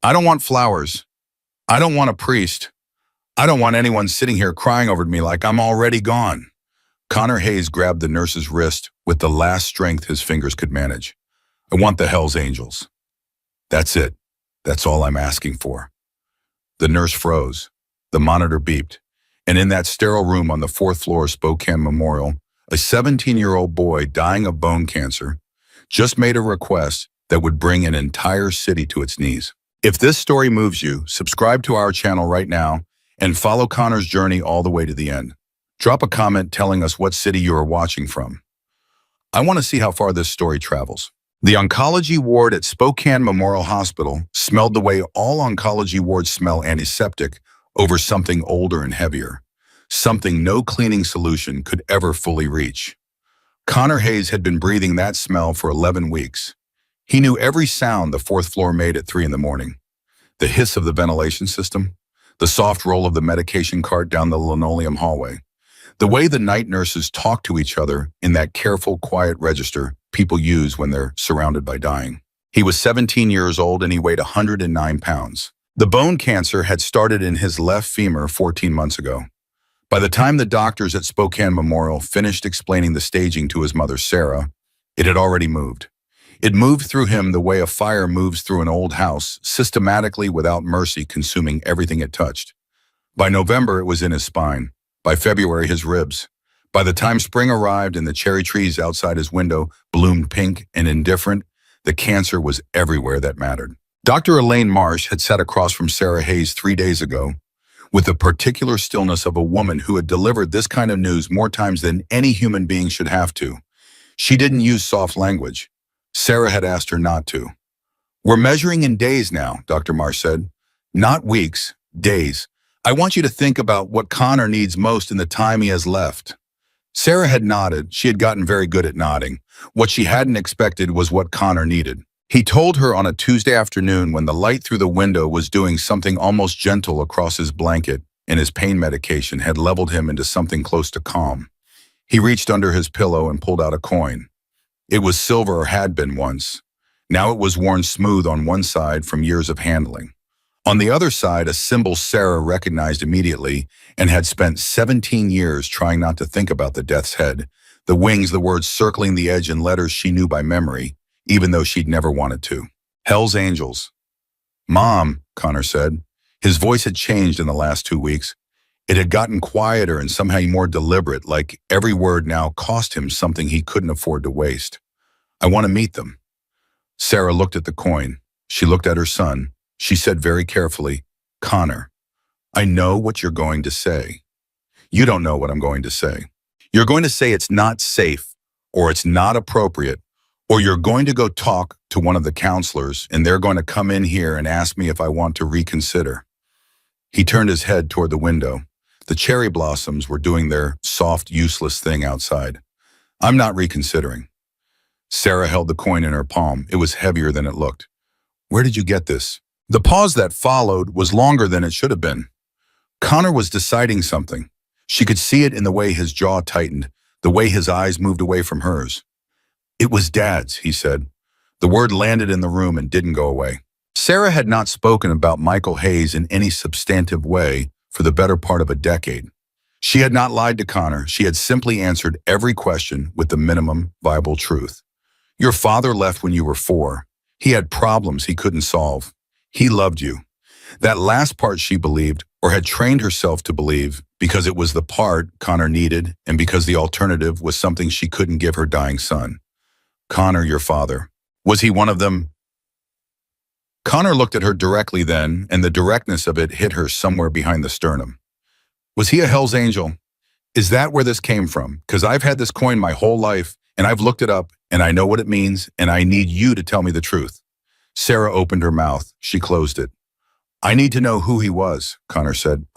I don't want flowers. I don't want a priest. I don't want anyone sitting here crying over me like I'm already gone. Connor Hayes grabbed the nurse's wrist with the last strength his fingers could manage. I want the Hell's Angels. That's it. That's all I'm asking for. The nurse froze. The monitor beeped. And in that sterile room on the fourth floor of Spokane Memorial, a 17-year-old boy dying of bone cancer just made a request that would bring an entire city to its knees. If this story moves you, subscribe to our channel right now and follow Connor's journey all the way to the end. Drop a comment telling us what city you are watching from. I want to see how far this story travels. The oncology ward at Spokane Memorial Hospital smelled the way all oncology wards smell: antiseptic over something older and heavier, something no cleaning solution could ever fully reach. Connor Hayes had been breathing that smell for 11 weeks. He knew every sound the fourth floor made at 3 in the morning. The hiss of the ventilation system, the soft roll of the medication cart down the linoleum hallway, the way the night nurses talk to each other in that careful, quiet register people use when they're surrounded by dying. He was 17 years old and he weighed 109 pounds. The bone cancer had started in his left femur 14 months ago. By the time the doctors at Spokane Memorial finished explaining the staging to his mother, Sarah, it had already moved. It moved through him the way a fire moves through an old house, systematically without mercy, consuming everything it touched. By November, it was in his spine. By February, his ribs. By the time spring arrived and the cherry trees outside his window bloomed pink and indifferent, the cancer was everywhere that mattered. Dr. Elaine Marsh had sat across from Sarah Hayes 3 days ago, with the particular stillness of a woman who had delivered this kind of news more times than any human being should have to. She didn't use soft language. Sarah had asked her not to. "We're measuring in days now," Dr. Marsh said. "Not weeks, days. I want you to think about what Connor needs most in the time he has left." Sarah had nodded. She had gotten very good at nodding. What she hadn't expected was what Connor needed. He told her on a Tuesday afternoon when the light through the window was doing something almost gentle across his blanket and his pain medication had leveled him into something close to calm. He reached under his pillow and pulled out a coin. It was silver, or had been once. Now it was worn smooth on one side from years of handling. On the other side, a symbol Sarah recognized immediately and had spent 17 years trying not to think about: the death's head, the wings, the words circling the edge in letters she knew by memory, even though she'd never wanted to. Hell's Angels. "Mom," Connor said. His voice had changed in the last 2 weeks. It had gotten quieter and somehow more deliberate, like every word now cost him something he couldn't afford to waste. "I want to meet them." Sarah looked at the coin. She looked at her son. She said very carefully, "Connor, I know what you're going to say. You don't know what I'm going to say. You're going to say it's not safe, or it's not appropriate, or you're going to go talk to one of the counselors and they're going to come in here and ask me if I want to reconsider." He turned his head toward the window. The cherry blossoms were doing their soft, useless thing outside. "I'm not reconsidering." Sarah held the coin in her palm. It was heavier than it looked. "Where did you get this?" The pause that followed was longer than it should have been. Connor was deciding something. She could see it in the way his jaw tightened, the way his eyes moved away from hers. "It was Dad's," he said. The word landed in the room and didn't go away. Sarah had not spoken about Michael Hayes in any substantive way for the better part of a decade. She had not lied to Connor. She had simply answered every question with the minimum viable truth. "Your father left when you were 4. He had problems he couldn't solve. He loved you." That last part she believed, or had trained herself to believe, because it was the part Connor needed and because the alternative was something she couldn't give her dying son. "Connor, your father. Was he one of them?" Connor looked at her directly then, and the directness of it hit her somewhere behind the sternum. "Was he a Hell's Angel? Is that where this came from? Because I've had this coin my whole life, and I've looked it up, and I know what it means, and I need you to tell me the truth." Sarah opened her mouth. She closed it. "I need to know who he was," Connor said.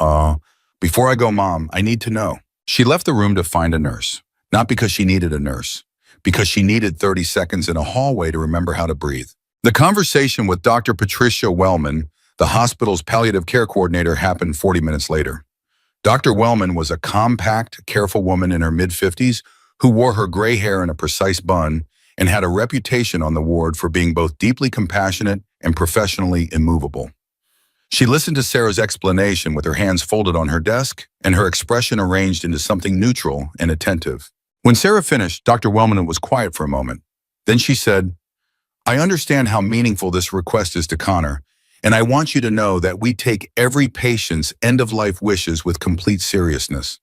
Before I go, Mom, I need to know." She left the room to find a nurse, not because she needed a nurse, because she needed 30 seconds in a hallway to remember how to breathe. The conversation with Dr. Patricia Wellman, the hospital's palliative care coordinator, happened 40 minutes later. Dr. Wellman was a compact, careful woman in her mid-50s who wore her gray hair in a precise bun and had a reputation on the ward for being both deeply compassionate and professionally immovable. She listened to Sarah's explanation with her hands folded on her desk and her expression arranged into something neutral and attentive. When Sarah finished, Dr. Wellman was quiet for a moment. Then she said, "I understand how meaningful this request is to Connor, and I want you to know that we take every patient's end-of-life wishes with complete seriousness."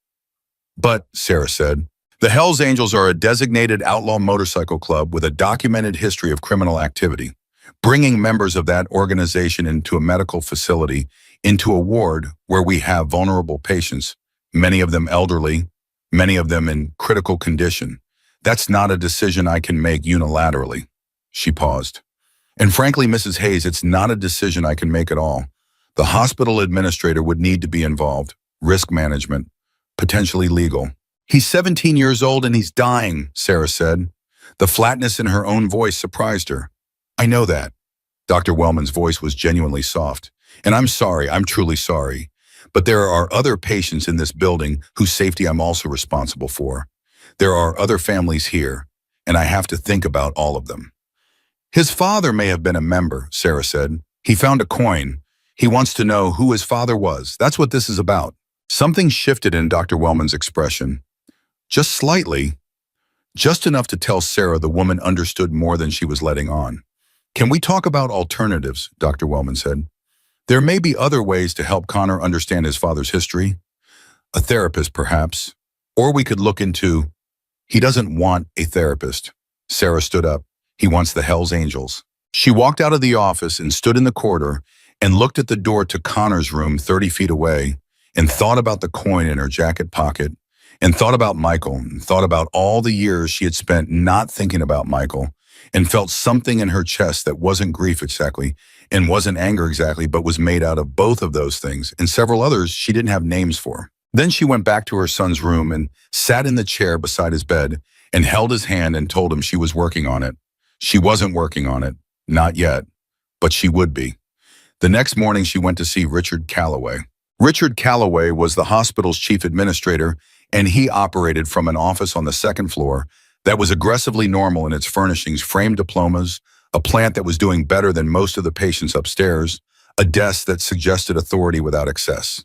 "But," Sarah said, "the Hells Angels are a designated outlaw motorcycle club with a documented history of criminal activity. Bringing members of that organization into a medical facility, into a ward where we have vulnerable patients, many of them elderly, many of them in critical condition, that's not a decision I can make unilaterally." She paused. "And frankly, Mrs. Hayes, it's not a decision I can make at all. The hospital administrator would need to be involved, risk management, potentially legal." "He's 17 years old and he's dying," Sarah said. The flatness in her own voice surprised her. "I know that." Dr. Wellman's voice was genuinely soft. "And I'm sorry, I'm truly sorry. But there are other patients in this building whose safety I'm also responsible for. There are other families here, and I have to think about all of them." "His father may have been a member," Sarah said. "He found a coin. He wants to know who his father was. That's what this is about." Something shifted in Dr. Wellman's expression. Just slightly, just enough to tell Sarah the woman understood more than she was letting on. "Can we talk about alternatives?" Dr. Wellman said. "There may be other ways to help Connor understand his father's history. A therapist, perhaps. Or we could look into—" "He doesn't want a therapist." Sarah stood up. "He wants the Hells Angels." She walked out of the office and stood in the corridor and looked at the door to Connor's room 30 feet away and thought about the coin in her jacket pocket and thought about Michael and thought about all the years she had spent not thinking about Michael and felt something in her chest that wasn't grief exactly and wasn't anger exactly, but was made out of both of those things and several others she didn't have names for. Then she went back to her son's room and sat in the chair beside his bed and held his hand and told him she was working on it. She wasn't working on it, not yet, but she would be. The next morning she went to see Richard Calloway. Richard Calloway was the hospital's chief administrator, and he operated from an office on the second floor that was aggressively normal in its furnishings, framed diplomas, a plant that was doing better than most of the patients upstairs, a desk that suggested authority without excess.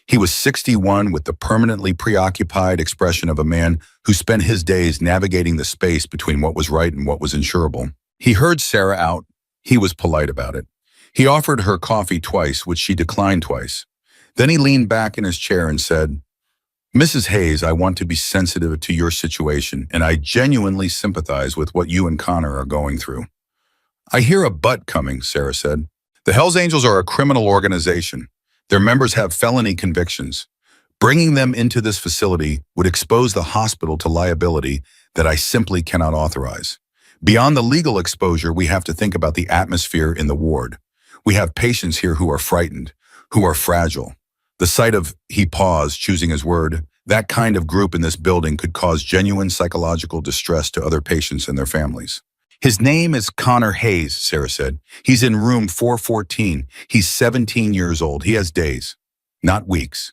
He was 61 with the permanently preoccupied expression of a man who spent his days navigating the space between what was right and what was insurable. He heard Sarah out. He was polite about it. He offered her coffee twice, which she declined twice. Then he leaned back in his chair and said, "Mrs. Hayes, I want to be sensitive to your situation, and I genuinely sympathize with what you and Connor are going through." "I hear a but coming," Sarah said. "The Hells Angels are a criminal organization. Their members have felony convictions. Bringing them into this facility would expose the hospital to liability that I simply cannot authorize. Beyond the legal exposure, we have to think about the atmosphere in the ward. We have patients here who are frightened, who are fragile. The sight of," he paused, choosing his word, "that kind of group in this building could cause genuine psychological distress to other patients and their families." "His name is Connor Hayes," Sarah said. "He's in room 414. He's 17 years old. He has days, not weeks.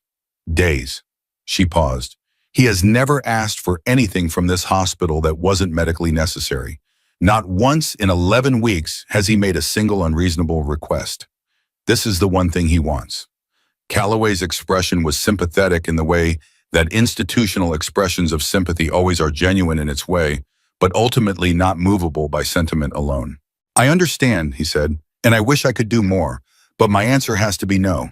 Days." She paused. "He has never asked for anything from this hospital that wasn't medically necessary. Not once in 11 weeks has he made a single unreasonable request. This is the one thing he wants." Calloway's expression was sympathetic in the way that institutional expressions of sympathy always are, genuine in its way, but ultimately not movable by sentiment alone. "I understand," he said, "and I wish I could do more, but my answer has to be no."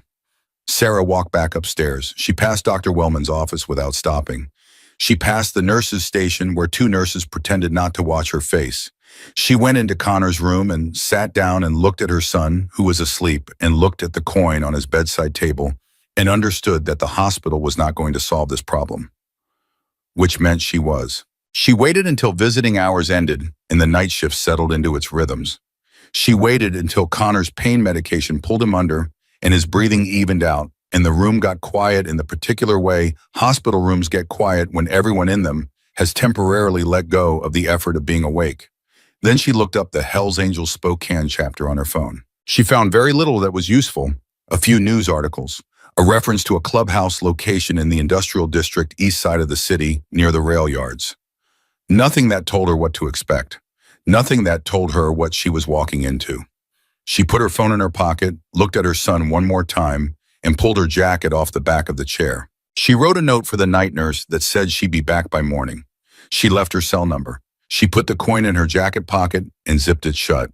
Sarah walked back upstairs. She passed Dr. Wellman's office without stopping. She passed the nurse's station where 2 nurses pretended not to watch her face. She went into Connor's room and sat down and looked at her son, who was asleep, and looked at the coin on his bedside table and understood that the hospital was not going to solve this problem, which meant she was. She waited until visiting hours ended and the night shift settled into its rhythms. She waited until Connor's pain medication pulled him under and his breathing evened out and the room got quiet in the particular way hospital rooms get quiet when everyone in them has temporarily let go of the effort of being awake. Then she looked up the Hells Angels Spokane chapter on her phone. She found very little that was useful. A few news articles, a reference to a clubhouse location in the industrial district east side of the city near the rail yards. Nothing that told her what to expect. Nothing that told her what she was walking into. She put her phone in her pocket, looked at her son one more time, and pulled her jacket off the back of the chair. She wrote a note for the night nurse that said she'd be back by morning. She left her cell number. She put the coin in her jacket pocket and zipped it shut.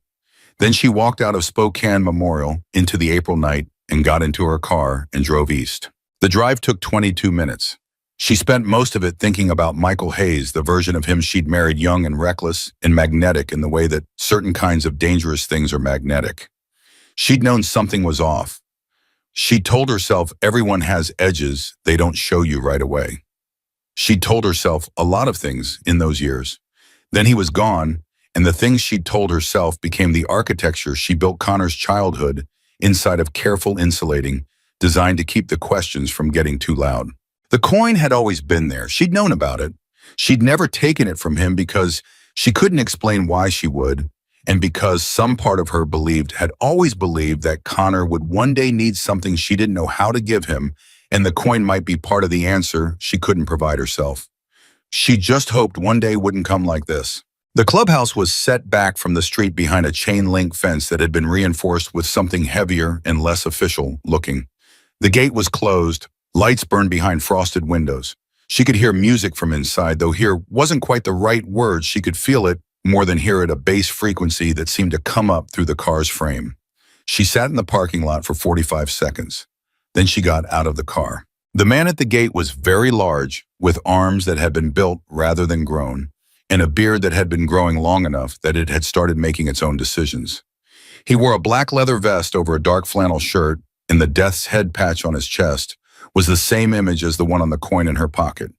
Then she walked out of Spokane Memorial into the April night and got into her car and drove east. The drive took 22 minutes. She spent most of it thinking about Michael Hayes, the version of him she'd married, young and reckless and magnetic in the way that certain kinds of dangerous things are magnetic. She'd known something was off. She told herself everyone has edges they don't show you right away. She'd told herself a lot of things in those years. Then he was gone, and the things she'd told herself became the architecture she built Connor's childhood inside of careful insulating, designed to keep the questions from getting too loud. The coin had always been there. She'd known about it. She'd never taken it from him because she couldn't explain why she would, and because some part of her had always believed that Connor would one day need something she didn't know how to give him, and the coin might be part of the answer she couldn't provide herself. She just hoped one day wouldn't come like this. The clubhouse was set back from the street behind a chain-link fence that had been reinforced with something heavier and less official looking. The gate was closed. Lights burned behind frosted windows. She could hear music from inside, though hear wasn't quite the right word. She could feel it more than hear it, a bass frequency that seemed to come up through the car's frame. She sat in the parking lot for 45 seconds. Then she got out of the car. The man at the gate was very large, with arms that had been built rather than grown, and a beard that had been growing long enough that it had started making its own decisions. He wore a black leather vest over a dark flannel shirt, and the death's head patch on his chest was the same image as the one on the coin in her pocket.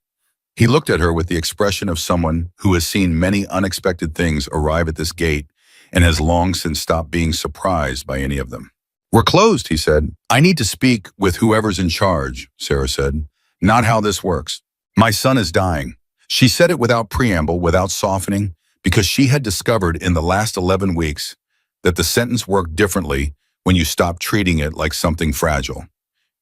He looked at her with the expression of someone who has seen many unexpected things arrive at this gate and has long since stopped being surprised by any of them. "We're closed," he said. "I need to speak with whoever's in charge," Sarah said. "Not how this works. My son is dying." She said it without preamble, without softening, because she had discovered in the last 11 weeks that the sentence worked differently when you stopped treating it like something fragile.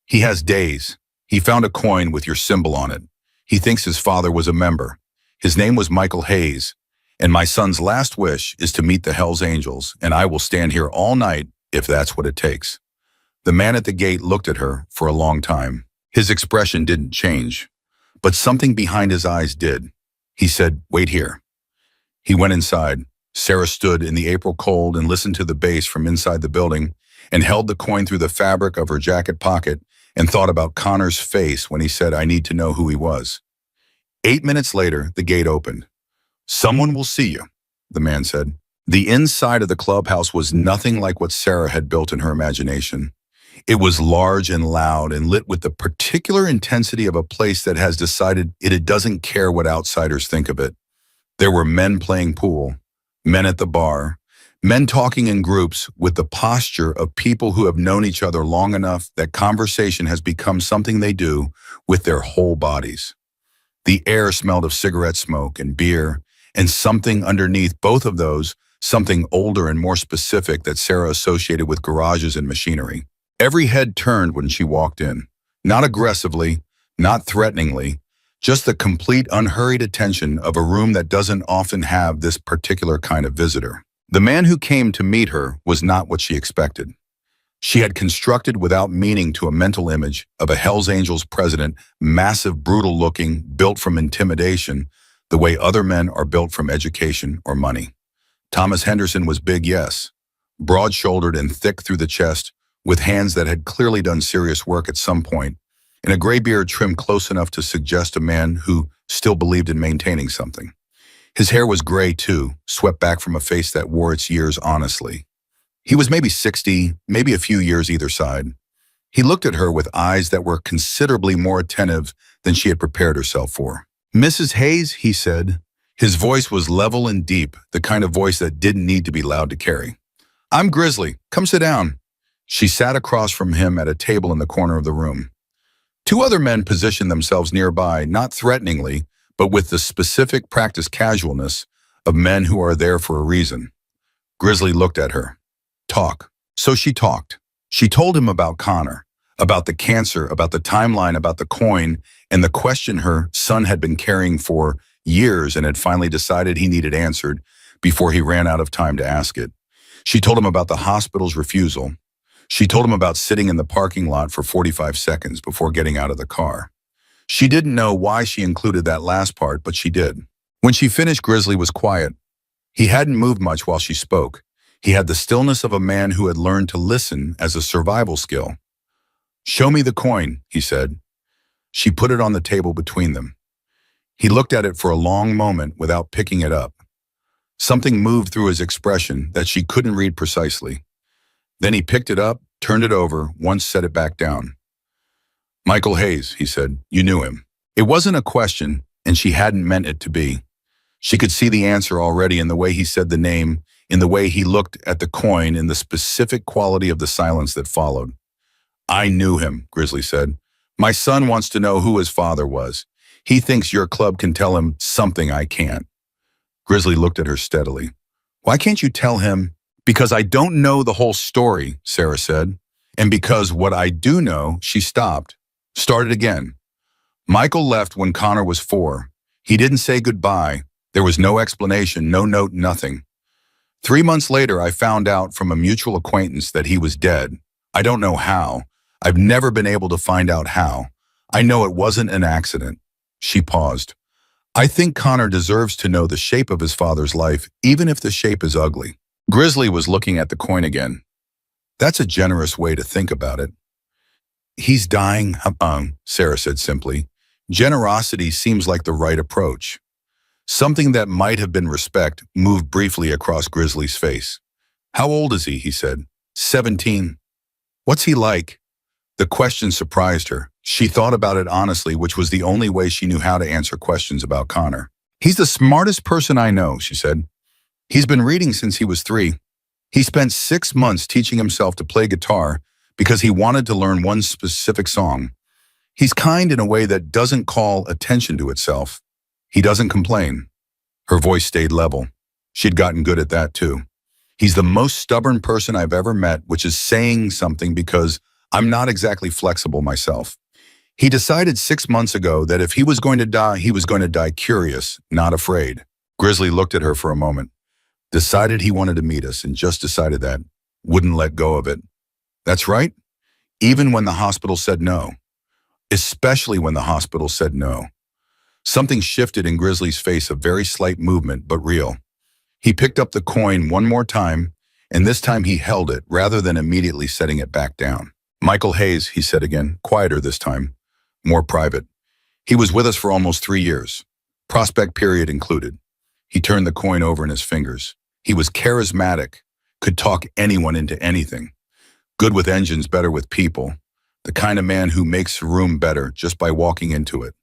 "He has days. He found a coin with your symbol on it. He thinks his father was a member. His name was Michael Hayes. And my son's last wish is to meet the Hells Angels, and I will stand here all night if that's what it takes." The man at the gate looked at her for a long time. His expression didn't change, but something behind his eyes did. He said, "Wait here." He went inside. Sarah stood in the April cold and listened to the bass from inside the building and held the coin through the fabric of her jacket pocket and thought about Connor's face when he said, "I need to know who he was." 8 minutes later, the gate opened. "Someone will see you," the man said. The inside of the clubhouse was nothing like what Sarah had built in her imagination. It was large and loud and lit with the particular intensity of a place that has decided it doesn't care what outsiders think of it. There were men playing pool, men at the bar, men talking in groups with the posture of people who have known each other long enough that conversation has become something they do with their whole bodies. The air smelled of cigarette smoke and beer, and something underneath both of those, something older and more specific that Sarah associated with garages and machinery. Every head turned when she walked in, not aggressively, not threateningly, just the complete unhurried attention of a room that doesn't often have this particular kind of visitor. The man who came to meet her was not what she expected. She had constructed without meaning to a mental image of a Hells Angels president, massive, brutal-looking, built from intimidation, the way other men are built from education or money. Thomas Henderson was big, yes, broad-shouldered and thick through the chest, with hands that had clearly done serious work at some point, and a gray beard trimmed close enough to suggest a man who still believed in maintaining something. His hair was gray, too, swept back from a face that wore its years honestly. He was maybe 60, maybe a few years either side. He looked at her with eyes that were considerably more attentive than she had prepared herself for. "Mrs. Hayes," he said. His voice was level and deep, the kind of voice that didn't need to be loud to carry. "I'm Grizzly. Come sit down." She sat across from him at a table in the corner of the room. Two other men positioned themselves nearby, not threateningly, but with the specific practiced casualness of men who are there for a reason. Grizzly looked at her. "Talk." So she talked. She told him about Connor, about the cancer, about the timeline, about the coin, and the question her son had been carrying for years and had finally decided he needed answered before he ran out of time to ask it. She told him about the hospital's refusal. She told him about sitting in the parking lot for 45 seconds before getting out of the car. She didn't know why she included that last part, but she did. When she finished, Grizzly was quiet. He hadn't moved much while she spoke. He had the stillness of a man who had learned to listen as a survival skill. "Show me the coin," he said. She put it on the table between them. He looked at it for a long moment without picking it up. Something moved through his expression that she couldn't read precisely. Then he picked it up, turned it over, once set it back down. "Michael Hayes," he said. "You knew him." It wasn't a question, and she hadn't meant it to be. She could see the answer already in the way he said the name, in the way he looked at the coin, in the specific quality of the silence that followed. "I knew him," Grizzly said. "My son wants to know who his father was. He thinks your club can tell him something I can't." Grizzly looked at her steadily. "Why can't you tell him?" "Because I don't know the whole story," Sarah said. "And because what I do know," she stopped, started again. "Michael left when Connor was 4. He didn't say goodbye. There was no explanation, no note, nothing. 3 months later, I found out from a mutual acquaintance that he was dead. I don't know how. I've never been able to find out how. I know it wasn't an accident." She paused. "I think Connor deserves to know the shape of his father's life, even if the shape is ugly." Grizzly was looking at the coin again. "That's a generous way to think about it." "He's dying, Sarah said simply. Generosity seems like the right approach. Something that might have been respect moved briefly across Grizzly's face. "How old is he?" he said. 17. "What's he like?" The question surprised her. She thought about it honestly, which was the only way she knew how to answer questions about Connor. "He's the smartest person I know," she said. "He's been reading since he was 3. He spent 6 months teaching himself to play guitar because he wanted to learn one specific song. He's kind in a way that doesn't call attention to itself. He doesn't complain." Her voice stayed level. She'd gotten good at that too. "He's the most stubborn person I've ever met, which is saying something because I'm not exactly flexible myself. He decided 6 months ago that if he was going to die, he was going to die curious, not afraid." Grizzly looked at her for a moment. "Decided he wanted to meet us and just decided that. Wouldn't let go of it." "That's right. Even when the hospital said no. Especially when the hospital said no." Something shifted in Grizzly's face, a very slight movement, but real. He picked up the coin one more time, and this time he held it rather than immediately setting it back down. "Michael Hayes," he said again, quieter this time, more private. "He was with us for almost 3 years, prospect period included." He turned the coin over in his fingers. "He was charismatic, could talk anyone into anything. Good with engines, better with people. The kind of man who makes a room better just by walking into it."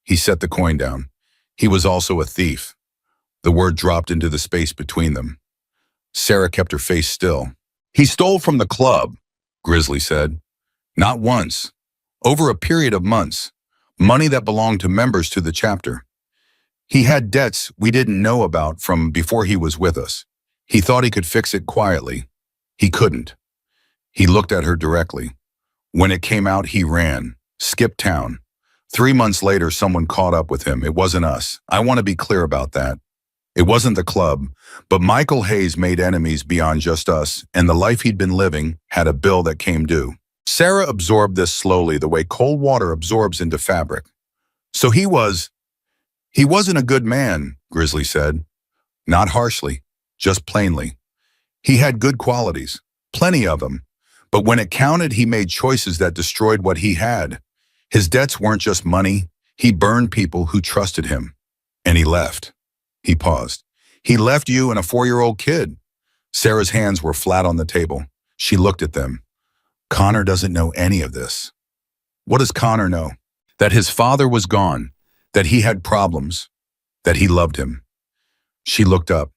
He set the coin down. "He was also a thief." The word dropped into the space between them. Sarah kept her face still. "He stole from the club," Grizzly said. "Not once. Over a period of months. Money that belonged to members to the chapter. He had debts we didn't know about from before he was with us. He thought he could fix it quietly. He couldn't." He looked at her directly. "When it came out, he ran, skipped town. 3 months later, someone caught up with him. It wasn't us. I want to be clear about that. It wasn't the club, but Michael Hayes made enemies beyond just us, and the life he'd been living had a bill that came due." Sarah absorbed this slowly, the way cold water absorbs into fabric. "So he wasn't a good man," Grizzly said. Not harshly, just plainly. "He had good qualities, plenty of them, but when it counted, he made choices that destroyed what he had. His debts weren't just money. He burned people who trusted him. And he left." He paused. "He left you and a 4-year-old kid." Sarah's hands were flat on the table. She looked at them. "Connor doesn't know any of this." "What does Connor know?" "That his father was gone, that he had problems, that he loved him." She looked up.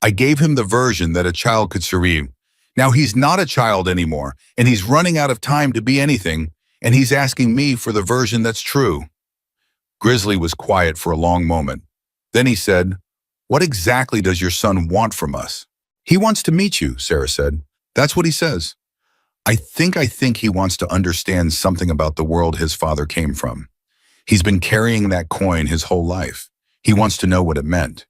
"I gave him the version that a child could survive. Now he's not a child anymore, and he's running out of time to be anything, and he's asking me for the version that's true." Grizzly was quiet for a long moment. Then he said, "What exactly does your son want from us?" "He wants to meet you," Sarah said. "That's what he says. I think he wants to understand something about the world his father came from. He's been carrying that coin his whole life. He wants to know what it meant.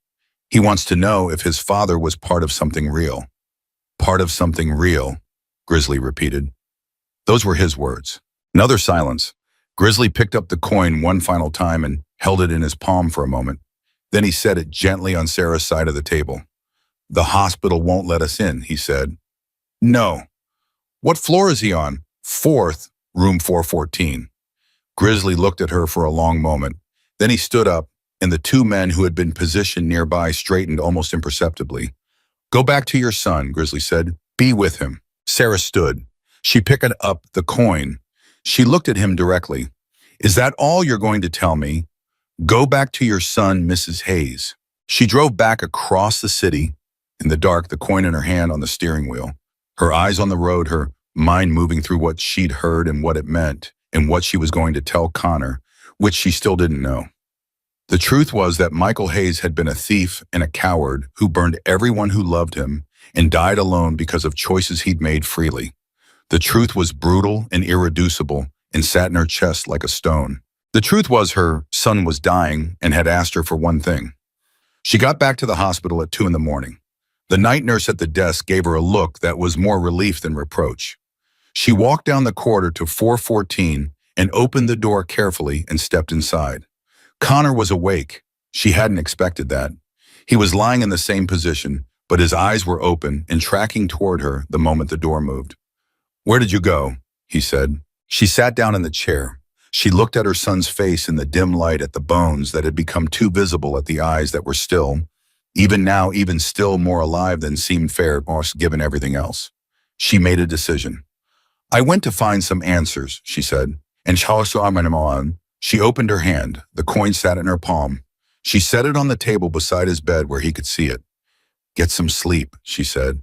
He wants to know if his father was part of something real." Part of something real, Grizzly repeated. Those were his words. Another silence. Grizzly picked up the coin one final time and held it in his palm for a moment. Then he set it gently on Sarah's side of the table. The hospital won't let us in, he said. No. What floor is he on? Fourth, room 414. Grizzly looked at her for a long moment. Then he stood up, and the two men who had been positioned nearby straightened almost imperceptibly. Go back to your son, Grizzly said. Be with him. Sarah stood. She picked up the coin. She looked at him directly. Is that all you're going to tell me? Go back to your son, Mrs. Hayes. She drove back across the city, in the dark, the coin in her hand on the steering wheel. Her eyes on the road, her mind moving through what she'd heard and what it meant, and what she was going to tell Connor, which she still didn't know. The truth was that Michael Hayes had been a thief and a coward who burned everyone who loved him and died alone because of choices he'd made freely. The truth was brutal and irreducible and sat in her chest like a stone. The truth was her son was dying and had asked her for one thing. She got back to the hospital at 2 in the morning. The night nurse at the desk gave her a look that was more relief than reproach. She walked down the corridor to 414 and opened the door carefully and stepped inside. Connor was awake. She hadn't expected that. He was lying in the same position, but his eyes were open and tracking toward her the moment the door moved. Where did you go? He said. She sat down in the chair. She looked at her son's face in the dim light, at the bones that had become too visible, at the eyes that were still, even now, even still more alive than seemed fair given everything else. She made a decision. I went to find some answers, she said, and she opened her hand. The coin sat in her palm. She set it on the table beside his bed where he could see it. Get some sleep, she said.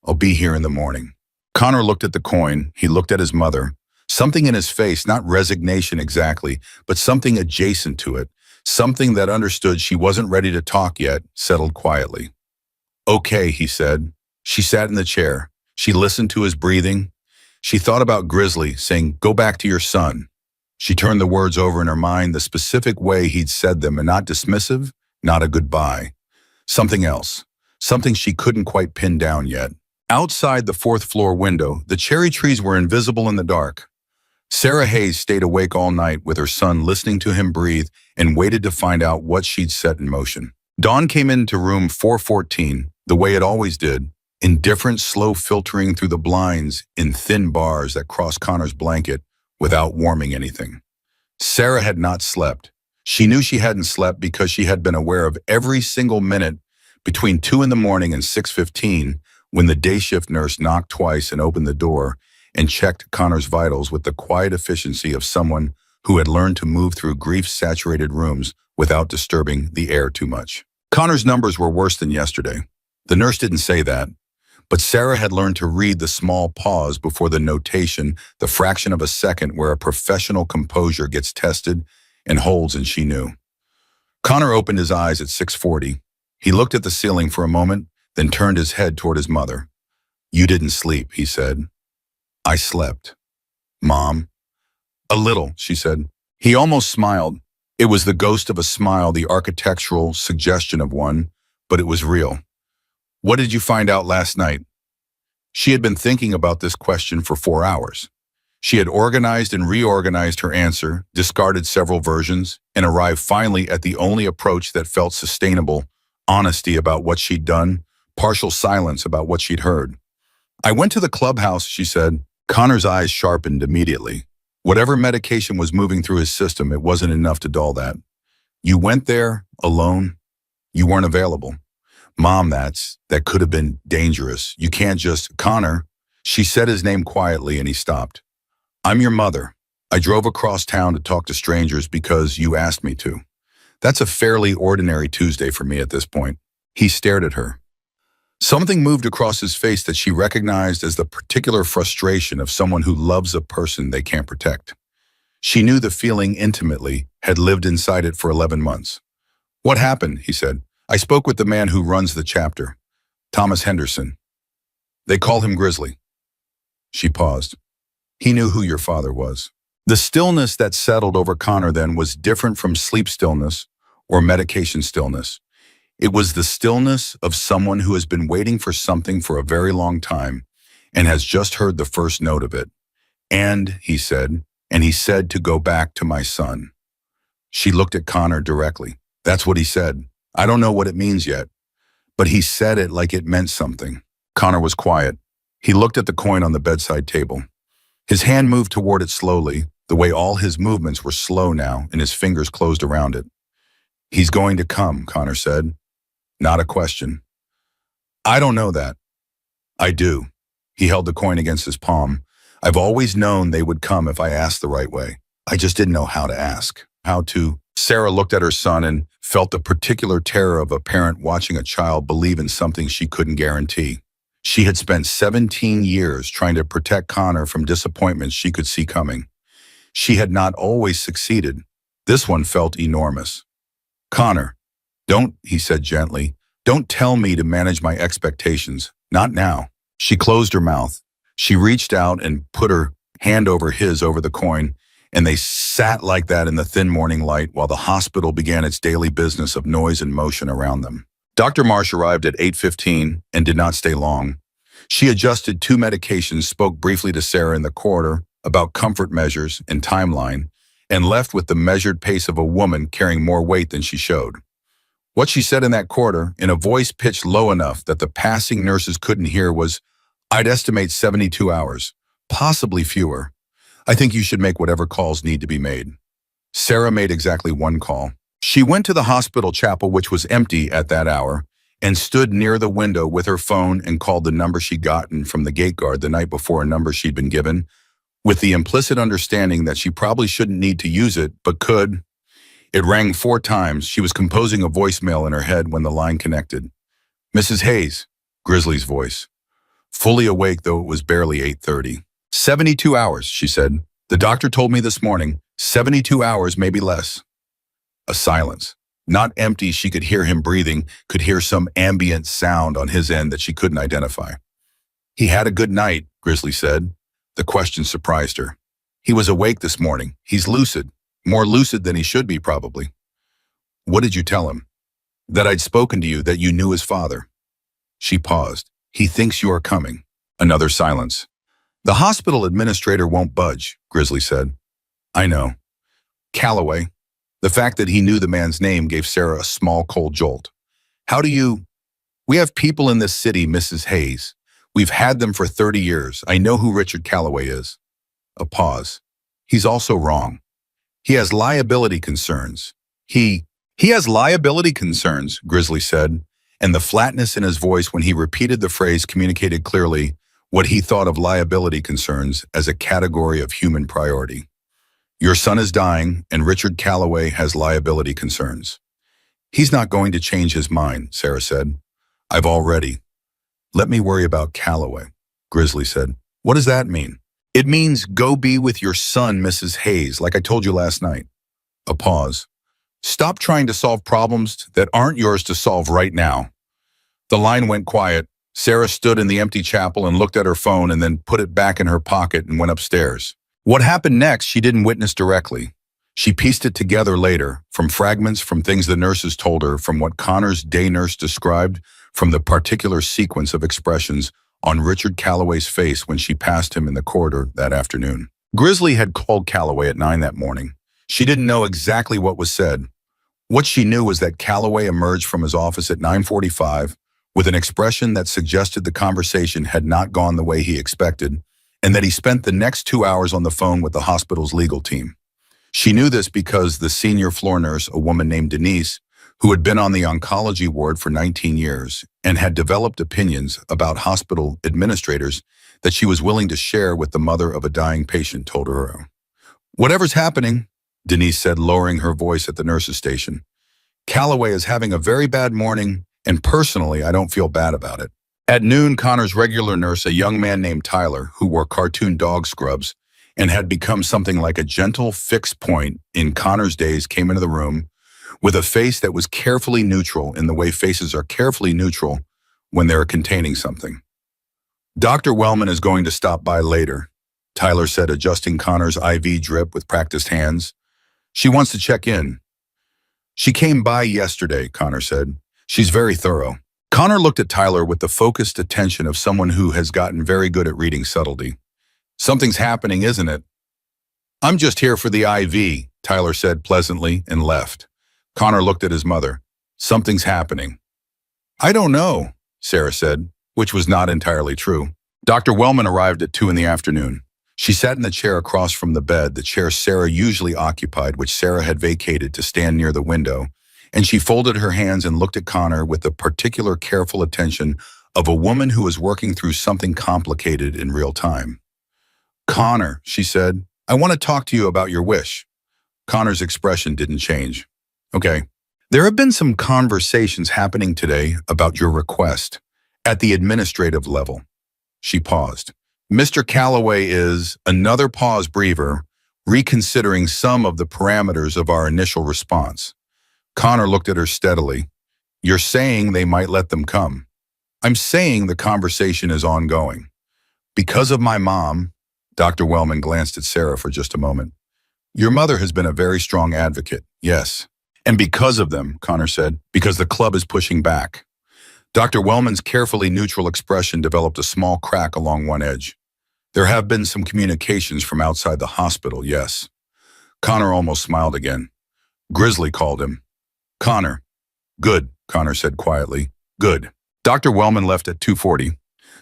I'll be here in the morning. Connor looked at the coin. He looked at his mother. Something in his face, not resignation exactly, but something adjacent to it, something that understood she wasn't ready to talk yet, settled quietly. Okay, he said. She sat in the chair. She listened to his breathing. She thought about Grizzly, saying, go back to your son. She turned the words over in her mind the specific way he'd said them, and not dismissive, not a goodbye. Something else, something she couldn't quite pin down yet. Outside the 4th floor window, the cherry trees were invisible in the dark. Sarah Hayes stayed awake all night with her son, listening to him breathe, and waited to find out what she'd set in motion. Dawn came into room 414, the way it always did, indifferent, slow filtering through the blinds in thin bars that crossed Connor's blanket without warming anything. Sarah had not slept. She knew she hadn't slept because she had been aware of every single minute between 2 in the morning and 6:15 when the day shift nurse knocked twice and opened the door and checked Connor's vitals with the quiet efficiency of someone who had learned to move through grief-saturated rooms without disturbing the air too much. Connor's numbers were worse than yesterday. The nurse didn't say that, but Sarah had learned to read the small pause before the notation, the fraction of a second where a professional composure gets tested and holds, and she knew. Connor opened his eyes at 6:40. He looked at the ceiling for a moment, then turned his head toward his mother. You didn't sleep, he said. I slept. Mom? A little, she said. He almost smiled. It was the ghost of a smile, the architectural suggestion of one, but it was real. What did you find out last night? She had been thinking about this question for 4 hours. She had organized and reorganized her answer, discarded several versions, and arrived finally at the only approach that felt sustainable: honesty about what she'd done, partial silence about what she'd heard. I went to the clubhouse, she said. Connor's eyes sharpened immediately. Whatever medication was moving through his system, it wasn't enough to dull that. You went there alone? You weren't available. Mom, that could have been dangerous. You can't just... Connor. She said his name quietly and he stopped. I'm your mother. I drove across town to talk to strangers because you asked me to. That's a fairly ordinary Tuesday for me at this point. He stared at her. Something moved across his face that she recognized as the particular frustration of someone who loves a person they can't protect. She knew the feeling intimately, had lived inside it for 11 months. What happened? He said. I spoke with the man who runs the chapter, Thomas Henderson. They call him Grizzly. She paused. He knew who your father was. The stillness that settled over Connor then was different from sleep stillness or medication stillness. It was the stillness of someone who has been waiting for something for a very long time and has just heard the first note of it. And he said to go back to my son. She looked at Connor directly. That's what he said. I don't know what it means yet, but he said it like it meant something. Connor was quiet. He looked at the coin on the bedside table. His hand moved toward it slowly, the way all his movements were slow now, and his fingers closed around it. He's going to come, Connor said. Not a question. I don't know that. I do. He held the coin against his palm. I've always known they would come if I asked the right way. I just didn't know how to ask. How to. Sarah looked at her son and felt the particular terror of a parent watching a child believe in something she couldn't guarantee. She had spent 17 years trying to protect Connor from disappointments she could see coming. She had not always succeeded. This one felt enormous. Connor, don't, he said gently, don't tell me to manage my expectations. Not now. She closed her mouth. She reached out and put her hand over his over the coin, and they sat like that in the thin morning light while the hospital began its daily business of noise and motion around them. Dr. Marsh arrived at 8:15 and did not stay long. She adjusted 2 medications, spoke briefly to Sarah in the corridor about comfort measures and timeline, and left with the measured pace of a woman carrying more weight than she showed. What she said in that corridor, in a voice pitched low enough that the passing nurses couldn't hear, was, I'd estimate 72 hours, possibly fewer. I think you should make whatever calls need to be made. Sarah made exactly 1 call. She went to the hospital chapel, which was empty at that hour, and stood near the window with her phone and called the number she'd gotten from the gate guard the night before, a number she'd been given, with the implicit understanding that she probably shouldn't need to use it, but could. It rang 4 times. She was composing a voicemail in her head when the line connected. Mrs. Hayes, Grizzly's voice. Fully awake, though it was barely 8:30. 72 hours, she said. The doctor told me this morning, 72 hours, maybe less. A silence. Not empty, she could hear him breathing, could hear some ambient sound on his end that she couldn't identify. He had a good night, Grizzly said. The question surprised her. He was awake this morning. He's lucid. More lucid than he should be, probably. What did you tell him? That I'd spoken to you, that you knew his father. She paused. He thinks you are coming. Another silence. The hospital administrator won't budge, Grizzly said. I know. Calloway. The fact that he knew the man's name gave Sarah a small cold jolt. How do you... We have people in this city, Mrs. Hayes. We've had them for 30 years. I know who Richard Calloway is. A pause. He's also wrong. He has liability concerns. He has liability concerns, Grizzly said, and the flatness in his voice when he repeated the phrase communicated clearly what he thought of liability concerns as a category of human priority. Your son is dying, and Richard Calloway has liability concerns. He's not going to change his mind, Sarah said. I've already. Let me worry about Calloway, Grizzly said. What does that mean? It means go be with your son, Mrs. Hayes, like I told you last night. A pause. Stop trying to solve problems that aren't yours to solve right now. The line went quiet. Sarah stood in the empty chapel and looked at her phone and then put it back in her pocket and went upstairs. What happened next, she didn't witness directly. She pieced it together later, from fragments, from things the nurses told her, from what Connor's day nurse described, from the particular sequence of expressions on Richard Calloway's face when she passed him in the corridor that afternoon. Grizzly had called Calloway at 9 that morning. She didn't know exactly what was said. What she knew was that Calloway emerged from his office at 9:45 with an expression that suggested the conversation had not gone the way he expected, and that he spent the next 2 hours on the phone with the hospital's legal team. She knew this because the senior floor nurse, a woman named Denise, who had been on the oncology ward for 19 years and had developed opinions about hospital administrators that she was willing to share with the mother of a dying patient, told her. Whatever's happening, Denise said, lowering her voice at the nurse's station. Calloway is having a very bad morning, and personally, I don't feel bad about it. At noon, Connor's regular nurse, a young man named Tyler, who wore cartoon dog scrubs and had become something like a gentle fixed point in Connor's days, came into the room with a face that was carefully neutral in the way faces are carefully neutral when they're containing something. Dr. Wellman is going to stop by later, Tyler said, adjusting Connor's IV drip with practiced hands. She wants to check in. She came by yesterday, Connor said. She's very thorough. Connor looked at Tyler with the focused attention of someone who has gotten very good at reading subtlety. Something's happening, isn't it? I'm just here for the IV, Tyler said pleasantly and left. Connor looked at his mother. Something's happening. I don't know, Sarah said, which was not entirely true. Dr. Wellman arrived at 2 in the afternoon. She sat in the chair across from the bed, the chair Sarah usually occupied, which Sarah had vacated to stand near the window, and she folded her hands and looked at Connor with the particular careful attention of a woman who is working through something complicated in real time. Connor, she said, I want to talk to you about your wish. Connor's expression didn't change. Okay. There have been some conversations happening today about your request at the administrative level. She paused. Mr. Calloway is, another pause breather, reconsidering some of the parameters of our initial response. Connor looked at her steadily. You're saying they might let them come. I'm saying the conversation is ongoing. Because of my mom, Dr. Wellman glanced at Sarah for just a moment. Your mother has been a very strong advocate, yes. And because of them, Connor said, because the club is pushing back. Dr. Wellman's carefully neutral expression developed a small crack along one edge. There have been some communications from outside the hospital, yes. Connor almost smiled again. Grizzly called him. Connor. Good, Connor said quietly. Good. Dr. Wellman left at 2:40.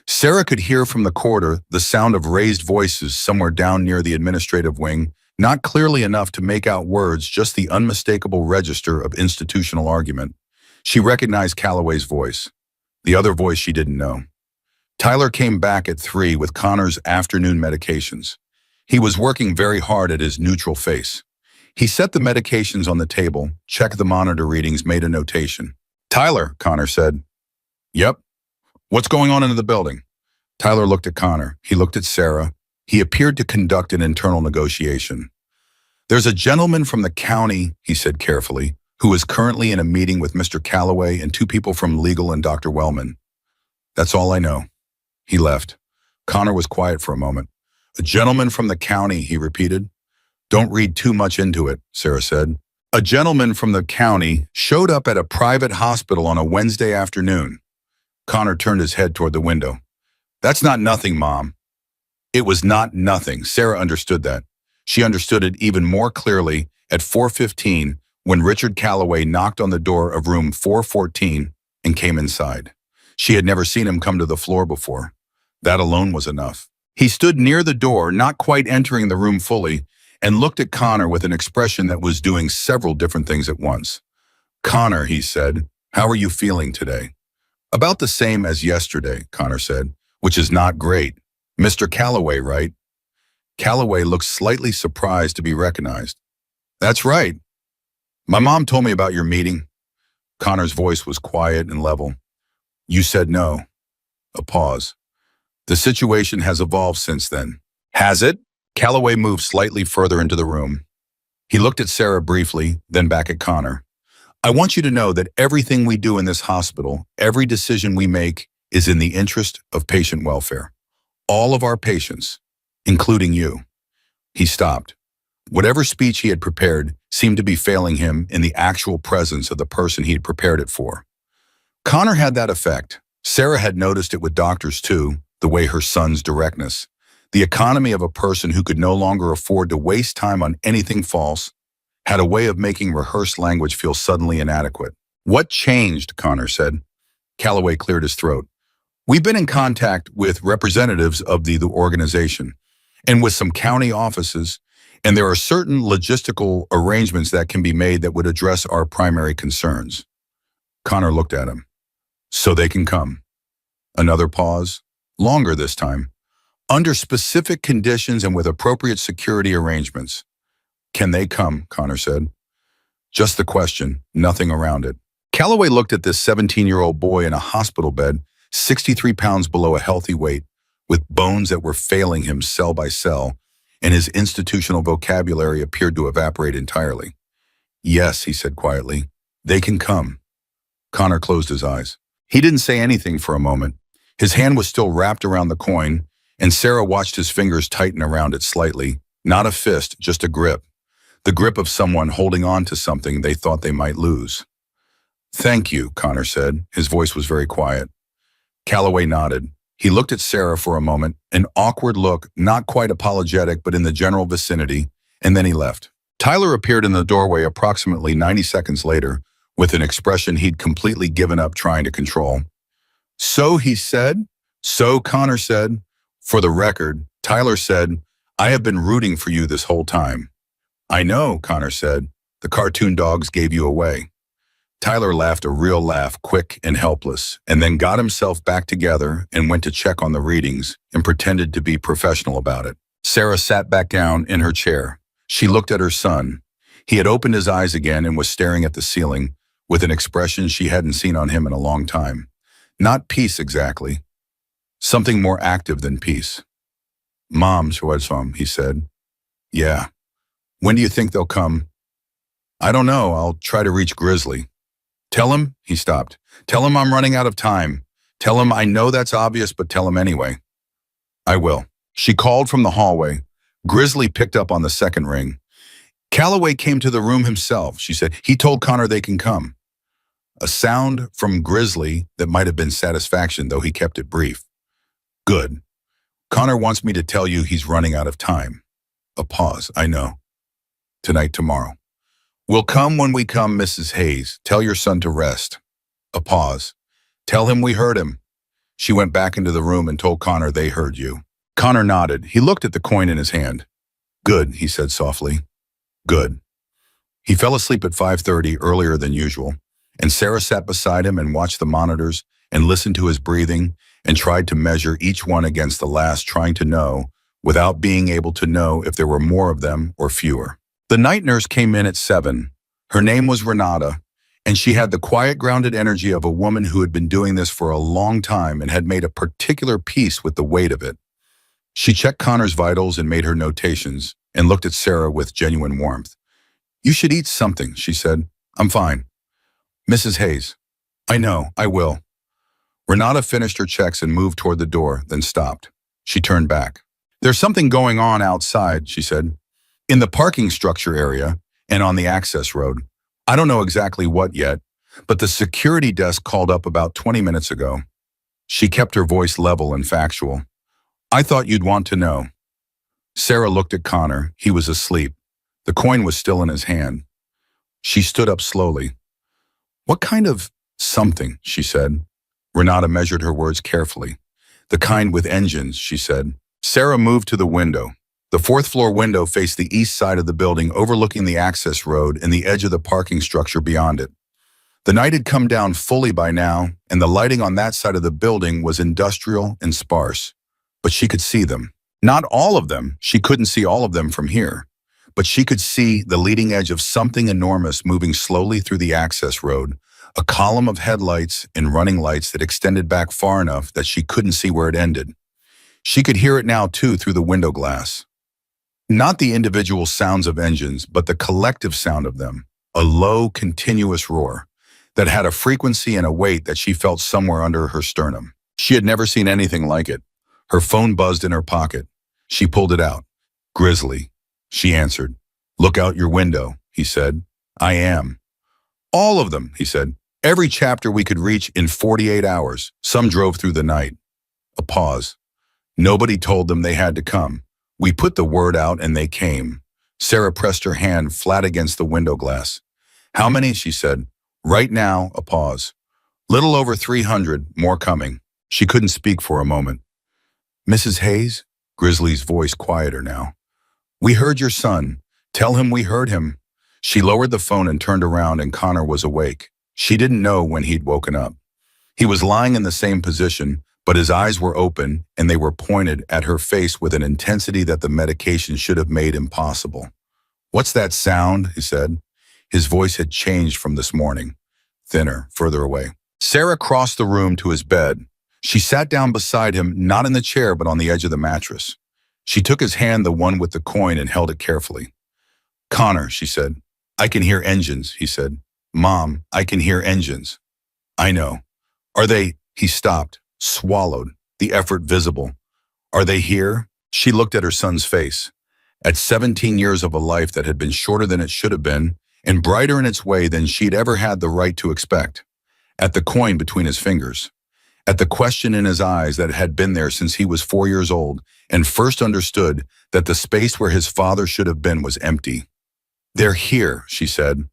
Sarah could hear from the corridor the sound of raised voices somewhere down near the administrative wing, not clearly enough to make out words, just the unmistakable register of institutional argument. She recognized Calloway's voice. The other voice she didn't know. Tyler came back at 3 with Connor's afternoon medications. He was working very hard at his neutral face. He set the medications on the table, checked the monitor readings, made a notation. Tyler, Connor said. Yep. What's going on in the building? Tyler looked at Connor. He looked at Sarah. He appeared to conduct an internal negotiation. There's a gentleman from the county, he said carefully, who is currently in a meeting with Mr. Calloway and 2 people from legal and Dr. Wellman. That's all I know. He left. Connor was quiet for a moment. A gentleman from the county, he repeated. Don't read too much into it, Sarah said. A gentleman from the county showed up at a private hospital on a Wednesday afternoon. Connor turned his head toward the window. That's not nothing, Mom. It was not nothing. Sarah understood that. She understood it even more clearly at 4:15 when Richard Calloway knocked on the door of room 414 and came inside. She had never seen him come to the floor before. That alone was enough. He stood near the door, not quite entering the room fully, and looked at Connor with an expression that was doing several different things at once. Connor, he said, how are you feeling today? About the same as yesterday, Connor said, which is not great. Mr. Calloway, right? Calloway looked slightly surprised to be recognized. That's right. My mom told me about your meeting. Connor's voice was quiet and level. You said no. A pause. The situation has evolved since then. Has it? Calloway moved slightly further into the room. He looked at Sarah briefly, then back at Connor. I want you to know that everything we do in this hospital, every decision we make, is in the interest of patient welfare. All of our patients, including you. He stopped. Whatever speech he had prepared seemed to be failing him in the actual presence of the person he had prepared it for. Connor had that effect. Sarah had noticed it with doctors too, the way her son's directness. The economy of a person who could no longer afford to waste time on anything false had a way of making rehearsed language feel suddenly inadequate. What changed, Connor said. Calloway cleared his throat. We've been in contact with representatives of the organization and with some county offices, and there are certain logistical arrangements that can be made that would address our primary concerns. Connor looked at him. So they can come. Another pause, longer this time. Under specific conditions and with appropriate security arrangements. Can they come, Connor said. Just the question, nothing around it. Calloway looked at this 17-year-old boy in a hospital bed, 63 pounds below a healthy weight, with bones that were failing him cell by cell, and his institutional vocabulary appeared to evaporate entirely. Yes, he said quietly, they can come. Connor closed his eyes. He didn't say anything for a moment. His hand was still wrapped around the coin, and Sarah watched his fingers tighten around it slightly, not a fist, just a grip. The grip of someone holding on to something they thought they might lose. Thank you, Connor said. His voice was very quiet. Calloway nodded. He looked at Sarah for a moment, an awkward look, not quite apologetic, but in the general vicinity, and then he left. Tyler appeared in the doorway approximately 90 seconds later, with an expression he'd completely given up trying to control. So he said? So Connor said. For the record, Tyler said, I have been rooting for you this whole time. I know, Connor said. The cartoon dogs gave you away. Tyler laughed a real laugh, quick and helpless, and then got himself back together and went to check on the readings and pretended to be professional about it. Sarah sat back down in her chair. She looked at her son. He had opened his eyes again and was staring at the ceiling with an expression she hadn't seen on him in a long time. Not peace exactly. Something more active than peace. Mom, he said. Yeah. When do you think they'll come? I don't know. I'll try to reach Grizzly. Tell him, he stopped. Tell him I'm running out of time. Tell him I know that's obvious, but tell him anyway. I will. She called from the hallway. Grizzly picked up on the second ring. Calloway came to the room himself, she said. He told Connor they can come. A sound from Grizzly that might have been satisfaction, though he kept it brief. Good. Connor wants me to tell you he's running out of time. A pause. I know. Tonight, tomorrow. We'll come when we come, Mrs. Hayes. Tell your son to rest. A pause. Tell him we heard him. She went back into the room and told Connor they heard you. Connor nodded. He looked at the coin in his hand. Good, he said softly. Good. He fell asleep at 5:30 earlier than usual, and Sarah sat beside him and watched the monitors and listened to his breathing and tried to measure each one against the last, trying to know, without being able to know if there were more of them or fewer. The night nurse came in at 7. Her name was Renata, and she had the quiet, grounded energy of a woman who had been doing this for a long time and had made a particular peace with the weight of it. She checked Connor's vitals and made her notations and looked at Sarah with genuine warmth. You should eat something, she said. I'm fine. Mrs. Hayes. I know, I will. Renata finished her checks and moved toward the door, then stopped. She turned back. There's something going on outside, she said. In the parking structure area and on the access road. I don't know exactly what yet, but the security desk called up about 20 minutes ago. She kept her voice level and factual. I thought you'd want to know. Sarah looked at Connor. He was asleep. The coin was still in his hand. She stood up slowly. What kind of something, she said. Renata measured her words carefully. The kind with engines, she said. Sarah moved to the window. The 4th floor window faced the east side of the building, overlooking the access road and the edge of the parking structure beyond it. The night had come down fully by now, and the lighting on that side of the building was industrial and sparse. But she could see them. Not all of them. She couldn't see all of them from here. But she could see the leading edge of something enormous moving slowly through the access road, a column of headlights and running lights that extended back far enough that she couldn't see where it ended. She could hear it now, too, through the window glass. Not the individual sounds of engines, but the collective sound of them, a low, continuous roar that had a frequency and a weight that she felt somewhere under her sternum. She had never seen anything like it. Her phone buzzed in her pocket. She pulled it out. Grizzly, she answered. Look out your window, he said. I am. All of them, he said. Every chapter we could reach in 48 hours. Some drove through the night. A pause. Nobody told them they had to come. We put the word out and they came. Sarah pressed her hand flat against the window glass. How many, she said. Right now, a pause. Little over 300, more coming. She couldn't speak for a moment. Mrs. Hayes? Grizzly's voice quieter now. We heard your son. Tell him we heard him. She lowered the phone and turned around, and Connor was awake. She didn't know when he'd woken up. He was lying in the same position, but his eyes were open and they were pointed at her face with an intensity that the medication should have made impossible. What's that sound? He said. His voice had changed from this morning. Thinner, further away. Sarah crossed the room to his bed. She sat down beside him, not in the chair but on the edge of the mattress. She took his hand, the one with the coin, and held it carefully. Connor, she said. I can hear engines, he said. Mom, I can hear engines. I know. Are they? He stopped. Swallowed, the effort visible. Are they here? She looked at her son's face. At 17 years of a life that had been shorter than it should have been, and brighter in its way than she'd ever had the right to expect. At the coin between his fingers, at the question in his eyes that had been there since he was 4 years old and first understood that the space where his father should have been was empty. "They're here," she said.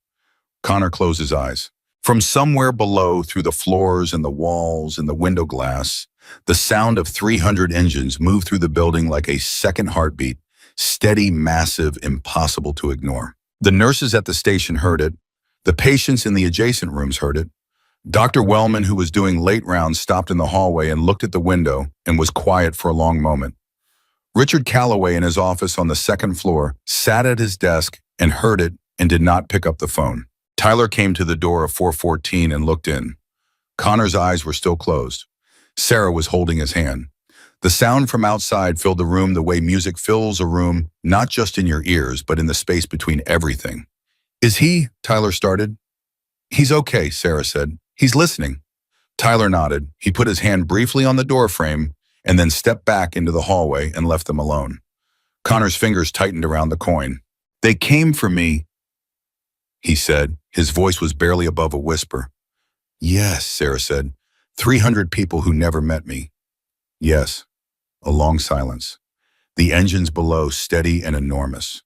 Connor closed his eyes. From somewhere below, through the floors and the walls and the window glass, the sound of 300 engines moved through the building like a second heartbeat, steady, massive, impossible to ignore. The nurses at the station heard it. The patients in the adjacent rooms heard it. Dr. Wellman, who was doing late rounds, stopped in the hallway and looked at the window and was quiet for a long moment. Richard Calloway in his office on the second floor sat at his desk and heard it and did not pick up the phone. Tyler came to the door of 414 and looked in. Connor's eyes were still closed. Sarah was holding his hand. The sound from outside filled the room the way music fills a room, not just in your ears, but in the space between everything. "Is he?" Tyler started. "He's okay," Sarah said. "He's listening." Tyler nodded. He put his hand briefly on the door frame and then stepped back into the hallway and left them alone. Connor's fingers tightened around the coin. "They came for me," he said. His voice was barely above a whisper. "Yes," Sarah said. 300 people who never met me." "Yes." A long silence. The engines below steady and enormous.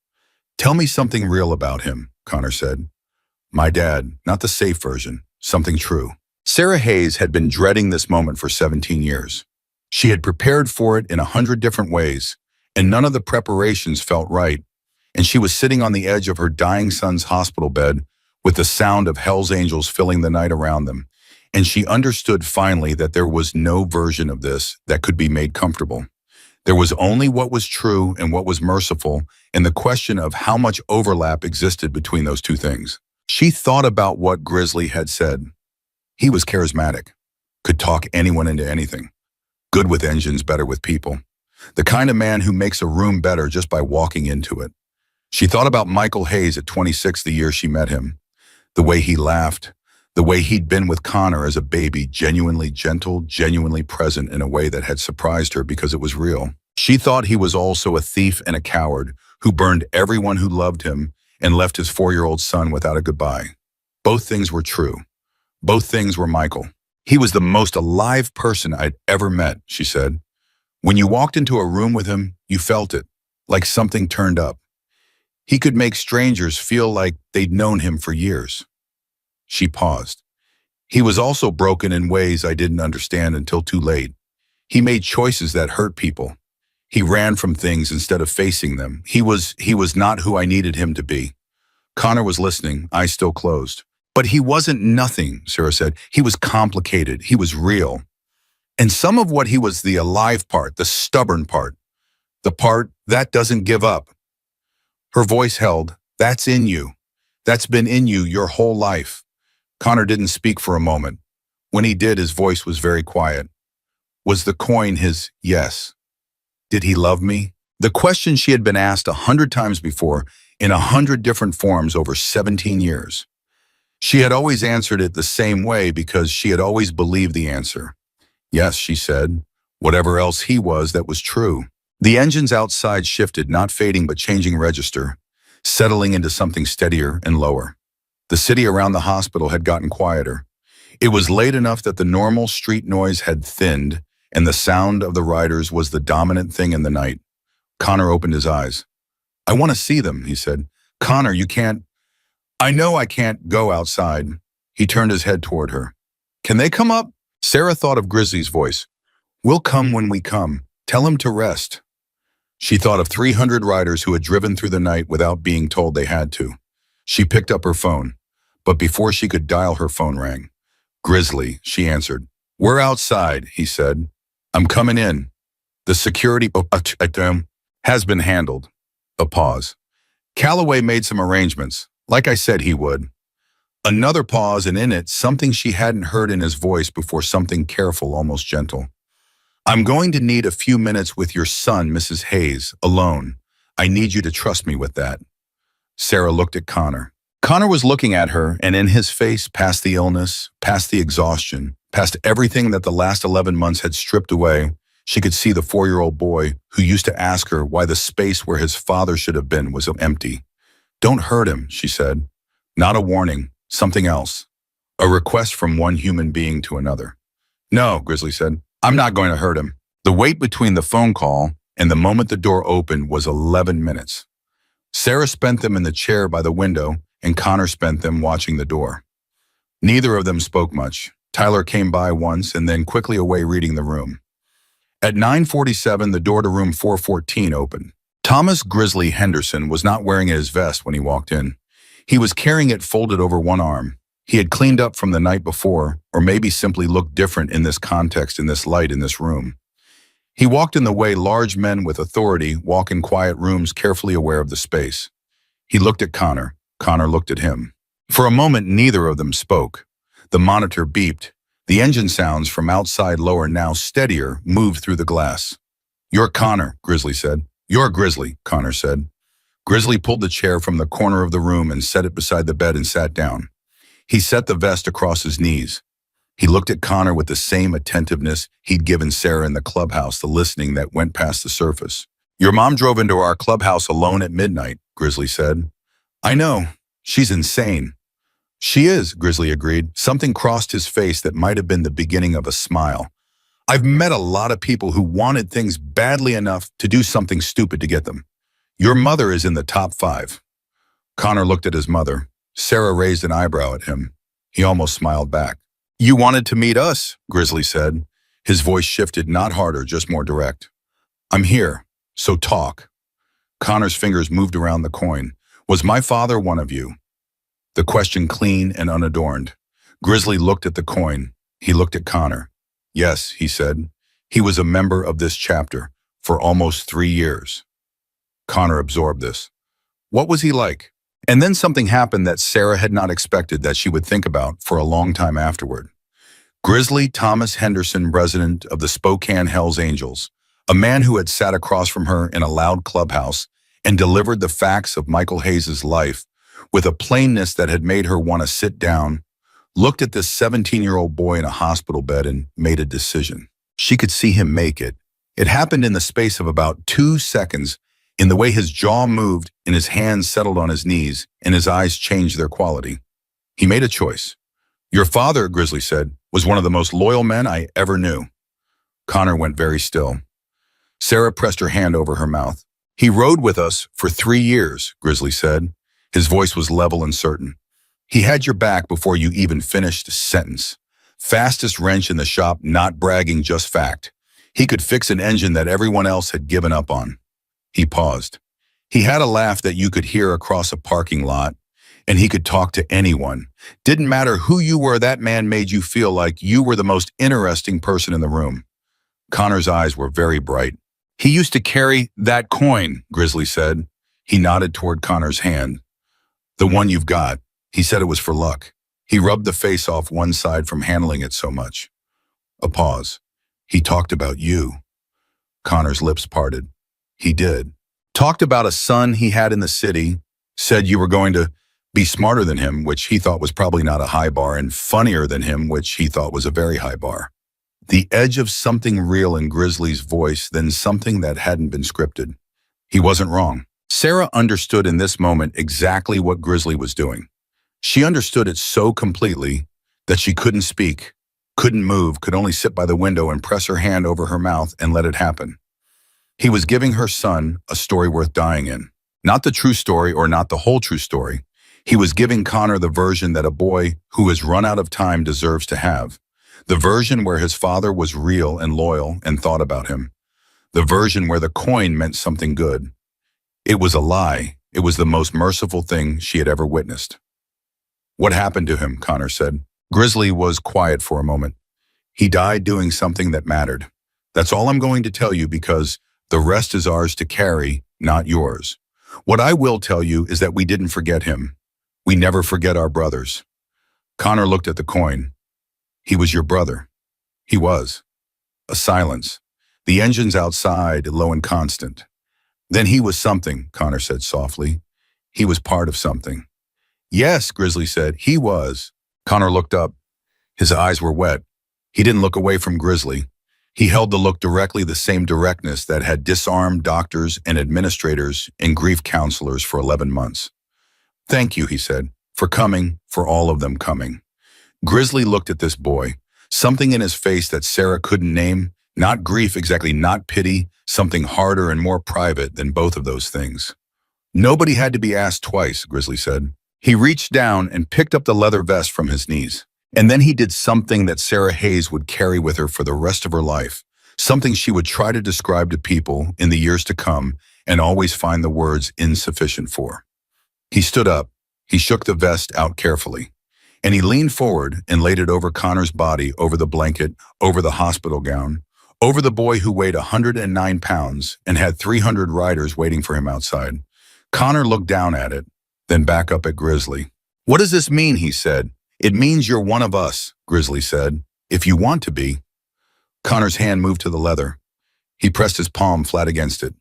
"Tell me something real about him," Connor said. "My dad, not the safe version, something true." Sarah Hayes had been dreading this moment for 17 years. She had prepared for it in 100 different ways, and none of the preparations felt right. And she was sitting on the edge of her dying son's hospital bed with the sound of Hell's Angels filling the night around them. And she understood finally that there was no version of this that could be made comfortable. There was only what was true and what was merciful, and the question of how much overlap existed between those two things. She thought about what Grizzly had said. He was charismatic, could talk anyone into anything, good with engines, better with people, the kind of man who makes a room better just by walking into it. She thought about Michael Hayes at 26 the year she met him, the way he laughed, the way he'd been with Connor as a baby, genuinely gentle, genuinely present in a way that had surprised her because it was real. She thought he was also a thief and a coward who burned everyone who loved him and left his 4-year-old son without a goodbye. Both things were true. Both things were Michael. "He was the most alive person I'd ever met," she said. "When you walked into a room with him, you felt it, like something turned up. He could make strangers feel like they'd known him for years." She paused. "He was also broken in ways I didn't understand until too late. He made choices that hurt people. He ran from things instead of facing them. He was not who I needed him to be." Connor was listening, eyes still closed. "But he wasn't nothing," Sarah said. "He was complicated. He was real. And some of what he was the alive part, the stubborn part, the part that doesn't give up." Her voice held. "That's in you. That's been in you your whole life." Connor didn't speak for a moment. When he did, his voice was very quiet. Was the coin his yes? Did he love me? The question she had been asked 100 times before, in 100 different forms over 17 years. She had always answered it the same way because she had always believed the answer. Yes, she said. Whatever else he was, that was true. The engines outside shifted, not fading but changing register, settling into something steadier and lower. The city around the hospital had gotten quieter. It was late enough that the normal street noise had thinned, and the sound of the riders was the dominant thing in the night. Connor opened his eyes. "I want to see them," he said. "Connor, you can't—" "I know I can't go outside." He turned his head toward her. "Can they come up?" Sarah thought of Grizzly's voice. "We'll come when we come. Tell him to rest." She thought of 300 riders who had driven through the night without being told they had to. She picked up her phone, but before she could dial, her phone rang. "Grizzly," she answered. "We're outside," he said. "I'm coming in. The security has been handled." A pause. "Calloway made some arrangements, like I said he would." Another pause, and in it, something she hadn't heard in his voice before, something careful, almost gentle. "I'm going to need a few minutes with your son, Mrs. Hayes, alone. I need you to trust me with that." Sarah looked at Connor. Connor was looking at her, and in his face, past the illness, past the exhaustion, past everything that the last 11 months had stripped away, she could see the 4-year-old boy who used to ask her why the space where his father should have been was empty. "Don't hurt him," she said. Not a warning, something else. A request from one human being to another. No, Grizzly said. I'm not going to hurt him. The wait between the phone call and the moment the door opened was 11 minutes. Sarah spent them in the chair by the window, and Connor spent them watching the door. Neither of them spoke much. Tyler came by once and then quickly away reading the room. At 9:47, the door to room 414 opened. Thomas Grizzly Henderson was not wearing his vest when he walked in. He was carrying it folded over one arm. He had cleaned up from the night before, or maybe simply looked different in this context, in this light, in this room. He walked in the way large men with authority walk in quiet rooms, carefully aware of the space. He looked at Connor. Connor looked at him. For a moment, neither of them spoke. The monitor beeped. The engine sounds from outside, lower, now steadier, moved through the glass. You're Connor, Grizzly said. You're Grizzly, Connor said. Grizzly pulled the chair from the corner of the room and set it beside the bed and sat down. He set the vest across his knees. He looked at Connor with the same attentiveness he'd given Sarah in the clubhouse, the listening that went past the surface. Your mom drove into our clubhouse alone at midnight, Grizzly said. I know. She's insane. She is, Grizzly agreed. Something crossed his face that might have been the beginning of a smile. I've met a lot of people who wanted things badly enough to do something stupid to get them. Your mother is in the top 5. Connor looked at his mother. Sarah raised an eyebrow at him. He almost smiled back. You wanted to meet us, Grizzly said. His voice shifted, not harder, just more direct. I'm here, so talk. Connor's fingers moved around the coin. Was my father one of you? The question clean and unadorned. Grizzly looked at the coin. He looked at Connor. Yes, he said. He was a member of this chapter for almost 3 years. Connor absorbed this. What was he like? And then something happened that Sarah had not expected, that she would think about for a long time afterward. Grizzly Thomas Henderson, president of the Spokane Hells Angels, a man who had sat across from her in a loud clubhouse and delivered the facts of Michael Hayes' life with a plainness that had made her want to sit down, looked at this 17-year-old boy in a hospital bed and made a decision. She could see him make it. It happened in the space of about 2 seconds, in the way his jaw moved and his hands settled on his knees and his eyes changed their quality. He made a choice. Your father, Grizzly said, was one of the most loyal men I ever knew. Connor went very still. Sarah pressed her hand over her mouth. He rode with us for 3 years, Grizzly said. His voice was level and certain. He had your back before you even finished a sentence. Fastest wrench in the shop, not bragging, just fact. He could fix an engine that everyone else had given up on. He paused. He had a laugh that you could hear across a parking lot, and he could talk to anyone. Didn't matter who you were, that man made you feel like you were the most interesting person in the room. Connor's eyes were very bright. He used to carry that coin, Grizzly said. He nodded toward Connor's hand. The one you've got. He said it was for luck. He rubbed the face off one side from handling it so much. A pause. He talked about you. Connor's lips parted. He did. Talked about a son he had in the city, said you were going to be smarter than him, which he thought was probably not a high bar, and funnier than him, which he thought was a very high bar. The edge of something real in Grizzly's voice, then something that hadn't been scripted. He wasn't wrong. Sarah understood in this moment exactly what Grizzly was doing. She understood it so completely that she couldn't speak, couldn't move, could only sit by the window and press her hand over her mouth and let it happen. He was giving her son a story worth dying in. Not the true story or not the whole true story. He was giving Connor the version that a boy who has run out of time deserves to have. The version where his father was real and loyal and thought about him. The version where the coin meant something good. It was a lie. It was the most merciful thing she had ever witnessed. What happened to him, Connor said. Grizzly was quiet for a moment. He died doing something that mattered. That's all I'm going to tell you, because the rest is ours to carry, not yours. What I will tell you is that we didn't forget him. We never forget our brothers. Connor looked at the coin. He was your brother. He was. A silence. The engines outside, low and constant. Then he was something, Connor said softly. He was part of something. Yes, Grizzly said, he was. Connor looked up. His eyes were wet. He didn't look away from Grizzly. He held the look directly, the same directness that had disarmed doctors and administrators and grief counselors for 11 months. Thank you, he said, For coming, for all of them coming. Grizzly looked at this boy, something in his face that Sarah couldn't name, not grief exactly, not pity, something harder and more private than both of those things. Nobody had to be asked twice, Grizzly said. He reached down and picked up the leather vest from his knees. And then he did something that Sarah Hayes would carry with her for the rest of her life, something she would try to describe to people in the years to come and always find the words insufficient for. He stood up, he shook the vest out carefully, and he leaned forward and laid it over Connor's body, over the blanket, over the hospital gown, over the boy who weighed 109 pounds and had 300 riders waiting for him outside. Connor looked down at it, then back up at Grizzly. "What does this mean?" he said. "It means you're one of us," Grizzly said, "if you want to be." Connor's hand moved to the leather. He pressed his palm flat against it.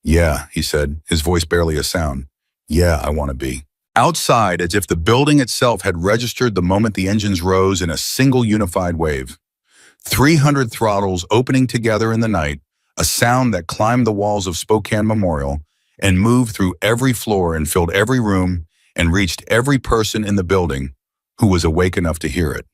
"Yeah," he said, his voice barely a sound. "Yeah, I want to be." Outside, as if the building itself had registered the moment the engines rose in a single unified wave. 300 throttles opening together in the night, a sound that climbed the walls of Spokane Memorial and moved through every floor and filled every room and reached every person in the building who was awake enough to hear it.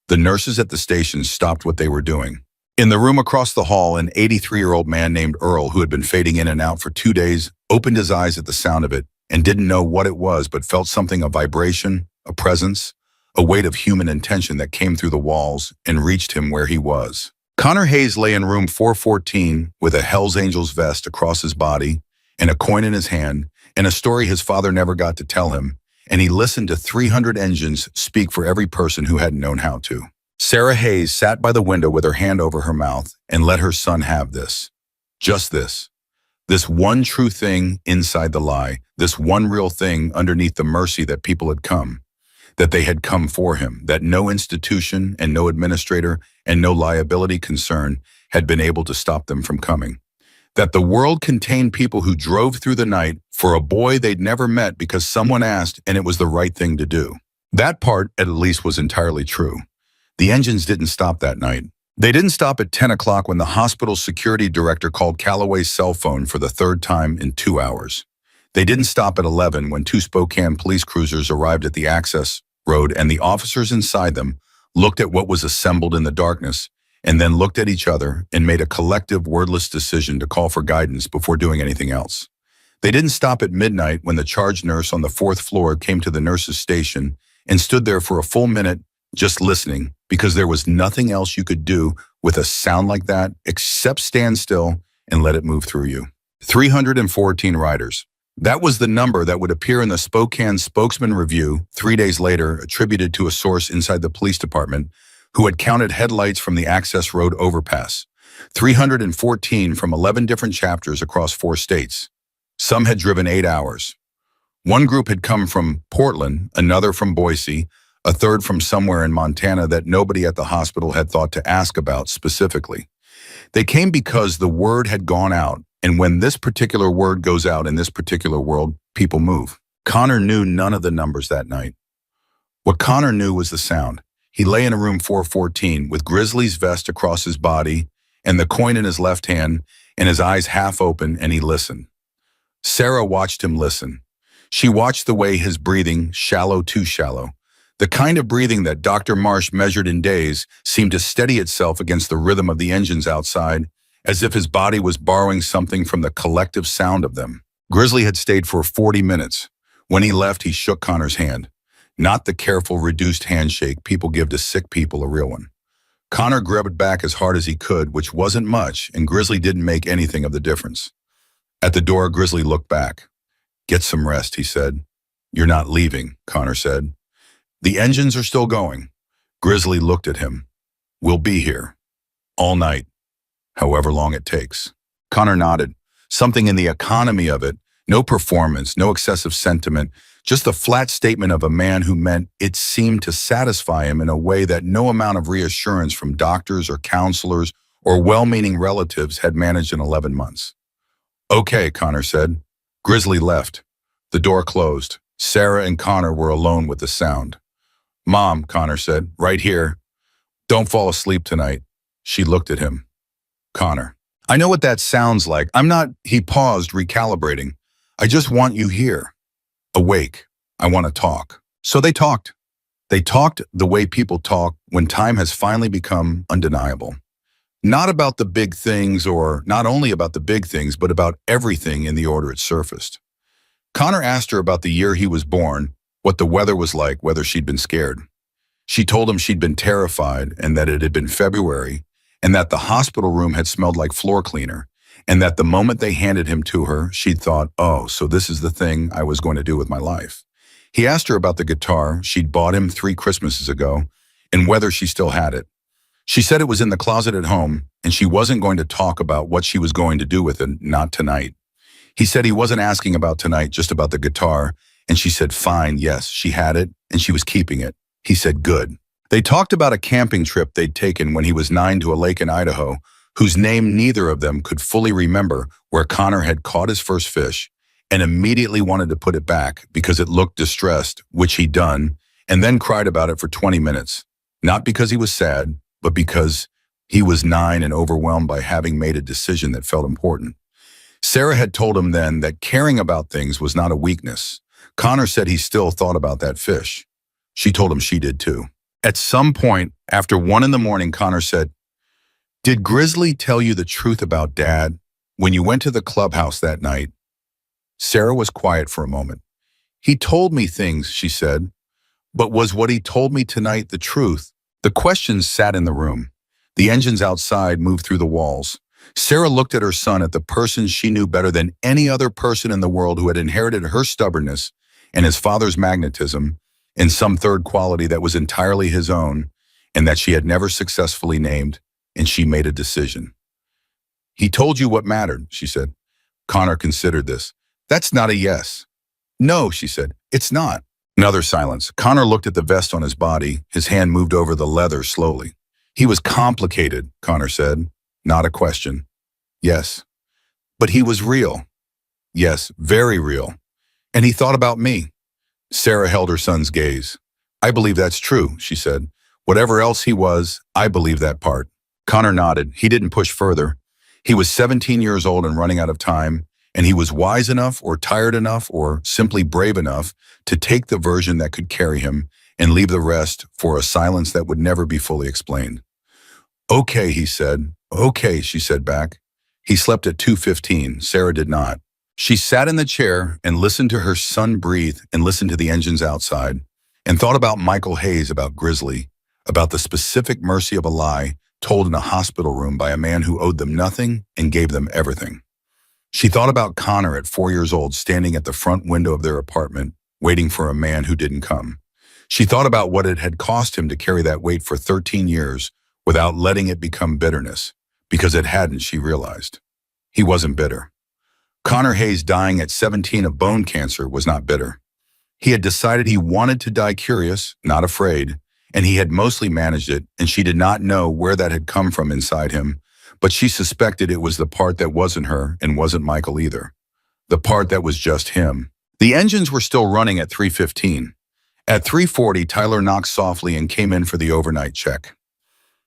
The nurses at the station stopped what they were doing. In the room across the hall, an 83-year-old man named Earl, who had been fading in and out for 2 days, opened his eyes at the sound of it and didn't know what it was, but felt something, a vibration, a presence, a weight of human intention that came through the walls and reached him where he was. Connor Hayes lay in room 414 with a Hell's Angels vest across his body and a coin in his hand and a story his father never got to tell him, and he listened to 300 engines speak for every person who hadn't known how to. Sarah Hayes sat by the window with her hand over her mouth and let her son have this. Just this. This one true thing inside the lie, this one real thing underneath the mercy that people had come, that they had come for him, that no institution and no administrator and no liability concern had been able to stop them from coming. That the world contained people who drove through the night for a boy they'd never met because someone asked and it was the right thing to do. That part, at least, was entirely true. The engines didn't stop that night. They didn't stop at 10 o'clock when the hospital's security director called Calloway's cell phone for the third time in 2 hours. They didn't stop at 11 when 2 Spokane police cruisers arrived at the access road and the officers inside them looked at what was assembled in the darkness and then looked at each other and made a collective wordless decision to call for guidance before doing anything else. They didn't stop at midnight when the charge nurse on the 4th floor came to the nurse's station and stood there for a full minute just listening, because there was nothing else you could do with a sound like that except stand still and let it move through you. 314 riders. That was the number that would appear in the Spokane Spokesman Review 3 days later, attributed to a source inside the police department who had counted headlights from the access road overpass. 314 from 11 different chapters across 4 states. Some had driven 8 hours. One group had come from Portland, another from Boise, a third from somewhere in Montana that nobody at the hospital had thought to ask about specifically. They came because the word had gone out, and when this particular word goes out in this particular world, people move. Connor knew none of the numbers that night. What Connor knew was the sound. He lay in a room 414 with Grizzly's vest across his body and the coin in his left hand and his eyes half open, and he listened. Sarah watched him listen. She watched the way his breathing, shallow too shallow, the kind of breathing that Dr. Marsh measured in days, seemed to steady itself against the rhythm of the engines outside, as if his body was borrowing something from the collective sound of them. Grizzly had stayed for 40 minutes. When he left, he shook Connor's hand. Not the careful, reduced handshake people give to sick people, a real one. Connor grabbed back as hard as he could, which wasn't much, and Grizzly didn't make anything of the difference. At the door, Grizzly looked back. "Get some rest," he said. "You're not leaving," Connor said. "The engines are still going." Grizzly looked at him. "We'll be here. All night. However long it takes." Connor nodded. Something in the economy of it, no performance, no excessive sentiment, just the flat statement of a man who meant it seemed to satisfy him in a way that no amount of reassurance from doctors or counselors or well-meaning relatives had managed in 11 months. "Okay," Connor said. Grizzly left. The door closed. Sarah and Connor were alone with the sound. "Mom," Connor said, "right here. Don't fall asleep tonight." She looked at him. "Connor, I know what that sounds like. I'm not—" He paused, recalibrating. "I just want you here. Awake. I want to talk." So they talked. They talked the way people talk when time has finally become undeniable. Not about the big things, or not only about the big things, but about everything in the order it surfaced. Connor asked her about the year he was born, what the weather was like, whether she'd been scared. She told him she'd been terrified and that it had been February and that the hospital room had smelled like floor cleaner and that the moment they handed him to her, she'd thought, oh, so this is the thing I was going to do with my life. He asked her about the guitar she'd bought him 3 Christmases ago and whether she still had it. She said it was in the closet at home and she wasn't going to talk about what she was going to do with it, not tonight. He said he wasn't asking about tonight, just about the guitar, and she said, fine, yes, she had it and she was keeping it. He said, good. They talked about a camping trip they'd taken when he was 9 to a lake in Idaho, whose name neither of them could fully remember, where Connor had caught his first fish and immediately wanted to put it back because it looked distressed, which he'd done, and then cried about it for 20 minutes. Not because he was sad, but because he was 9 and overwhelmed by having made a decision that felt important. Sarah had told him then that caring about things was not a weakness. Connor said he still thought about that fish. She told him she did too. At some point, after 1 a.m, Connor said, did Grizzly tell you the truth about Dad when you went to the clubhouse that night? Sarah was quiet for a moment. He told me things, she said, but was what he told me tonight the truth? The questions sat in the room. The engines outside moved through the walls. Sarah looked at her son, at the person she knew better than any other person in the world, who had inherited her stubbornness and his father's magnetism in some third quality that was entirely his own and that she had never successfully named, and she made a decision. He told you what mattered, she said. Connor considered this. That's not a yes. No, she said, it's not. Another silence. Connor looked at the vest on his body. His hand moved over the leather slowly. He was complicated, Connor said. Not a question. Yes. But he was real. Yes, very real. And he thought about me. Sarah held her son's gaze. I believe that's true, she said. Whatever else he was, I believe that part. Connor nodded. He didn't push further. He was 17 years old and running out of time, and he was wise enough or tired enough or simply brave enough to take the version that could carry him and leave the rest for a silence that would never be fully explained. Okay, he said. Okay, she said back. He slept at 2:15. Sarah did not. She sat in the chair and listened to her son breathe and listened to the engines outside and thought about Michael Hayes, about Grizzly, about the specific mercy of a lie told in a hospital room by a man who owed them nothing and gave them everything. She thought about Connor at 4 years old, standing at the front window of their apartment, waiting for a man who didn't come. She thought about what it had cost him to carry that weight for 13 years without letting it become bitterness, because it hadn't, she realized. He wasn't bitter. Connor Hayes dying at 17 of bone cancer was not bitter. He had decided he wanted to die curious, not afraid, and he had mostly managed it, and she did not know where that had come from inside him, but she suspected it was the part that wasn't her and wasn't Michael either. The part that was just him. The engines were still running at 3:15. At 3:40, Tyler knocked softly and came in for the overnight check.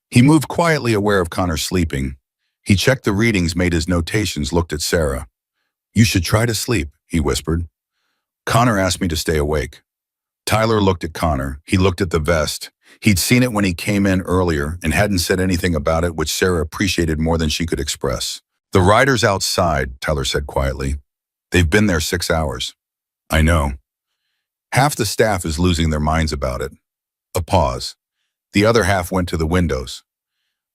He moved quietly, aware of Connor sleeping. He checked the readings, made his notations, looked at Sarah. You should try to sleep, he whispered. Connor asked me to stay awake. Tyler looked at Connor. He looked at the vest. He'd seen it when he came in earlier and hadn't said anything about it, which Sarah appreciated more than she could express. The rider's outside, Tyler said quietly. They've been there 6 hours. I know. Half the staff is losing their minds about it. A pause. The other half went to the windows.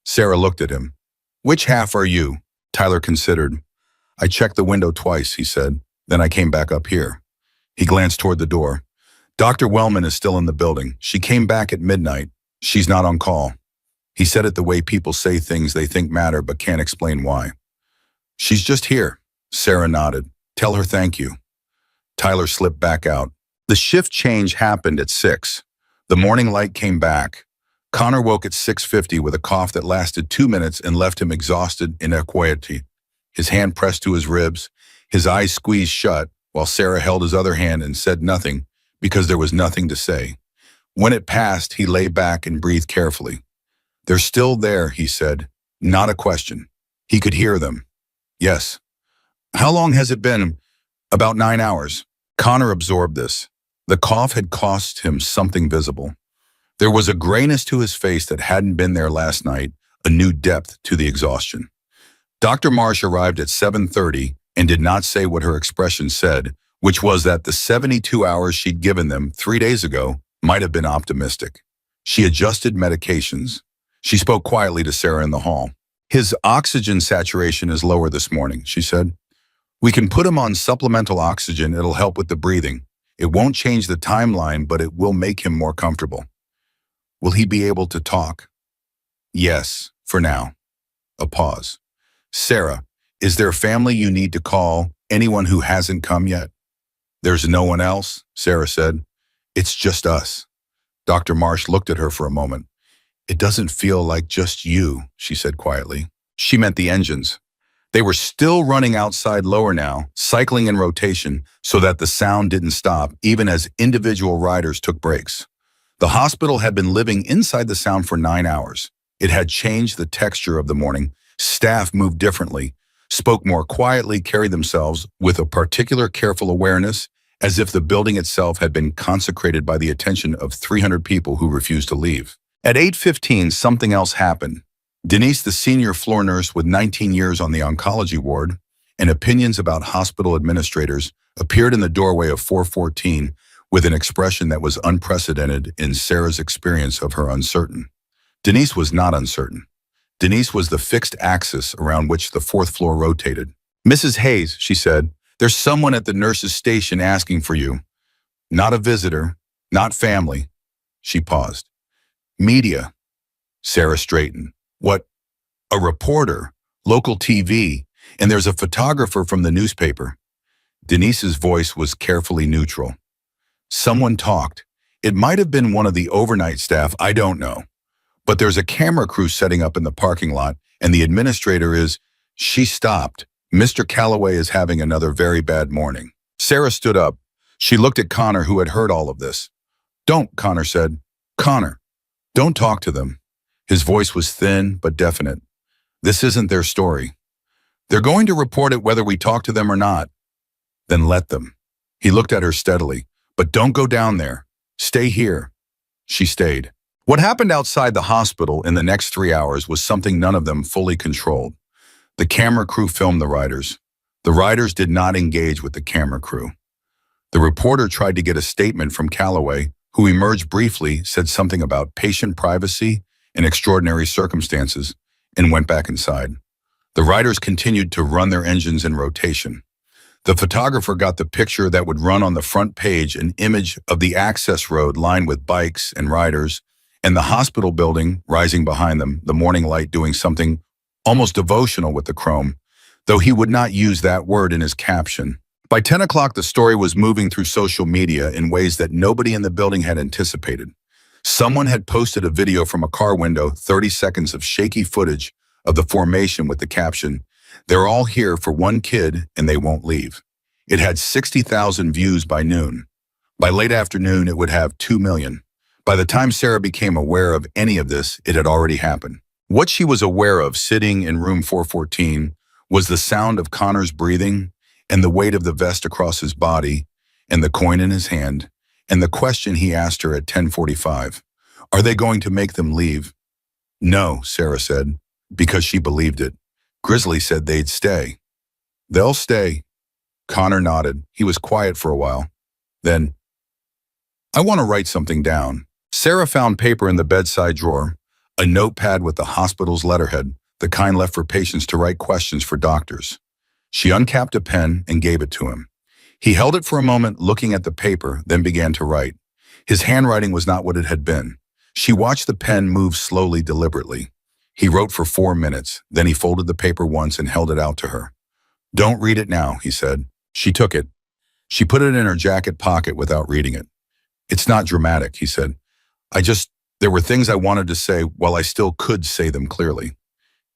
Sarah looked at him. Which half are you? Tyler considered. I checked the window twice, he said. Then I came back up here. He glanced toward the door. Dr. Wellman is still in the building. She came back at midnight. She's not on call. He said it the way people say things they think matter but can't explain why. She's just here. Sarah nodded. Tell her thank you. Tyler slipped back out. The shift change happened at 6. The morning light came back. Connor woke at 6:50 with a cough that lasted 2 minutes and left him exhausted in equanimity. His hand pressed to his ribs, his eyes squeezed shut, while Sarah held his other hand and said nothing, because there was nothing to say. When it passed, he lay back and breathed carefully. They're still there, he said. Not a question. He could hear them. Yes. How long has it been? About 9 hours. Connor absorbed this. The cough had cost him something visible. There was a grayness to his face that hadn't been there last night, a new depth to the exhaustion. Dr. Marsh arrived at 7:30 and did not say what her expression said, which was that the 72 hours she'd given them 3 days ago might have been optimistic. She adjusted medications. She spoke quietly to Sarah in the hall. His oxygen saturation is lower this morning, she said. We can put him on supplemental oxygen. It'll help with the breathing. It won't change the timeline, but it will make him more comfortable. Will he be able to talk? Yes, for now. A pause. Sarah, is there family you need to call? Anyone who hasn't come yet? There's no one else, Sarah said. It's just us. Dr. Marsh looked at her for a moment. It doesn't feel like just you, she said quietly. She meant the engines. They were still running outside lower now, cycling in rotation so that the sound didn't stop even as individual riders took breaks. The hospital had been living inside the sound for 9 hours. It had changed the texture of the morning. Staff moved differently, spoke more quietly, carried themselves with a particular careful awareness, as if the building itself had been consecrated by the attention of 300 people who refused to leave. At 8:15, something else happened. Denise, the senior floor nurse with 19 years on the oncology ward and opinions about hospital administrators, appeared in the doorway of 414 with an expression that was unprecedented in Sarah's experience of her uncertain. Denise was not uncertain. Denise was the fixed axis around which the fourth floor rotated. Mrs. Hayes, she said, there's someone at the nurse's station asking for you. Not a visitor, not family. She paused. Media. Sarah straightened. What? A reporter, local TV, and there's a photographer from the newspaper. Denise's voice was carefully neutral. Someone talked. It might have been one of the overnight staff, I don't know. But there's a camera crew setting up in the parking lot, and the administrator is... She stopped. Mr. Calloway is having another very bad morning. Sarah stood up. She looked at Connor, who had heard all of this. Don't, Connor said. Connor, don't talk to them. His voice was thin but definite. This isn't their story. They're going to report it whether we talk to them or not. Then let them. He looked at her steadily. But don't go down there. Stay here. She stayed. What happened outside the hospital in the next 3 hours was something none of them fully controlled. The camera crew filmed the riders. The riders did not engage with the camera crew. The reporter tried to get a statement from Calloway, who emerged briefly, said something about patient privacy and extraordinary circumstances, and went back inside. The riders continued to run their engines in rotation. The photographer got the picture that would run on the front page, an image of the access road lined with bikes and riders, and the hospital building rising behind them, the morning light doing something almost devotional with the chrome, though he would not use that word in his caption. By 10 o'clock, the story was moving through social media in ways that nobody in the building had anticipated. Someone had posted a video from a car window, 30 seconds of shaky footage of the formation with the caption, "They're all here for one kid and they won't leave." It had 60,000 views by noon. By late afternoon, it would have 2 million. By the time Sarah became aware of any of this, it had already happened. What she was aware of sitting in room 414 was the sound of Connor's breathing and the weight of the vest across his body and the coin in his hand and the question he asked her at 10:45. Are they going to make them leave? No, Sarah said, because she believed it. Grizzly said they'd stay. They'll stay. Connor nodded. He was quiet for a while. Then, I want to write something down. Sarah found paper in the bedside drawer, a notepad with the hospital's letterhead, the kind left for patients to write questions for doctors. She uncapped a pen and gave it to him. He held it for a moment, looking at the paper, then began to write. His handwriting was not what it had been. She watched the pen move slowly, deliberately. He wrote for 4 minutes, then he folded the paper once and held it out to her. Don't read it now, he said. She took it. She put it in her jacket pocket without reading it. It's not dramatic, he said. There were things I wanted to say while I still could say them clearly.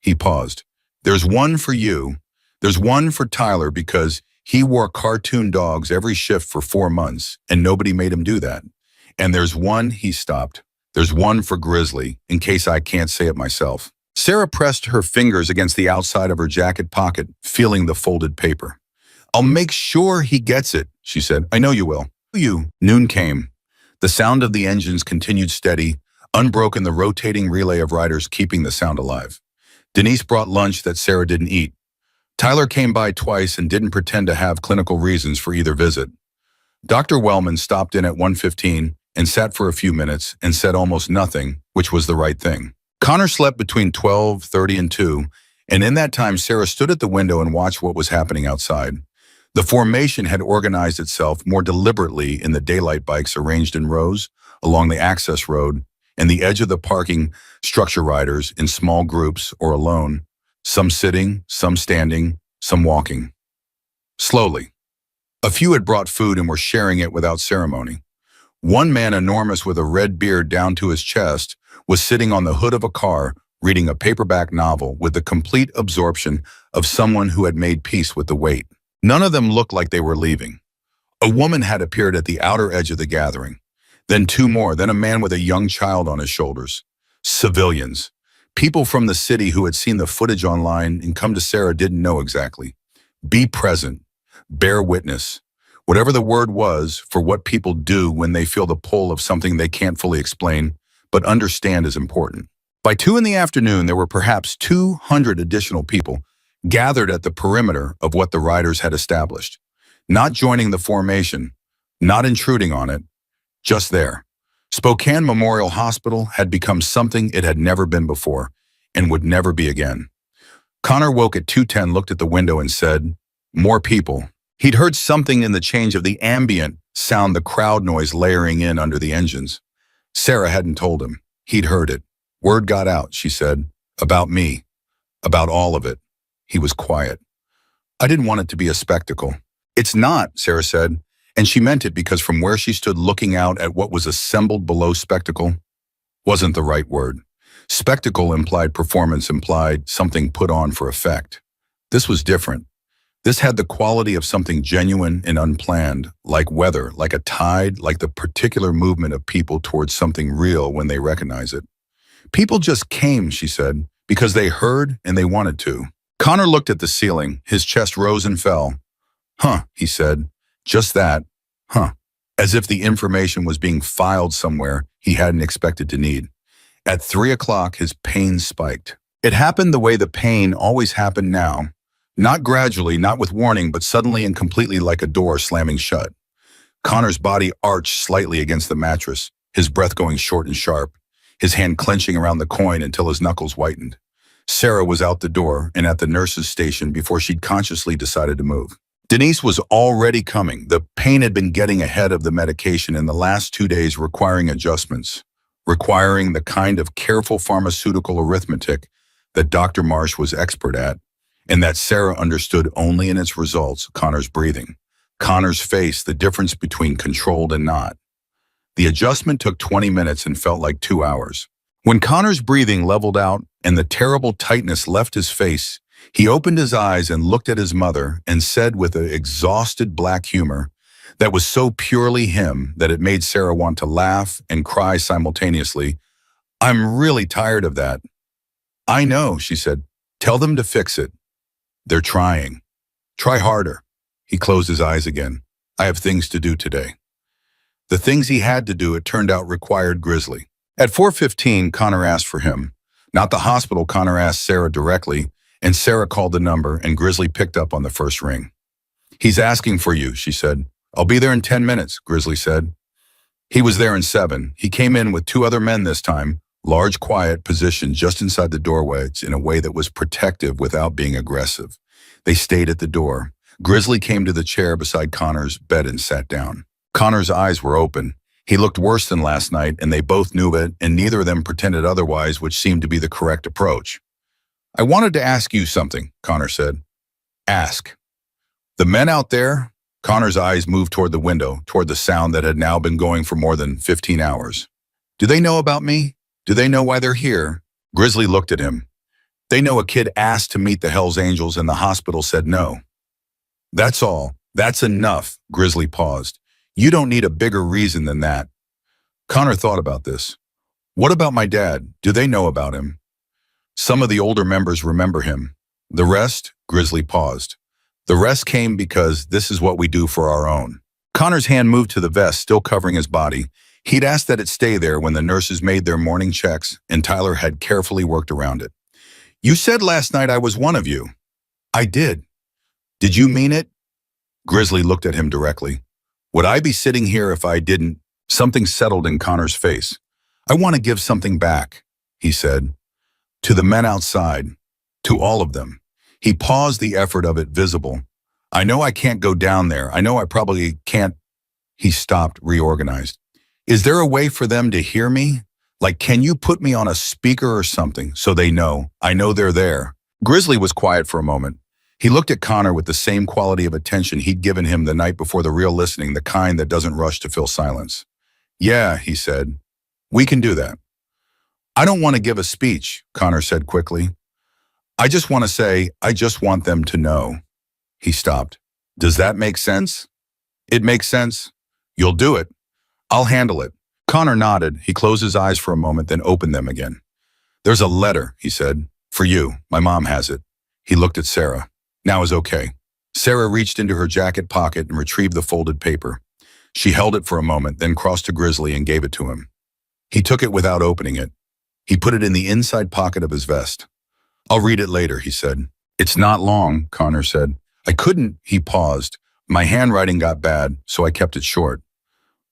He paused. There's one for you. There's one for Tyler because he wore cartoon dogs every shift for 4 months and nobody made him do that. And there's one, he stopped. There's one for Grizzly, in case I can't say it myself. Sarah pressed her fingers against the outside of her jacket pocket, feeling the folded paper. I'll make sure he gets it, she said. I know you will. Noon came. The sound of the engines continued steady, unbroken, the rotating relay of riders keeping the sound alive. Denise brought lunch that Sarah didn't eat. Tyler came by twice and didn't pretend to have clinical reasons for either visit. Dr. Wellman stopped in at 1:15 and sat for a few minutes and said almost nothing, which was the right thing. Connor slept between 12:30 and 2, and in that time Sarah stood at the window and watched what was happening outside. The formation had organized itself more deliberately in the daylight bikes arranged in rows along the access road and the edge of the parking structure, riders in small groups or alone, some sitting, some standing, some walking. Slowly. A few had brought food and were sharing it without ceremony. One man, enormous with a red beard down to his chest, was sitting on the hood of a car reading a paperback novel with the complete absorption of someone who had made peace with the wait. None of them looked like they were leaving. A woman had appeared at the outer edge of the gathering. Then two more, then a man with a young child on his shoulders. Civilians. People from the city who had seen the footage online and come to Sarah didn't know exactly. Be present. Bear witness. Whatever the word was for what people do when they feel the pull of something they can't fully explain, but understand is important. By 2 in the afternoon, there were perhaps 200 additional people gathered at the perimeter of what the riders had established. Not joining the formation, not intruding on it, just there. Spokane Memorial Hospital had become something it had never been before and would never be again. Connor woke at 2:10, looked at the window and said, "More people." He'd heard something in the change of the ambient sound, the crowd noise layering in under the engines. Sarah hadn't told him. He'd heard it. "Word got out," she said. "About me. About all of it." He was quiet. "I didn't want it to be a spectacle." "It's not," Sarah said, and she meant it, because from where she stood looking out at what was assembled below, spectacle wasn't the right word. Spectacle implied performance, implied something put on for effect. This was different. This had the quality of something genuine and unplanned, like weather, like a tide, like the particular movement of people towards something real when they recognize it. People just came, she said, because they heard and they wanted to. Connor looked at the ceiling. His chest rose and fell. "Huh," he said. Just that. Huh. As if the information was being filed somewhere he hadn't expected to need. At 3 o'clock, his pain spiked. It happened the way the pain always happened now. Not gradually, not with warning, but suddenly and completely, like a door slamming shut. Connor's body arched slightly against the mattress, his breath going short and sharp, his hand clenching around the coin until his knuckles whitened. Sarah was out the door and at the nurse's station before she'd consciously decided to move. Denise was already coming. The pain had been getting ahead of the medication in the last 2 days, requiring adjustments, requiring the kind of careful pharmaceutical arithmetic that Dr. Marsh was expert at, and that Sarah understood only in its results: Connor's breathing, Connor's face, the difference between controlled and not. The adjustment took 20 minutes and felt like 2 hours. When Connor's breathing leveled out and the terrible tightness left his face, he opened his eyes and looked at his mother and said with an exhausted black humor that was so purely him that it made Sarah want to laugh and cry simultaneously, "I'm really tired of that." "I know," she said. "Tell them to fix it. They're trying. Try harder." He closed his eyes again. "I have things to do today." The things he had to do, it turned out, required Grizzly. At 4:15, Connor asked for him. Not the hospital. Connor asked Sarah directly, and Sarah called the number, and Grizzly picked up on the first ring. "He's asking for you," she said. "I'll be there in 10 minutes, Grizzly said. He was there in 7. He came in with 2 other men this time, large, quiet, positioned just inside the doorways in a way that was protective without being aggressive. They stayed at the door. Grizzly came to the chair beside Connor's bed and sat down. Connor's eyes were open. He looked worse than last night, and they both knew it, and neither of them pretended otherwise, which seemed to be the correct approach. "I wanted to ask you something," Connor said. "Ask." "The men out there?" Connor's eyes moved toward the window, toward the sound that had now been going for more than 15 hours. "Do they know about me? Do they know why they're here?" Grizzly looked at him. "They know a kid asked to meet the Hells Angels and the hospital said no." "That's all. That's enough." Grizzly paused. "You don't need a bigger reason than that." Connor thought about this. "What about my dad? Do they know about him?" "Some of the older members remember him. The rest?" Grizzly paused. "The rest came because this is what we do for our own." Connor's hand moved to the vest, still covering his body. He'd asked that it stay there when the nurses made their morning checks, and Tyler had carefully worked around it. You said last night I was one of you. I did. Did you mean it? Grizzly looked at him directly. Would I be sitting here if I didn't? Something settled in Connor's face. I want to give something back, he said. To the men outside. To all of them. He paused, the effort of it visible. I know I can't go down there. I know I probably can't. He stopped, reorganized. Is there a way for them to hear me? Like, can you put me on a speaker or something so they know? I know they're there. Grizzly was quiet for a moment. He looked at Connor with the same quality of attention he'd given him the night before, the real listening, the kind that doesn't rush to fill silence. Yeah, he said. We can do that. I don't want to give a speech, Connor said quickly. I just want to say, I just want them to know. He stopped. Does that make sense? It makes sense. You'll do it. I'll handle it. Connor nodded. He closed his eyes for a moment, then opened them again. There's a letter, he said. For you. My mom has it. He looked at Sarah. Now is okay. Sarah reached into her jacket pocket and retrieved the folded paper. She held it for a moment, then crossed to Grizzly and gave it to him. He took it without opening it. He put it in the inside pocket of his vest. I'll read it later, he said. It's not long, Connor said. I couldn't, he paused. My handwriting got bad, so I kept it short.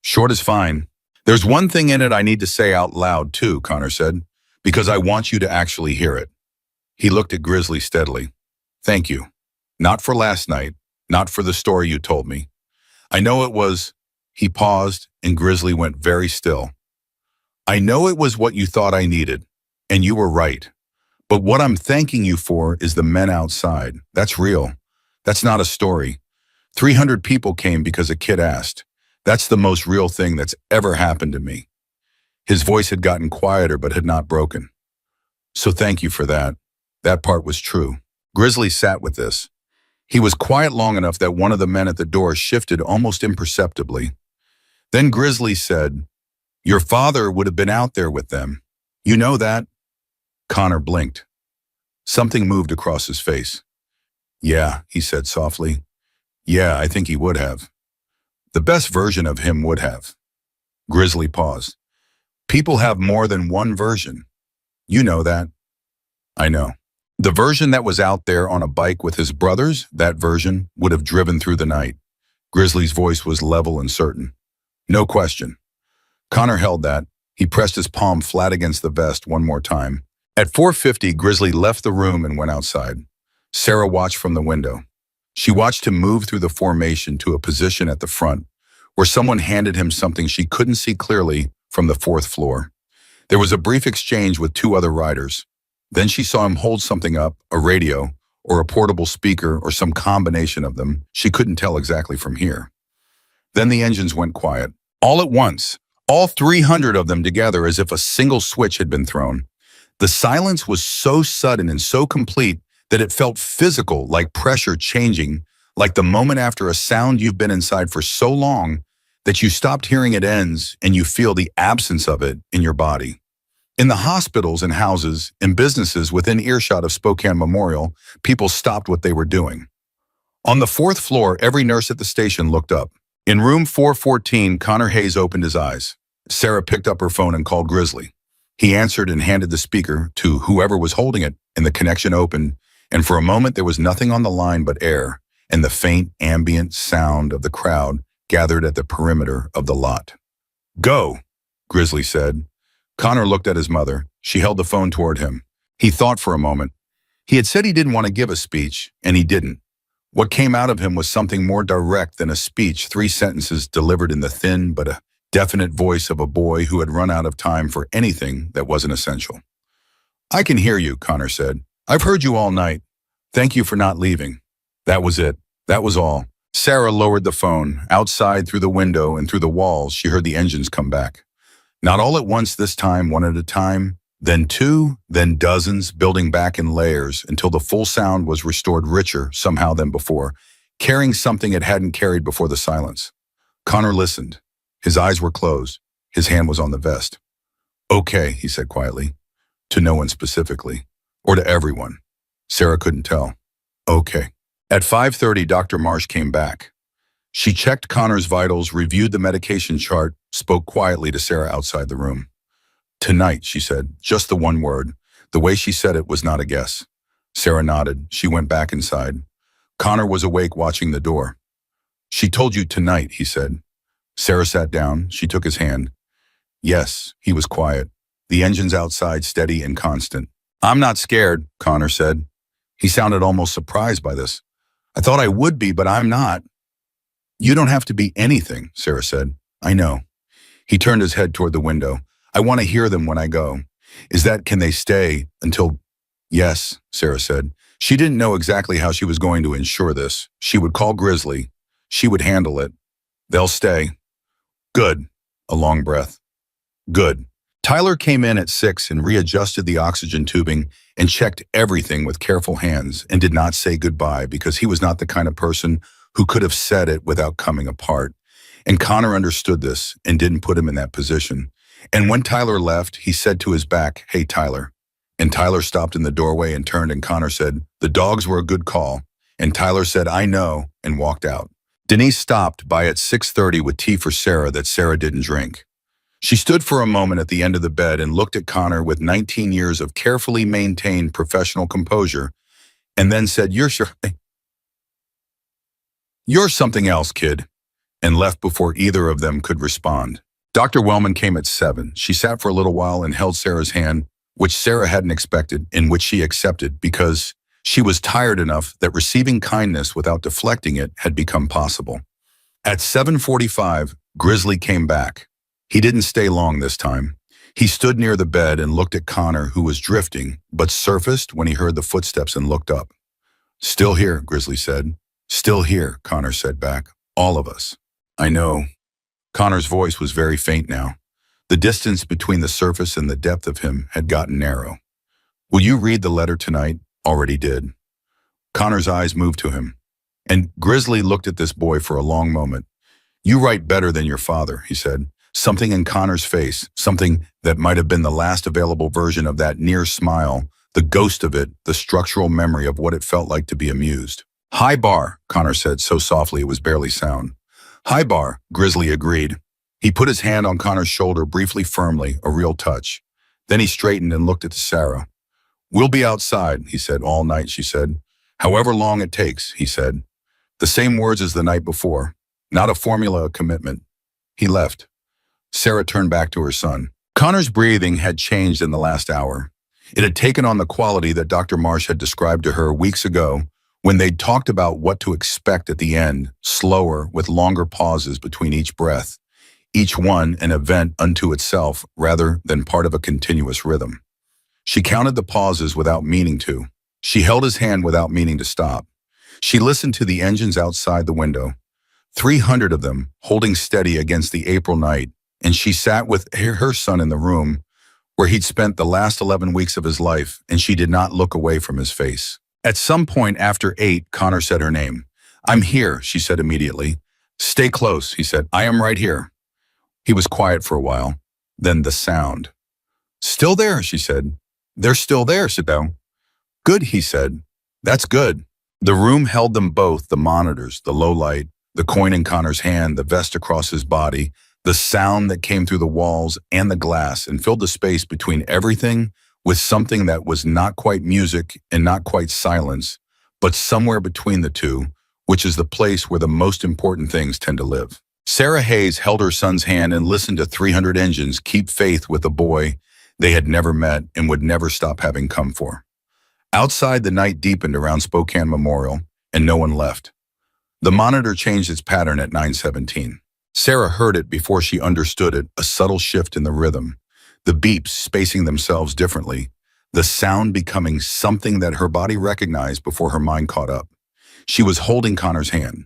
Short is fine. There's one thing in it I need to say out loud too, Connor said, because I want you to actually hear it. He looked at Grizzly steadily. Thank you. Not for last night, not for the story you told me. I know it was, he paused, and Grizzly went very still. I know it was what you thought I needed, and you were right. But what I'm thanking you for is the men outside. That's real. That's not a story. 300 people came because a kid asked. That's the most real thing that's ever happened to me. His voice had gotten quieter but had not broken. So thank you for that. That part was true. Grizzly sat with this. He was quiet long enough that one of the men at the door shifted almost imperceptibly. Then Grizzly said, Your father would have been out there with them. You know that? Connor blinked. Something moved across his face. Yeah, he said softly. Yeah, I think he would have. The best version of him would have. Grizzly paused. People have more than one version. You know that. I know. The version that was out there on a bike with his brothers, that version would have driven through the night. Grizzly's voice was level and certain. No question. Connor held that. He pressed his palm flat against the vest one more time. At 4:50, Grizzly left the room and went outside. Sarah watched from the window. She watched him move through the formation to a position at the front, where someone handed him something she couldn't see clearly from the 4th floor. There was a brief exchange with 2 other riders. Then she saw him hold something up, a radio, or a portable speaker, or some combination of them. She couldn't tell exactly from here. Then the engines went quiet. All at once, all 300 of them together, as if a single switch had been thrown. The silence was so sudden and so complete that it felt physical, like pressure changing, like the moment after a sound you've been inside for so long that you stopped hearing it ends and you feel the absence of it in your body. In the hospitals and houses and businesses within earshot of Spokane Memorial, people stopped what they were doing. On the 4th floor, every nurse at the station looked up. In room 414, Connor Hayes opened his eyes. Sarah picked up her phone and called Grizzly. He answered and handed the speaker to whoever was holding it, and the connection opened, and for a moment there was nothing on the line but air and the faint ambient sound of the crowd gathered at the perimeter of the lot. Go, Grizzly said. Connor looked at his mother. She held the phone toward him. He thought for a moment. He had said he didn't want to give a speech, and he didn't. What came out of him was something more direct than a speech, 3 sentences delivered in the thin but a definite voice of a boy who had run out of time for anything that wasn't essential. I can hear you, Connor said. I've heard you all night. Thank you for not leaving. That was it. That was all. Sarah lowered the phone. Outside, through the window and through the walls, she heard the engines come back. Not all at once this time, one at a time, then 2, then dozens, building back in layers until the full sound was restored richer somehow than before, carrying something it hadn't carried before the silence. Connor listened. His eyes were closed. His hand was on the vest. Okay, he said quietly. To no one specifically. Or to everyone. Sarah couldn't tell. Okay. At 5:30, Dr. Marsh came back. She checked Connor's vitals, reviewed the medication chart, spoke quietly to Sarah outside the room. Tonight, she said, just the one word. The way she said it was not a guess. Sarah nodded. She went back inside. Connor was awake watching the door. She told you tonight, he said. Sarah sat down. She took his hand. Yes, he was quiet. The engines outside steady and constant. I'm not scared, Connor said. He sounded almost surprised by this. I thought I would be, but I'm not. You don't have to be anything, Sarah said. I know. He turned his head toward the window. I want to hear them when I go. Can they stay until... Yes, Sarah said. She didn't know exactly how she was going to ensure this. She would call Grizzly. She would handle it. They'll stay. Good. A long breath. Good. Tyler came in at 6 and readjusted the oxygen tubing and checked everything with careful hands and did not say goodbye because he was not the kind of person who could have said it without coming apart. And Connor understood this and didn't put him in that position. And when Tyler left, he said to his back, "Hey, Tyler." And Tyler stopped in the doorway and turned, and Connor said, "The dogs were a good call." And Tyler said, "I know," and walked out. Denise stopped by at 6:30 with tea for Sarah that Sarah didn't drink. She stood for a moment at the end of the bed and looked at Connor with 19 years of carefully maintained professional composure, and then said, You're something else, kid," and left before either of them could respond. Dr. Wellman came at 7. She sat for a little while and held Sarah's hand, which Sarah hadn't expected and which she accepted because she was tired enough that receiving kindness without deflecting it had become possible. At 7:45, Grizzly came back. He didn't stay long this time. He stood near the bed and looked at Connor, who was drifting, but surfaced when he heard the footsteps and looked up. "Still here," Grizzly said. "Still here," Connor said back. "All of us." "I know." Connor's voice was very faint now. The distance between the surface and the depth of him had gotten narrow. "Will you read the letter tonight?" "Already did." Connor's eyes moved to him. And Grizzly looked at this boy for a long moment. "You write better than your father," he said. Something in Connor's face, something that might have been the last available version of that near smile, the ghost of it, the structural memory of what it felt like to be amused. "High bar," Connor said so softly it was barely sound. "High bar," Grizzly agreed. He put his hand on Connor's shoulder briefly firmly, a real touch. Then he straightened and looked at Sarah. "We'll be outside," he said. "All night," she said. "However long it takes," he said. The same words as the night before. Not a formula of commitment. He left. Sarah turned back to her son. Connor's breathing had changed in the last hour. It had taken on the quality that Dr. Marsh had described to her weeks ago when they'd talked about what to expect at the end, slower, with longer pauses between each breath, each one an event unto itself rather than part of a continuous rhythm. She counted the pauses without meaning to. She held his hand without meaning to stop. She listened to the engines outside the window, 300 of them holding steady against the April night, and she sat with her son in the room where he'd spent the last 11 weeks of his life, and she did not look away from his face. At some point after 8, Connor said her name. "I'm here," she said immediately. "Stay close," he said. "I am right here." He was quiet for a while. Then the sound. "Still there," she said. "They're still there, Sidel." "Good," he said. "That's good." The room held them both, the monitors, the low light, the coin in Connor's hand, the vest across his body, the sound that came through the walls and the glass and filled the space between everything with something that was not quite music and not quite silence, but somewhere between the two, which is the place where the most important things tend to live. Sarah Hayes held her son's hand and listened to 300 engines keep faith with a boy they had never met and would never stop having come for. Outside, the night deepened around Spokane Memorial, and no one left. The monitor changed its pattern at 9:17. Sarah heard it before she understood it, a subtle shift in the rhythm, the beeps spacing themselves differently, the sound becoming something that her body recognized before her mind caught up. She was holding Connor's hand.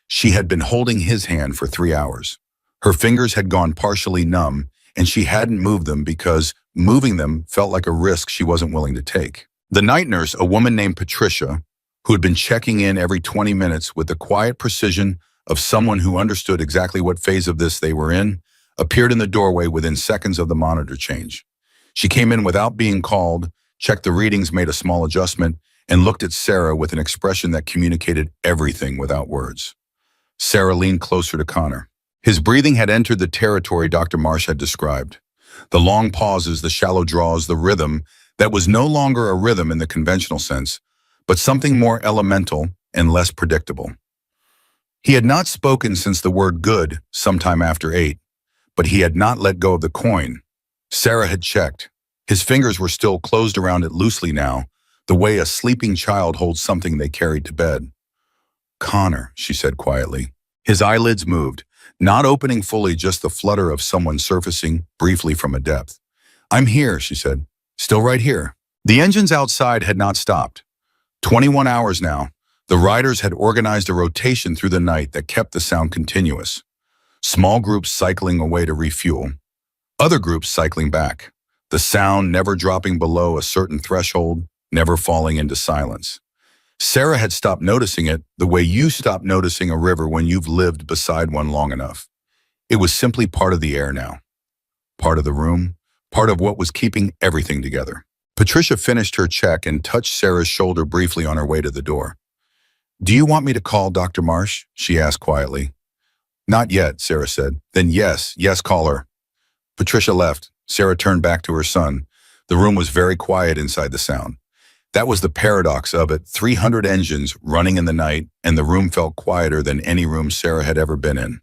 She had been holding his hand for 3 hours. Her fingers had gone partially numb, and she hadn't moved them because moving them felt like a risk she wasn't willing to take. The night nurse, a woman named Patricia, who had been checking in every 20 minutes with the quiet precision of someone who understood exactly what phase of this they were in, appeared in the doorway within seconds of the monitor change. She came in without being called, checked the readings, made a small adjustment, and looked at Sarah with an expression that communicated everything without words. Sarah leaned closer to Connor. His breathing had entered the territory Dr. Marsh had described. The long pauses, the shallow draws, the rhythm that was no longer a rhythm in the conventional sense, but something more elemental and less predictable. He had not spoken since the word good sometime after 8, but he had not let go of the coin. Sarah had checked. His fingers were still closed around it loosely now, the way a sleeping child holds something they carried to bed. Connor, she said quietly. His eyelids moved, not opening fully, just the flutter of someone surfacing briefly from a depth. I'm here, she said. Still right here. The engines outside had not stopped. 21 hours now. The riders had organized a rotation through the night that kept the sound continuous. Small groups cycling away to refuel. Other groups cycling back. The sound never dropping below a certain threshold, never falling into silence. Sarah had stopped noticing it the way you stop noticing a river when you've lived beside one long enough. It was simply part of the air now. Part of the room, part of what was keeping everything together. Patricia finished her check and touched Sarah's shoulder briefly on her way to the door. Do you want me to call Dr. Marsh? She asked quietly. Not yet, Sarah said. Then yes, call her. Patricia left. Sarah turned back to her son. The room was very quiet inside the sound. That was the paradox of it, 300 engines running in the night, and the room felt quieter than any room Sarah had ever been in.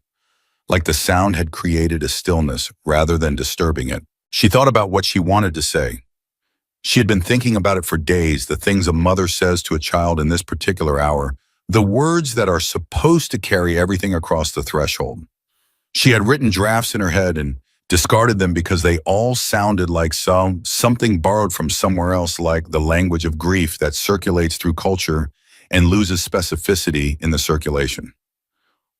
Like the sound had created a stillness rather than disturbing it. She thought about what she wanted to say. She had been thinking about it for days, the things a mother says to a child in this particular hour, the words that are supposed to carry everything across the threshold. She had written drafts in her head and discarded them because they all sounded like something borrowed from somewhere else, like the language of grief that circulates through culture and loses specificity in the circulation.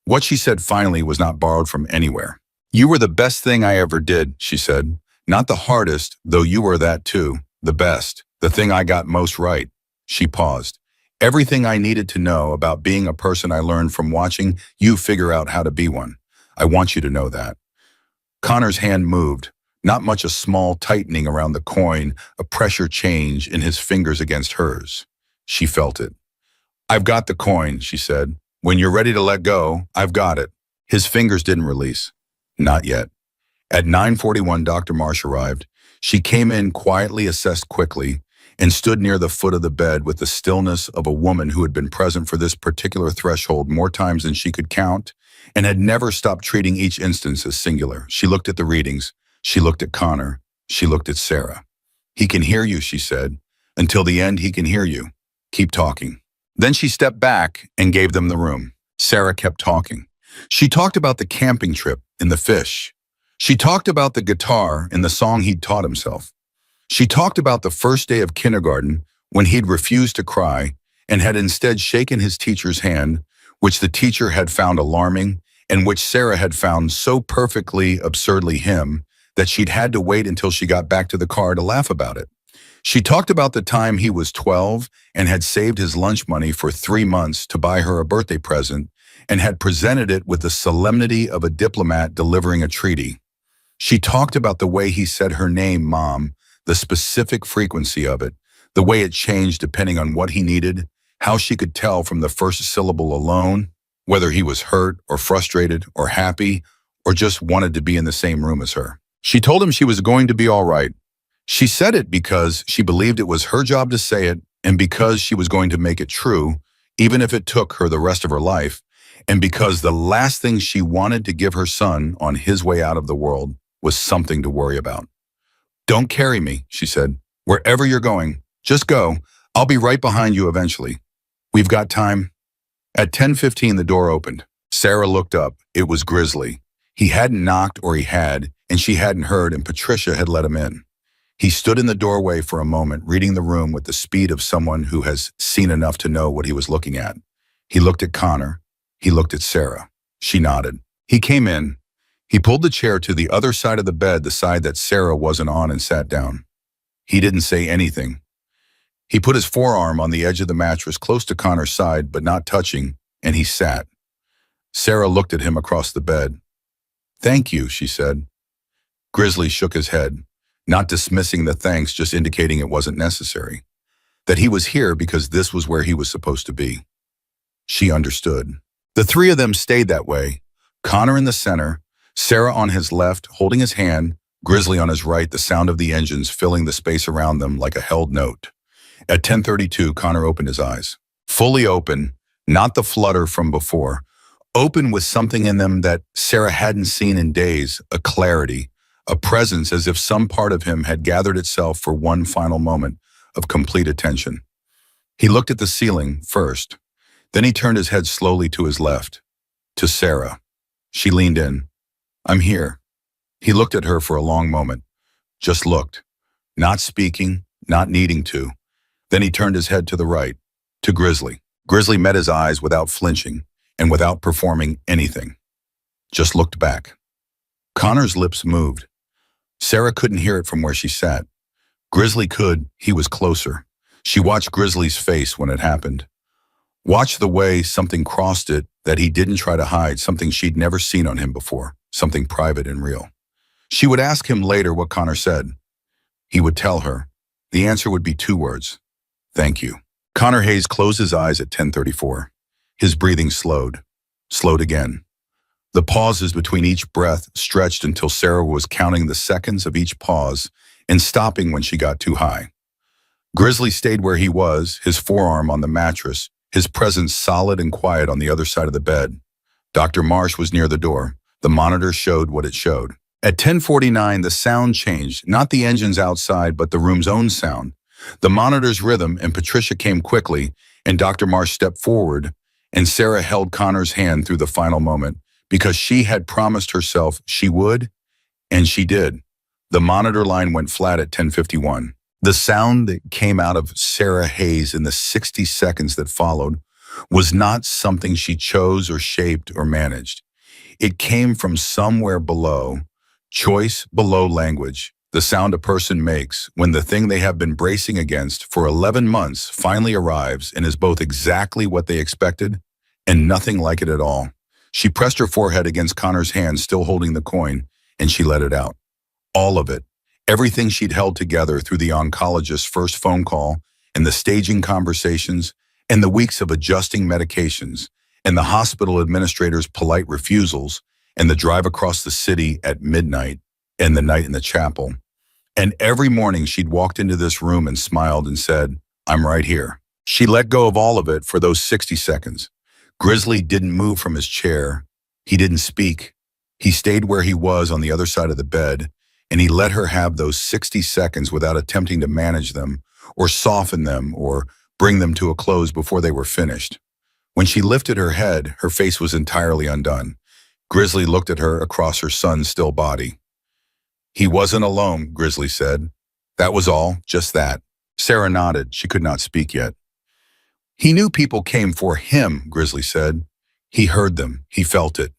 What she said finally was not borrowed from anywhere. You were the best thing I ever did, she said. Not the hardest, though you were that too. The best. The thing I got most right. She paused. Everything I needed to know about being a person I learned from watching you figure out how to be one. I want you to know that. Connor's hand moved, not much, a small tightening around the coin, a pressure change in his fingers against hers. She felt it. I've got the coin, she said. When you're ready to let go, I've got it. His fingers didn't release. Not yet. At 9:41, Dr. Marsh arrived. She came in quietly, assessed quickly, and stood near the foot of the bed with the stillness of a woman who had been present for this particular threshold more times than she could count, and had never stopped treating each instance as singular. She looked at the readings. She looked at Connor. She looked at Sarah. He can hear you, she said. Until the end, he can hear you. Keep talking. Then she stepped back and gave them the room. Sarah kept talking. She talked about the camping trip and the fish. She talked about the guitar and the song he'd taught himself. She talked about the first day of kindergarten when he'd refused to cry and had instead shaken his teacher's hand, which the teacher had found alarming and which Sarah had found so perfectly, absurdly him that she'd had to wait until she got back to the car to laugh about it. She talked about the time he was 12 and had saved his lunch money for 3 months to buy her a birthday present and had presented it with the solemnity of a diplomat delivering a treaty. She talked about the way he said her name, Mom, the specific frequency of it, the way it changed depending on what he needed, how she could tell from the first syllable alone, whether he was hurt or frustrated or happy or just wanted to be in the same room as her. She told him she was going to be all right. She said it because she believed it was her job to say it and because she was going to make it true, even if it took her the rest of her life, and because the last thing she wanted to give her son on his way out of the world was something to worry about. Don't carry me, she said. Wherever you're going, just go. I'll be right behind you eventually. We've got time. At 10:15, the door opened. Sarah looked up. It was Grizzly. He hadn't knocked, or he had, and she hadn't heard, and Patricia had let him in. He stood in the doorway for a moment, reading the room with the speed of someone who has seen enough to know what he was looking at. He looked at Connor. He looked at Sarah. She nodded. He came in. He pulled the chair to the other side of the bed, the side that Sarah wasn't on, and sat down. He didn't say anything. He put his forearm on the edge of the mattress close to Connor's side, but not touching, and he sat. Sarah looked at him across the bed. Thank you, she said. Grizzly shook his head, not dismissing the thanks, just indicating it wasn't necessary, that he was here because this was where he was supposed to be. She understood. The three of them stayed that way, Connor in the center, Sarah on his left, holding his hand, Grizzly on his right, the sound of the engines filling the space around them like a held note. At 10:32, Connor opened his eyes. Fully open, not the flutter from before. Open with something in them that Sarah hadn't seen in days, a clarity, a presence as if some part of him had gathered itself for one final moment of complete attention. He looked at the ceiling first. Then he turned his head slowly to his left, to Sarah. She leaned in. "I'm here." He looked at her for a long moment, just looked, not speaking, not needing to. Then he turned his head to the right, to Grizzly. Grizzly met his eyes without flinching and without performing anything. Just looked back. Connor's lips moved. Sarah couldn't hear it from where she sat. Grizzly could, he was closer. She watched Grizzly's face when it happened. Watched the way something crossed it that he didn't try to hide, something she'd never seen on him before, something private and real. She would ask him later what Connor said. He would tell her. The answer would be 2 words. "Thank you." Connor Hayes closed his eyes at 10:34. His breathing slowed again. The pauses between each breath stretched until Sarah was counting the seconds of each pause and stopping when she got too high. Grizzly stayed where he was, his forearm on the mattress, his presence solid and quiet on the other side of the bed. Dr. Marsh was near the door. The monitor showed what it showed. At 10:49, the sound changed, not the engines outside, but the room's own sound. The monitor's rhythm, and Patricia came quickly, and Dr. Marsh stepped forward, and Sarah held Connor's hand through the final moment, because she had promised herself she would, and she did. The monitor line went flat at 10:51. The sound that came out of Sarah Hayes in the 60 seconds that followed was not something she chose or shaped or managed. It came from somewhere below, choice below language, the sound a person makes when the thing they have been bracing against for 11 months finally arrives and is both exactly what they expected and nothing like it at all. She pressed her forehead against Connor's hand, still holding the coin, and she let it out. All of it. Everything she'd held together through the oncologist's first phone call, and the staging conversations, and the weeks of adjusting medications, and the hospital administrator's polite refusals, and the drive across the city at midnight, and the night in the chapel. And every morning she'd walked into this room and smiled and said, "I'm right here." She let go of all of it for those 60 seconds. Grizzly didn't move from his chair. He didn't speak. He stayed where he was on the other side of the bed, and he let her have those 60 seconds without attempting to manage them or soften them or bring them to a close before they were finished. When she lifted her head, her face was entirely undone. Grizzly looked at her across her son's still body. "He wasn't alone," Grizzly said. "That was all, just that." Sarah nodded. She could not speak yet. "He knew people came for him," Grizzly said. "He heard them. He felt it."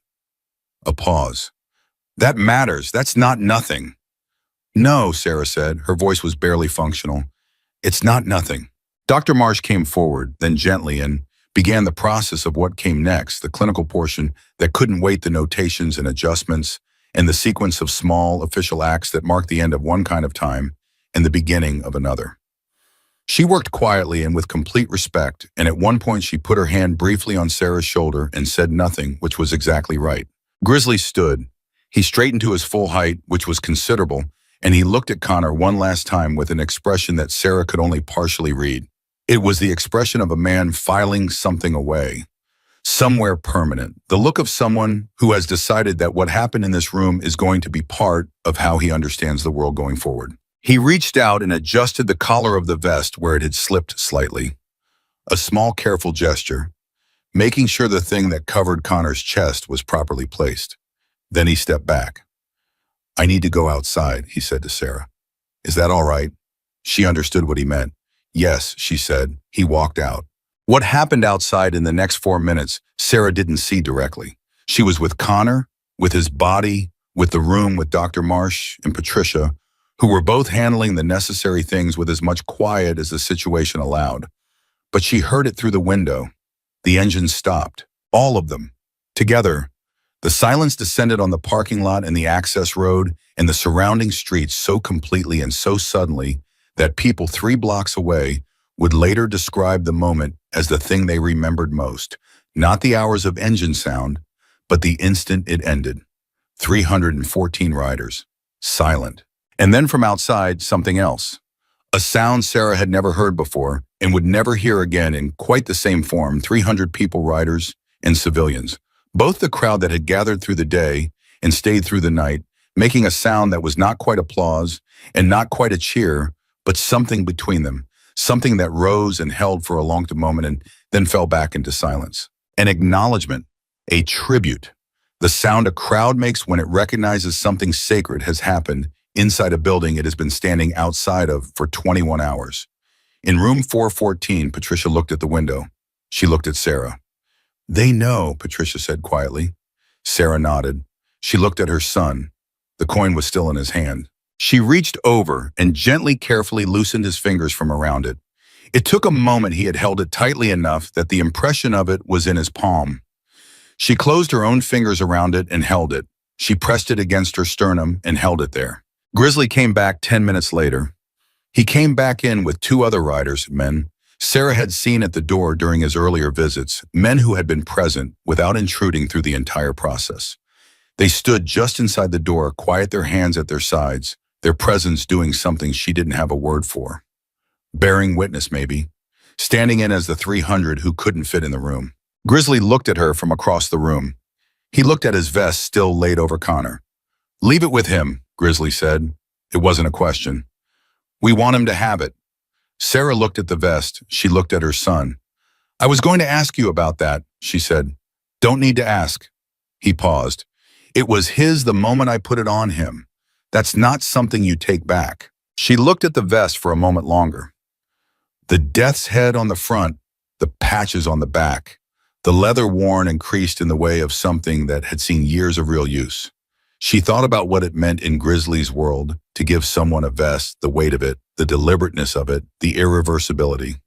A pause. "That matters. That's not nothing." "No," Sarah said. Her voice was barely functional. "It's not nothing." Dr. Marsh came forward, then gently, and began the process of what came next, the clinical portion that couldn't wait, the notations and adjustments, and the sequence of small official acts that marked the end of one kind of time and the beginning of another. She worked quietly and with complete respect, and at one point she put her hand briefly on Sarah's shoulder and said nothing, which was exactly right. Grizzly stood. He straightened to his full height, which was considerable, and he looked at Connor one last time with an expression that Sarah could only partially read. It was the expression of a man filing something away, somewhere permanent, the look of someone who has decided that what happened in this room is going to be part of how he understands the world going forward. He reached out and adjusted the collar of the vest where it had slipped slightly. A small, careful gesture, making sure the thing that covered Connor's chest was properly placed. Then he stepped back. "I need to go outside," he said to Sarah. "Is that all right?" She understood what he meant. "Yes," she said. He walked out. What happened outside in the next 4 minutes, Sarah didn't see directly. She was with Connor, with his body, with the room, with Dr. Marsh and Patricia, who were both handling the necessary things with as much quiet as the situation allowed. But she heard it through the window. The engines stopped. All of them. Together. The silence descended on the parking lot and the access road and the surrounding streets so completely and so suddenly that people 3 blocks away would later describe the moment as the thing they remembered most. Not the hours of engine sound, but the instant it ended. 314 riders. Silent. And then from outside, something else. A sound Sarah had never heard before and would never hear again in quite the same form. 300 people, riders and civilians. Both the crowd that had gathered through the day and stayed through the night, making a sound that was not quite applause and not quite a cheer, but something between them. Something that rose and held for a long moment and then fell back into silence. An acknowledgement, a tribute. The sound a crowd makes when it recognizes something sacred has happened inside a building it has been standing outside of for 21 hours. In room 414, Patricia looked at the window. She looked at Sarah. "They know," Patricia said quietly. Sarah nodded. She looked at her son. The coin was still in his hand. She reached over and gently, carefully loosened his fingers from around it. It took a moment. He had held it tightly enough that the impression of it was in his palm. She closed her own fingers around it and held it. She pressed it against her sternum and held it there. Grizzly came back 10 minutes later. He came back in with two other riders, men Sarah had seen at the door during his earlier visits, men who had been present without intruding through the entire process. They stood just inside the door, quiet, their hands at their sides, their presence doing something she didn't have a word for. Bearing witness, maybe. Standing in as the 300 who couldn't fit in the room. Grizzly looked at her from across the room. He looked at his vest still laid over Connor. "Leave it with him," Grizzly said. It wasn't a question. "We want him to have it." Sarah looked at the vest. She looked at her son. "I was going to ask you about that," she said. "Don't need to ask." He paused. "It was his the moment I put it on him. That's not something you take back." She looked at the vest for a moment longer. The death's head on the front, the patches on the back, the leather worn and creased in the way of something that had seen years of real use. She thought about what it meant in Grizzly's world to give someone a vest, the weight of it, the deliberateness of it, the irreversibility.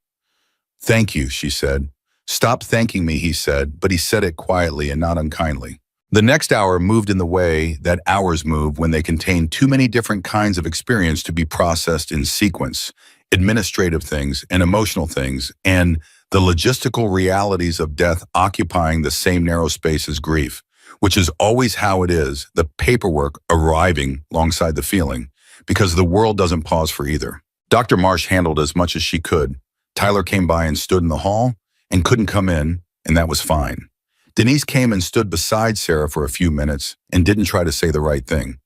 "Thank you," she said. "Stop thanking me," he said, but he said it quietly and not unkindly. The next hour moved in the way that hours move when they contain too many different kinds of experience to be processed in sequence, administrative things and emotional things, and the logistical realities of death occupying the same narrow space as grief, which is always how it is, the paperwork arriving alongside the feeling, because the world doesn't pause for either. Dr. Marsh handled as much as she could. Tyler came by and stood in the hall and couldn't come in, and that was fine. Denise came and stood beside Sarah for a few minutes and didn't try to say the right thing,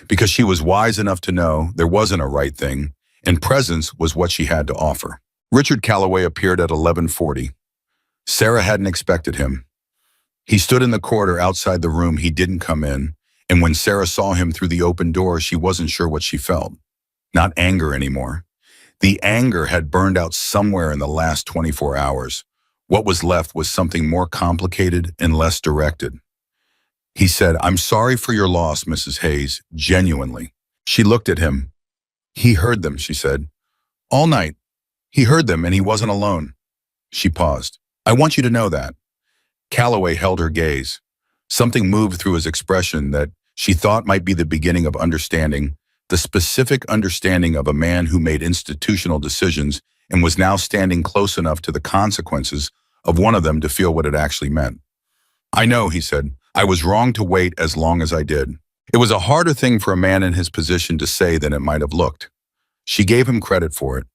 because she was wise enough to know there wasn't a right thing, and presence was what she had to offer. Richard Calloway appeared at 11:40. Sarah hadn't expected him. He stood in the corridor outside the room. He didn't come in, and when Sarah saw him through the open door, she wasn't sure what she felt. Not anger anymore. The anger had burned out somewhere in the last 24 hours. What was left was something more complicated and less directed. He said, "I'm sorry for your loss, Mrs. Hayes, genuinely." She looked at him. "He heard them," she said. "All night. He heard them, and he wasn't alone." She paused. "I want you to know that." Calloway held her gaze. Something moved through his expression that she thought might be the beginning of understanding, the specific understanding of a man who made institutional decisions and was now standing close enough to the consequences of one of them to feel what it actually meant. "I know," he said. "I was wrong to wait as long as I did." It was a harder thing for a man in his position to say than it might have looked. She gave him credit for it.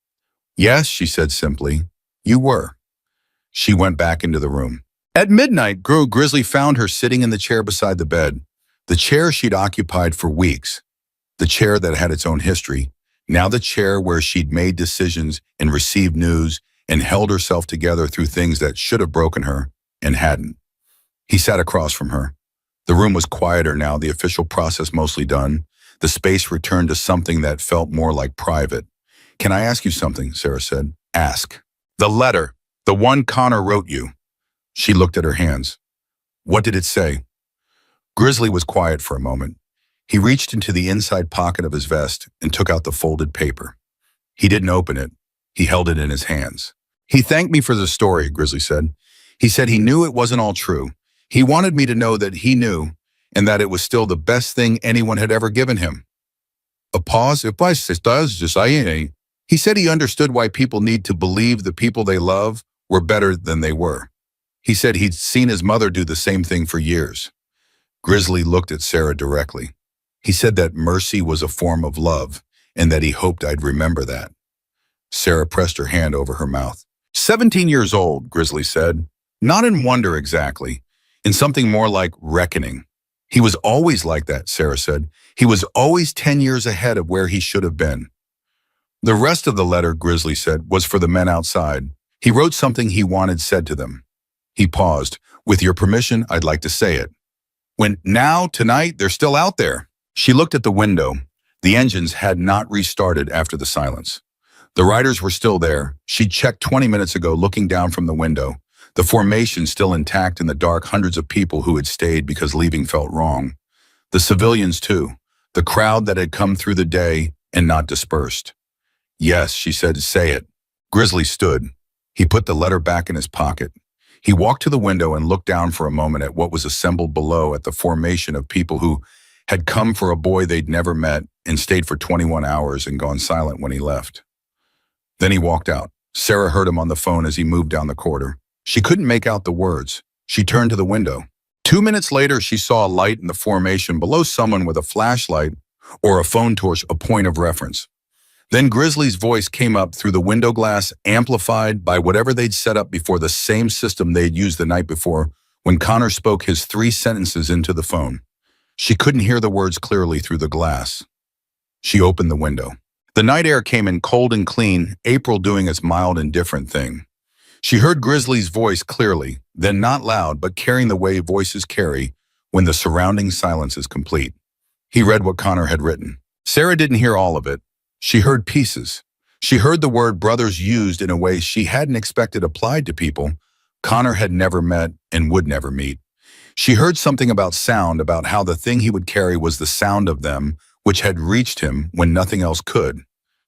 "Yes," she said simply, "you were." She went back into the room. At midnight, Grizzly found her sitting in the chair beside the bed, the chair she'd occupied for weeks, the chair that had its own history, now the chair where she'd made decisions and received news and held herself together through things that should have broken her and hadn't. He sat across from her. The room was quieter now, the official process mostly done. The space returned to something that felt more like private. "Can I ask you something?" Sarah said. "Ask." "The letter, the one Connor wrote you." She looked at her hands. "What did it say?" Grizzly was quiet for a moment. He reached into the inside pocket of his vest and took out the folded paper. He didn't open it. He held it in his hands. "He thanked me for the story," Grizzly said. "He said he knew it wasn't all true. He wanted me to know that he knew and that it was still the best thing anyone had ever given him." A pause. He said he understood why people need to believe the people they love were better than they were. He said he'd seen his mother do the same thing for years. Grizzly looked at Sarah directly. He said that mercy was a form of love and that he hoped I'd remember that. Sarah pressed her hand over her mouth. 17 years old, Grizzly said. Not in wonder exactly, in something more like reckoning. He was always like that, Sarah said. He was always 10 years ahead of where he should have been. The rest of the letter, Grizzly said, was for the men outside. He wrote something he wanted said to them. He paused. With your permission, I'd like to say it. Tonight, they're still out there. She looked at the window. The engines had not restarted after the silence. The riders were still there. She'd checked 20 minutes ago, looking down from the window. The formation still intact in the dark, hundreds of people who had stayed because leaving felt wrong. The civilians too. The crowd that had come through the day and not dispersed. Yes, she said, say it. Grizzly stood. He put the letter back in his pocket. He walked to the window and looked down for a moment at what was assembled below, at the formation of people who had come for a boy they'd never met and stayed for 21 hours and gone silent when he left. Then he walked out. Sarah heard him on the phone as he moved down the corridor. She couldn't make out the words. She turned to the window. 2 minutes later, she saw a light in the formation below someone with a flashlight or a phone torch, a point of reference. Then Grizzly's voice came up through the window glass, amplified by whatever they'd set up before, the same system they'd used the night before when Connor spoke his 3 sentences into the phone. She couldn't hear the words clearly through the glass. She opened the window. The night air came in cold and clean, April doing its mild, indifferent thing. She heard Grizzly's voice clearly, then not loud, but carrying the way voices carry when the surrounding silence is complete. He read what Connor had written. Sarah didn't hear all of it. She heard pieces. She heard the word brothers used in a way she hadn't expected applied to people Connor had never met and would never meet. She heard something about sound, about how the thing he would carry was the sound of them, which had reached him when nothing else could.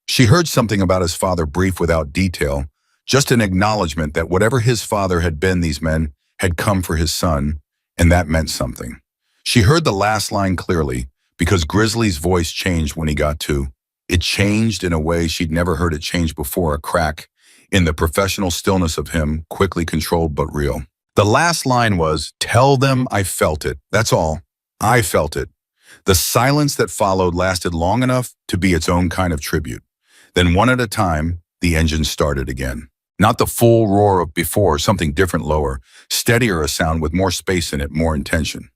She heard something about his father, brief without detail, just an acknowledgement that whatever his father had been, these men had come for his son, and that meant something. She heard the last line clearly, because Grizzly's voice changed when he got to. It changed in a way she'd never heard it change before, a crack in the professional stillness of him, quickly controlled but real. The last line was, tell them I felt it. That's all. I felt it. The silence that followed lasted long enough to be its own kind of tribute. Then one at a time, the engines started again. Not the full roar of before, something different, lower, steadier, a sound with more space in it, more intention.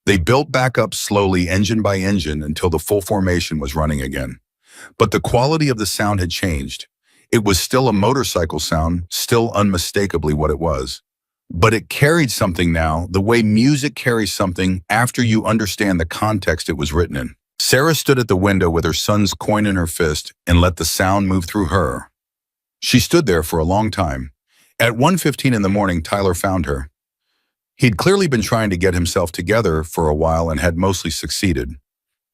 They built back up slowly, engine by engine, until the full formation was running again. But the quality of the sound had changed. It was still a motorcycle sound, still unmistakably what it was. But it carried something now, the way music carries something after you understand the context it was written in. Sarah stood at the window with her son's coin in her fist and let the sound move through her. She stood there for a long time. At 1:15 in the morning, Tyler found her. He'd clearly been trying to get himself together for a while and had mostly succeeded.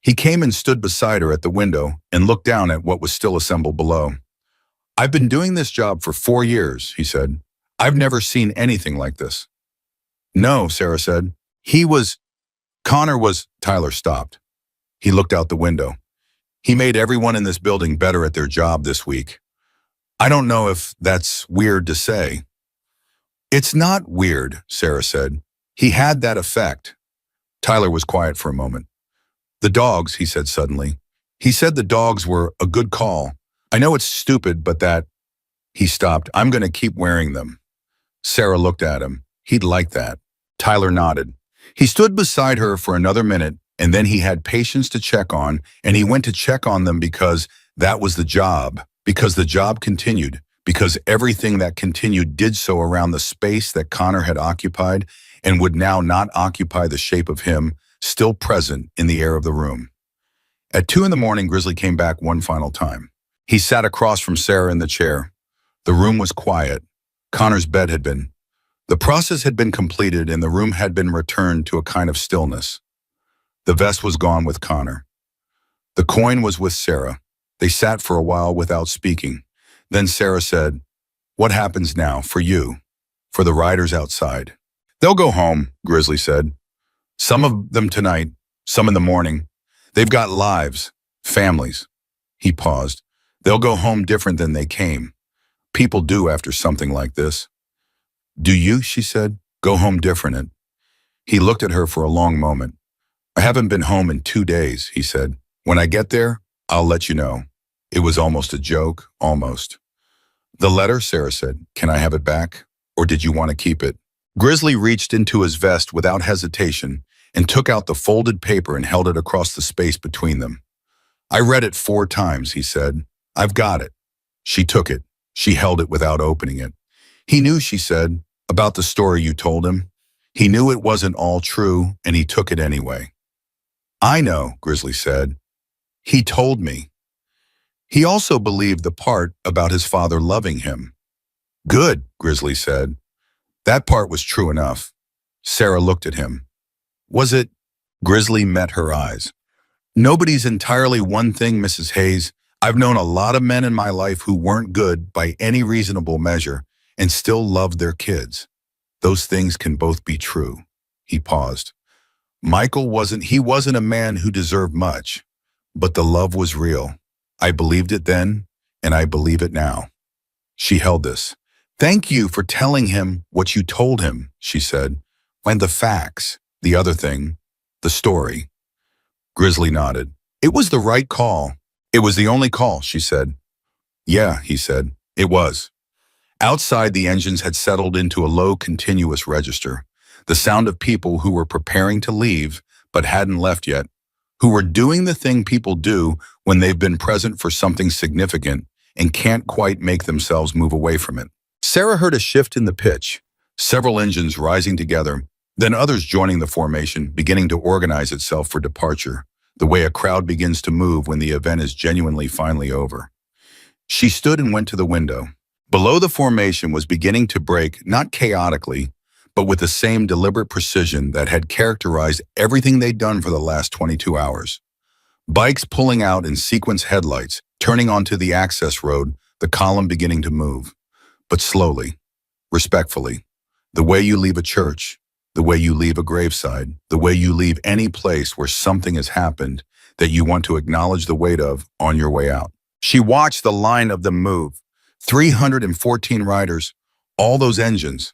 He came and stood beside her at the window and looked down at what was still assembled below. I've been doing this job for 4 years, he said. I've never seen anything like this. No, Sarah said. Connor was, Tyler stopped. He looked out the window. He made everyone in this building better at their job this week. I don't know if that's weird to say. It's not weird, Sarah said. He had that effect. Tyler was quiet for a moment. The dogs, he said suddenly. He said the dogs were a good call. I know it's stupid, but that... He stopped. I'm going to keep wearing them. Sarah looked at him. He'd like that. Tyler nodded. He stood beside her for another minute, and then he had patience to check on, and he went to check on them because that was the job, because the job continued, because everything that continued did so around the space that Connor had occupied and would now not occupy the shape of him, still present in the air of the room. At 2 in the morning, Grizzly came back one final time. He sat across from Sarah in the chair. The room was quiet. Connor's bed had been. The process had been completed and the room had been returned to a kind of stillness. The vest was gone with Connor. The coin was with Sarah. They sat for a while without speaking. Then Sarah said, "What happens now for you, for the riders outside?" "They'll go home," Grizzly said. "Some of them tonight, some in the morning. They've got lives, families." He paused. "They'll go home different than they came. People do after something like this." Do you, she said, go home different? He looked at her for a long moment. I haven't been home in 2 days, he said. When I get there, I'll let you know. It was almost a joke, almost. The letter, Sarah said, can I have it back? Or did you want to keep it? Grizzly reached into his vest without hesitation and took out the folded paper and held it across the space between them. I read it 4 times, he said. I've got it. She took it. She held it without opening it. He knew, she said, about the story you told him. He knew it wasn't all true, and he took it anyway. I know, Grizzly said. He told me. He also believed the part about his father loving him. Good, Grizzly said. That part was true enough. Sarah looked at him. Was it? Grizzly met her eyes. Nobody's entirely one thing, Mrs. Hayes. I've known a lot of men in my life who weren't good by any reasonable measure and still loved their kids. Those things can both be true. He paused. Michael wasn't a man who deserved much, but the love was real. I believed it then, and I believe it now. She held this. Thank you for telling him what you told him, she said. And the facts, the other thing, the story. Grizzly nodded. It was the right call. It was the only call, she said. Yeah, he said. It was. Outside, the engines had settled into a low, continuous register, the sound of people who were preparing to leave but hadn't left yet, who were doing the thing people do when they've been present for something significant and can't quite make themselves move away from it. Sarah heard a shift in the pitch, several engines rising together, then others joining the formation, beginning to organize itself for departure, the way a crowd begins to move when the event is genuinely finally over. She stood and went to the window. Below, the formation was beginning to break, not chaotically, but with the same deliberate precision that had characterized everything they'd done for the last 22 hours. Bikes pulling out in sequence headlights, turning onto the access road, the column beginning to move. But slowly, respectfully, the way you leave a church, the way you leave a graveside, the way you leave any place where something has happened that you want to acknowledge the weight of on your way out. She watched the line of them move. 314 riders, all those engines,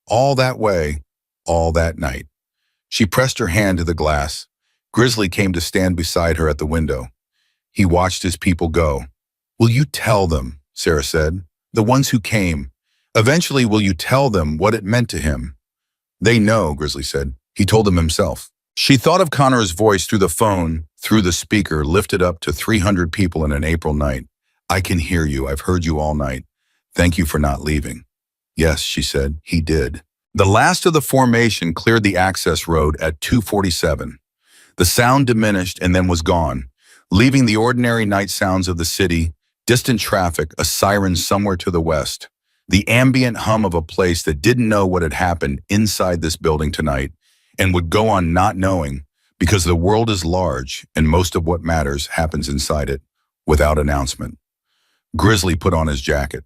all that way, all that night. She pressed her hand to the glass. Grizzly came to stand beside her at the window. He watched his people go. Will you tell them, Sarah said, the ones who came. Eventually, will you tell them what it meant to him? They know, Grizzly said. He told them himself. She thought of Connor's voice through the phone, through the speaker, lifted up to 300 people in an April night. I can hear you. I've heard you all night. Thank you for not leaving. Yes, she said, he did. The last of the formation cleared the access road at 2:47. The sound diminished and then was gone, leaving the ordinary night sounds of the city, distant traffic, a siren somewhere to the west, the ambient hum of a place that didn't know what had happened inside this building tonight and would go on not knowing because the world is large and most of what matters happens inside it without announcement. Grizzly put on his jacket.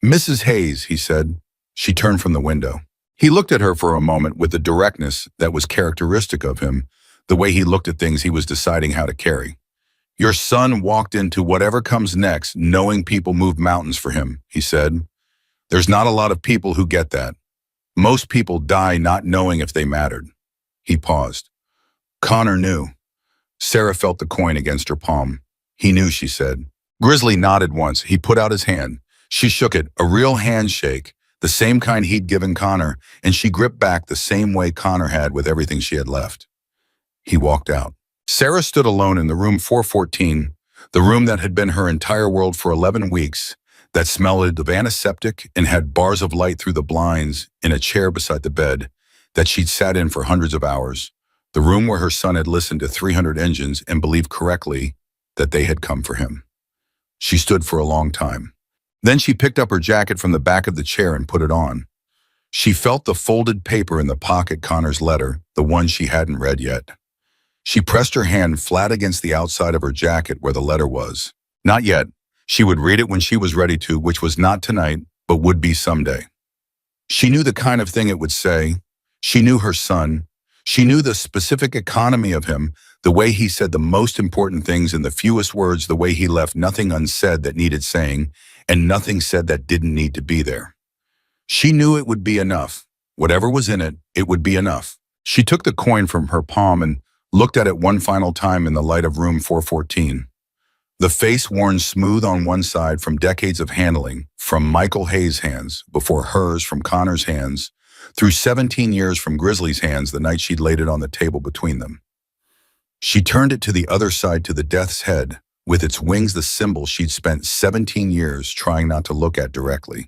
Mrs. Hayes, he said. She turned from the window. He looked at her for a moment with the directness that was characteristic of him, the way he looked at things he was deciding how to carry. Your son walked into whatever comes next knowing people move mountains for him, he said. There's not a lot of people who get that. Most people die not knowing if they mattered. He paused. Connor knew. Sarah felt the coin against her palm. He knew, she said. Grizzly nodded once. He put out his hand. She shook it, a real handshake, the same kind he'd given Connor, and she gripped back the same way Connor had with everything she had left. He walked out. Sarah stood alone in the room 414, the room that had been her entire world for 11 weeks, that smelled of antiseptic and had bars of light through the blinds in a chair beside the bed that she'd sat in for hundreds of hours, the room where her son had listened to 300 engines and believed correctly that they had come for him. She stood for a long time. Then she picked up her jacket from the back of the chair and put it on. She felt the folded paper in the pocket Connor's letter, the one she hadn't read yet. She pressed her hand flat against the outside of her jacket where the letter was. Not yet. She would read it when she was ready to, which was not tonight, but would be someday. She knew the kind of thing it would say. She knew her son. She knew the specific economy of him, the way he said the most important things in the fewest words, the way he left nothing unsaid that needed saying, and nothing said that didn't need to be there. She knew it would be enough. Whatever was in it, it would be enough. She took the coin from her palm and looked at it one final time in the light of room 414. The face worn smooth on one side from decades of handling, from Michael Hayes' hands, before hers from Connor's hands, through 17 years from Grizzly's hands the night she'd laid it on the table between them. She turned it to the other side to the death's head, with its wings the symbol she'd spent 17 years trying not to look at directly.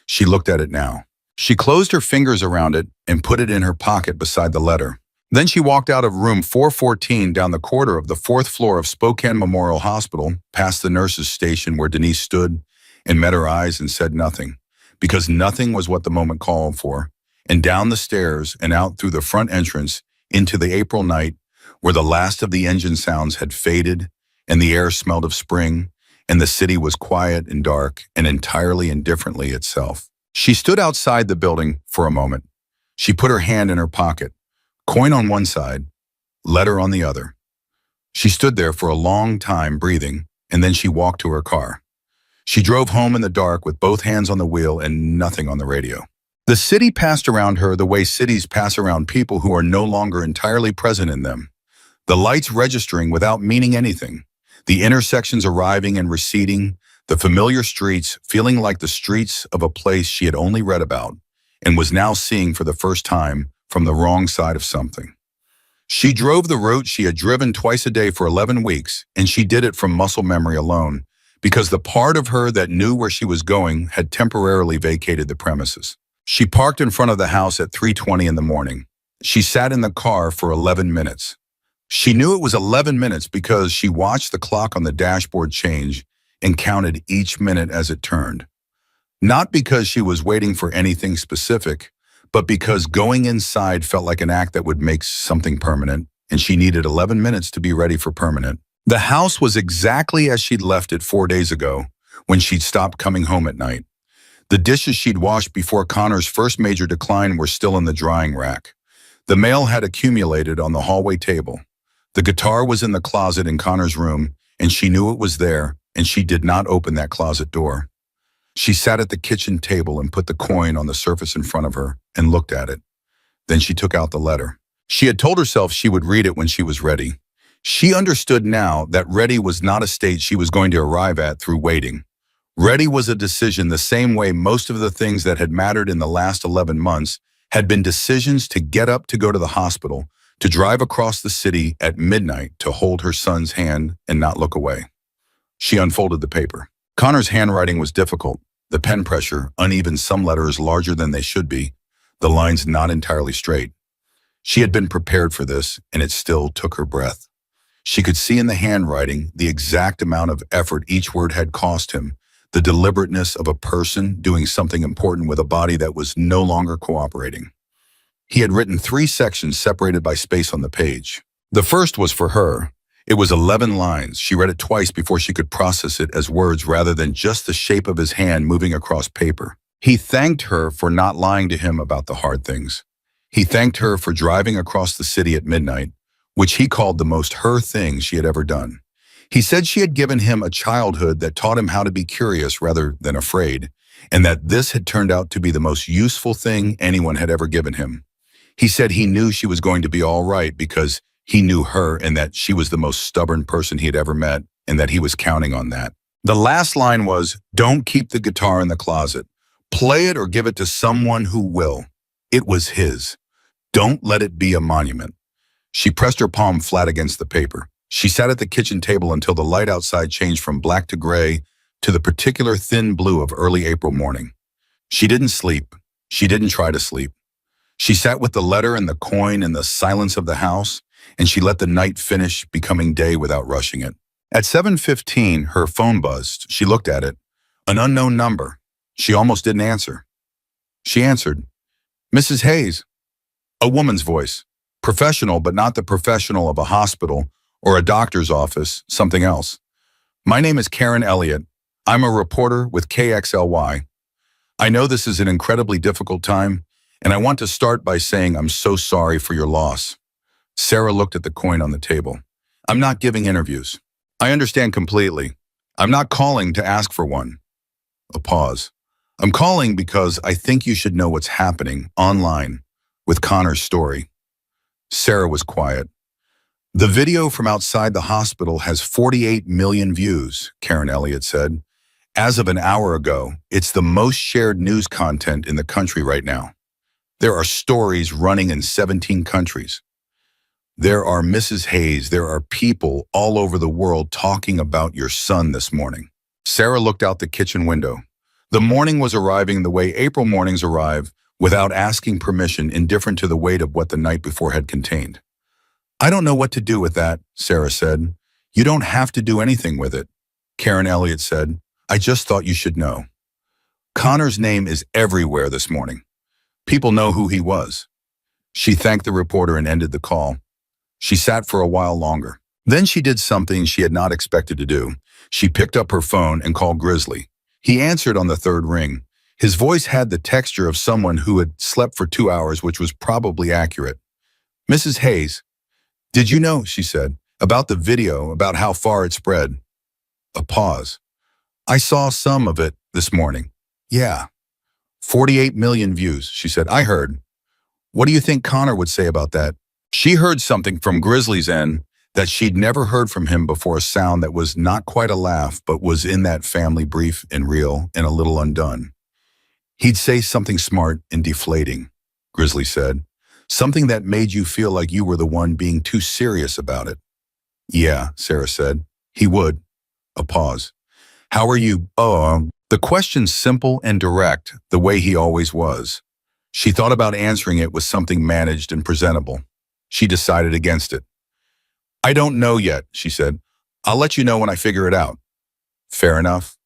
She looked at it now. She closed her fingers around it and put it in her pocket beside the letter. Then she walked out of room 414 down the corridor of the fourth floor of Spokane Memorial Hospital, past the nurse's station where Denise stood, and met her eyes and said nothing, because nothing was what the moment called for, and down the stairs and out through the front entrance into the April night where the last of the engine sounds had faded and the air smelled of spring, and the city was quiet and dark and entirely indifferently itself. She stood outside the building for a moment. She put her hand in her pocket, coin on one side, letter on the other. She stood there for a long time breathing, and then she walked to her car. She drove home in the dark with both hands on the wheel and nothing on the radio. The city passed around her the way cities pass around people who are no longer entirely present in them. The lights registering without meaning anything. The intersections arriving and receding, the familiar streets feeling like the streets of a place she had only read about and was now seeing for the first time from the wrong side of something. She drove the route she had driven twice a day for 11 weeks, and she did it from muscle memory alone, because the part of her that knew where she was going had temporarily vacated the premises. She parked in front of the house at 3:20 in the morning. She sat in the car for 11 minutes. She knew it was 11 minutes because she watched the clock on the dashboard change and counted each minute as it turned. Not because she was waiting for anything specific, but because going inside felt like an act that would make something permanent, and she needed 11 minutes to be ready for permanent. The house was exactly as she'd left it 4 days ago, when she'd stopped coming home at night. The dishes she'd washed before Connor's first major decline were still in the drying rack. The mail had accumulated on the hallway table. The guitar was in the closet in Connor's room, and she knew it was there, and she did not open that closet door. She sat at the kitchen table and put the coin on the surface in front of her and looked at it. Then she took out the letter. She had told herself she would read it when she was ready. She understood now that ready was not a state she was going to arrive at through waiting. Ready was a decision the same way most of the things that had mattered in the last 11 months had been decisions to get up to go to the hospital, to drive across the city at midnight to hold her son's hand and not look away. She unfolded the paper. Connor's handwriting was difficult, the pen pressure, uneven, some letters larger than they should be, the lines not entirely straight. She had been prepared for this, and it still took her breath. She could see in the handwriting the exact amount of effort each word had cost him, the deliberateness of a person doing something important with a body that was no longer cooperating. He had written 3 sections separated by space on the page. The first was for her. It was 11 lines. She read it twice before she could process it as words rather than just the shape of his hand moving across paper. He thanked her for not lying to him about the hard things. He thanked her for driving across the city at midnight, which he called the most her thing she had ever done. He said she had given him a childhood that taught him how to be curious rather than afraid, and that this had turned out to be the most useful thing anyone had ever given him. He said he knew she was going to be all right because he knew her and that she was the most stubborn person he had ever met and that he was counting on that. The last line was, "Don't keep the guitar in the closet. Play it or give it to someone who will. It was his. Don't let it be a monument." She pressed her palm flat against the paper. She sat at the kitchen table until the light outside changed from black to gray to the particular thin blue of early April morning. She didn't sleep. She didn't try to sleep. She sat with the letter and the coin in the silence of the house, and she let the night finish becoming day without rushing it. At 7:15, her phone buzzed. She looked at it. An unknown number. She almost didn't answer. She answered. "Mrs. Hayes." A woman's voice. Professional, but not the professional of a hospital or a doctor's office, something else. "My name is Karen Elliott. I'm a reporter with KXLY. I know this is an incredibly difficult time, and I want to start by saying I'm so sorry for your loss." Sarah looked at the coin on the table. "I'm not giving interviews. I understand completely. I'm not calling to ask for one." A pause. I'm calling because I think you should know what's happening online with Connor's story. Sarah was quiet. The video from outside the hospital has 48 million views, Karen Elliott said. As of an hour ago, it's the most shared news content in the country right now. There are stories running in 17 countries. There are Mrs. Hayes, there are people all over the world talking about your son this morning. Sarah looked out the kitchen window. The morning was arriving the way April mornings arrive, without asking permission, indifferent to the weight of what the night before had contained. I don't know what to do with that, Sarah said. You don't have to do anything with it. Karen Elliott said, I just thought you should know. Connor's name is everywhere this morning. People know who he was. She thanked the reporter and ended the call. She sat for a while longer. Then she did something she had not expected to do. She picked up her phone and called Grizzly. He answered on the third ring. His voice had the texture of someone who had slept for 2 hours, which was probably accurate. Mrs. Hayes, did you know, she said, about the video, about how far it spread? A pause. I saw some of it this morning. Yeah. 48 million views, she said. I heard. What do you think Connor would say about that? She heard something from Grizzly's end that she'd never heard from him before, a sound that was not quite a laugh, but was in that family, brief and real and a little undone. He'd say something smart and deflating, Grizzly said. Something that made you feel like you were the one being too serious about it. Yeah, Sarah said. He would. A pause. How are you? The question simple and direct, the way he always was. She thought about answering it with something managed and presentable. She decided against it. I don't know yet, she said. I'll let you know when I figure it out. Fair enough.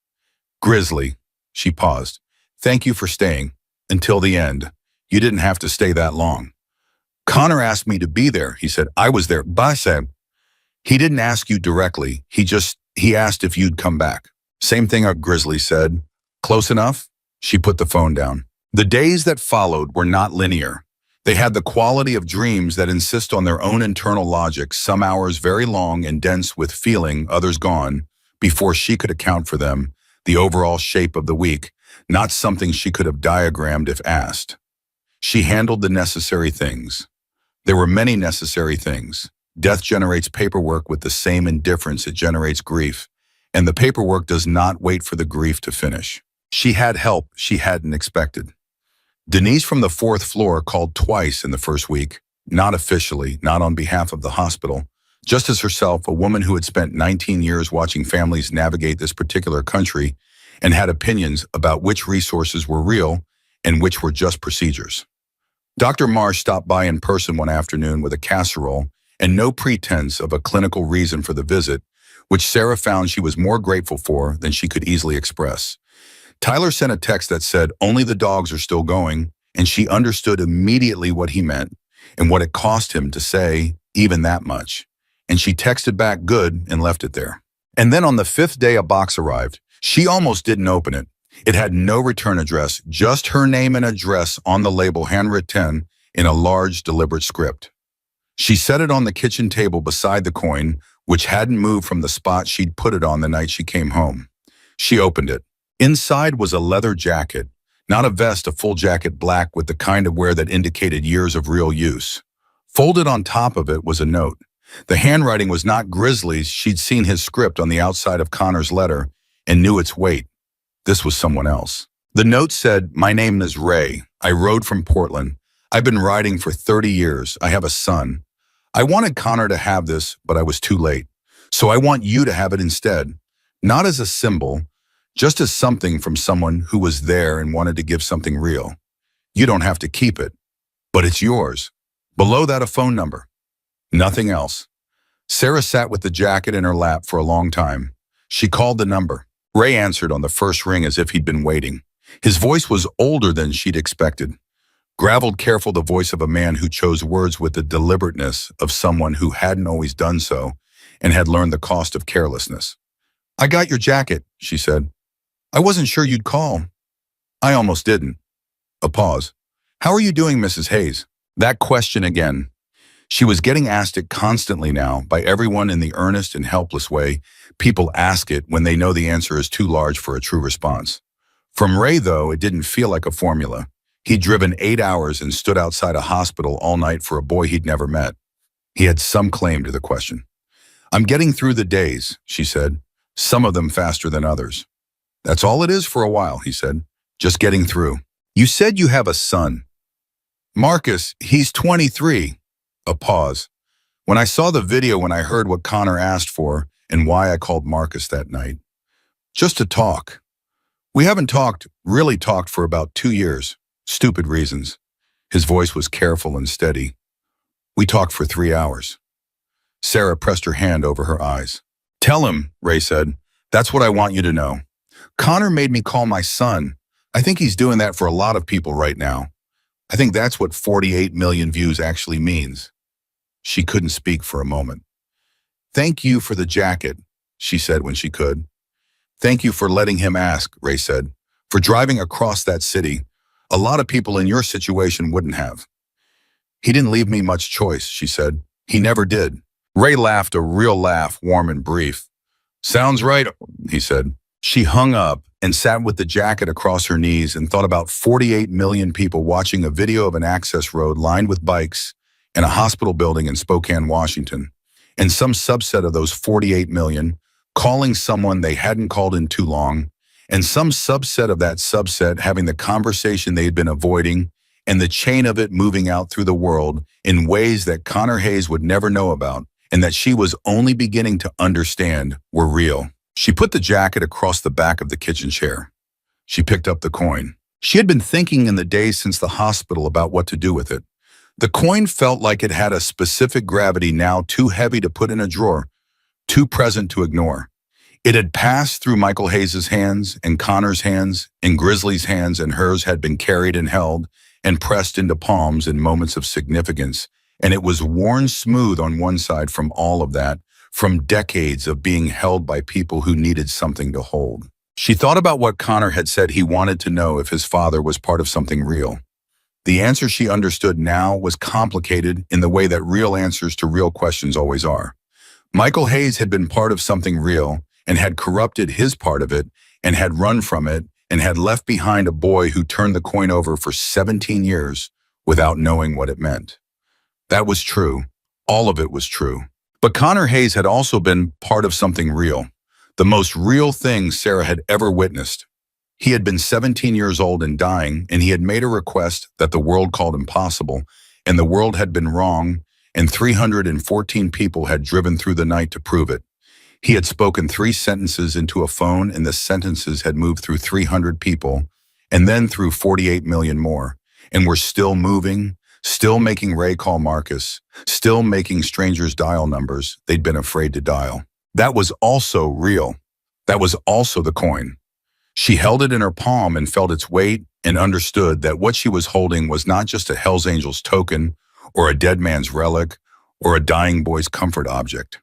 Grizzly, she paused. Thank you for staying. Until the end. You didn't have to stay that long. Connor asked me to be there, he said. I was there. But I said, he didn't ask you directly. He asked if you'd come back. Same thing, Grizzly said. Close enough? She put the phone down. The days that followed were not linear. They had the quality of dreams that insist on their own internal logic, some hours very long and dense with feeling, others gone, before she could account for them, the overall shape of the week, not something she could have diagrammed if asked. She handled the necessary things. There were many necessary things. Death generates paperwork with the same indifference it generates grief, and the paperwork does not wait for the grief to finish. She had help she hadn't expected. Denise from the 4th floor called twice in the first week, not officially, not on behalf of the hospital, just as herself, a woman who had spent 19 years watching families navigate this particular country and had opinions about which resources were real and which were just procedures. Dr. Marsh stopped by in person one afternoon with a casserole and no pretense of a clinical reason for the visit, which Sarah found she was more grateful for than she could easily express. Tyler sent a text that said, only the dogs are still going, and she understood immediately what he meant and what it cost him to say even that much. And she texted back good and left it there. And then on the 5th day a box arrived. She almost didn't open it. It had no return address, just her name and address on the label, handwritten in a large, deliberate script. She set it on the kitchen table beside the coin, which hadn't moved from the spot she'd put it on the night she came home. She opened it. Inside was a leather jacket, not a vest, a full jacket, black with the kind of wear that indicated years of real use. Folded on top of it was a note. The handwriting was not Grizzly's. She'd seen his script on the outside of Connor's letter and knew its weight. This was someone else. The note said, my name is Ray. I rode from Portland. I've been riding for 30 years. I have a son. I wanted Connor to have this, but I was too late. So I want you to have it instead. Not as a symbol, just as something from someone who was there and wanted to give something real. You don't have to keep it, but it's yours. Below that, a phone number. Nothing else. Sarah sat with the jacket in her lap for a long time. She called the number. Ray answered on the first ring as if he'd been waiting. His voice was older than she'd expected. Graveled, careful, the voice of a man who chose words with the deliberateness of someone who hadn't always done so and had learned the cost of carelessness. I got your jacket, she said. I wasn't sure you'd call. I almost didn't. A pause. How are you doing, Mrs. Hayes? That question again. She was getting asked it constantly now by everyone in the earnest and helpless way people ask it when they know the answer is too large for a true response. From Ray, though, it didn't feel like a formula. He'd driven 8 hours and stood outside a hospital all night for a boy he'd never met. He had some claim to the question. "I'm getting through the days," she said, "some of them faster than others." "That's all it is for a while," he said, "just getting through." "You said you have a son." "Marcus, he's 23. A pause. "When I saw the video, when I heard what Connor asked for and why I called Marcus that night. Just to talk. We haven't really talked for about 2 years. Stupid reasons." His voice was careful and steady. "We talked for 3 hours. Sarah pressed her hand over her eyes. "Tell him," Ray said. "That's what I want you to know. Connor made me call my son. I think he's doing that for a lot of people right now. I think that's what 48 million views actually means." She couldn't speak for a moment. "Thank you for the jacket," she said when she could. "Thank you for letting him ask," Ray said. "For driving across that city. A lot of people in your situation wouldn't have." "He didn't leave me much choice," she said. "He never did." Ray laughed, a real laugh, warm and brief. "Sounds right," he said. She hung up and sat with the jacket across her knees and thought about 48 million people watching a video of an access road lined with bikes and a hospital building in Spokane, Washington. And some subset of those 48 million calling someone they hadn't called in too long, and some subset of that subset having the conversation they had been avoiding, and the chain of it moving out through the world in ways that Connor Hayes would never know about, and that she was only beginning to understand were real. She put the jacket across the back of the kitchen chair. She picked up the coin. She had been thinking in the days since the hospital about what to do with it. The coin felt like it had a specific gravity now too heavy to put in a drawer, too present to ignore. It had passed through Michael Hayes' hands and Connor's hands and Grizzly's hands, and hers had been carried and held and pressed into palms in moments of significance, and it was worn smooth on one side from all of that, from decades of being held by people who needed something to hold. She thought about what Connor had said he wanted to know if his father was part of something real. The answer she understood now was complicated in the way that real answers to real questions always are. Michael Hayes had been part of something real and had corrupted his part of it and had run from it and had left behind a boy who turned the coin over for 17 years without knowing what it meant. That was true. All of it was true. But Connor Hayes had also been part of something real, the most real thing Sarah had ever witnessed. He had been 17 years old and dying, and he had made a request that the world called impossible, and the world had been wrong, and 314 people had driven through the night to prove it. He had spoken 3 sentences into a phone, and the sentences had moved through 300 people, and then through 48 million more, and were still moving, still making Ray call Marcus, still making strangers dial numbers they'd been afraid to dial. That was also real. That was also the coin. She held it in her palm and felt its weight and understood that what she was holding was not just a Hells Angels token or a dead man's relic or a dying boy's comfort object.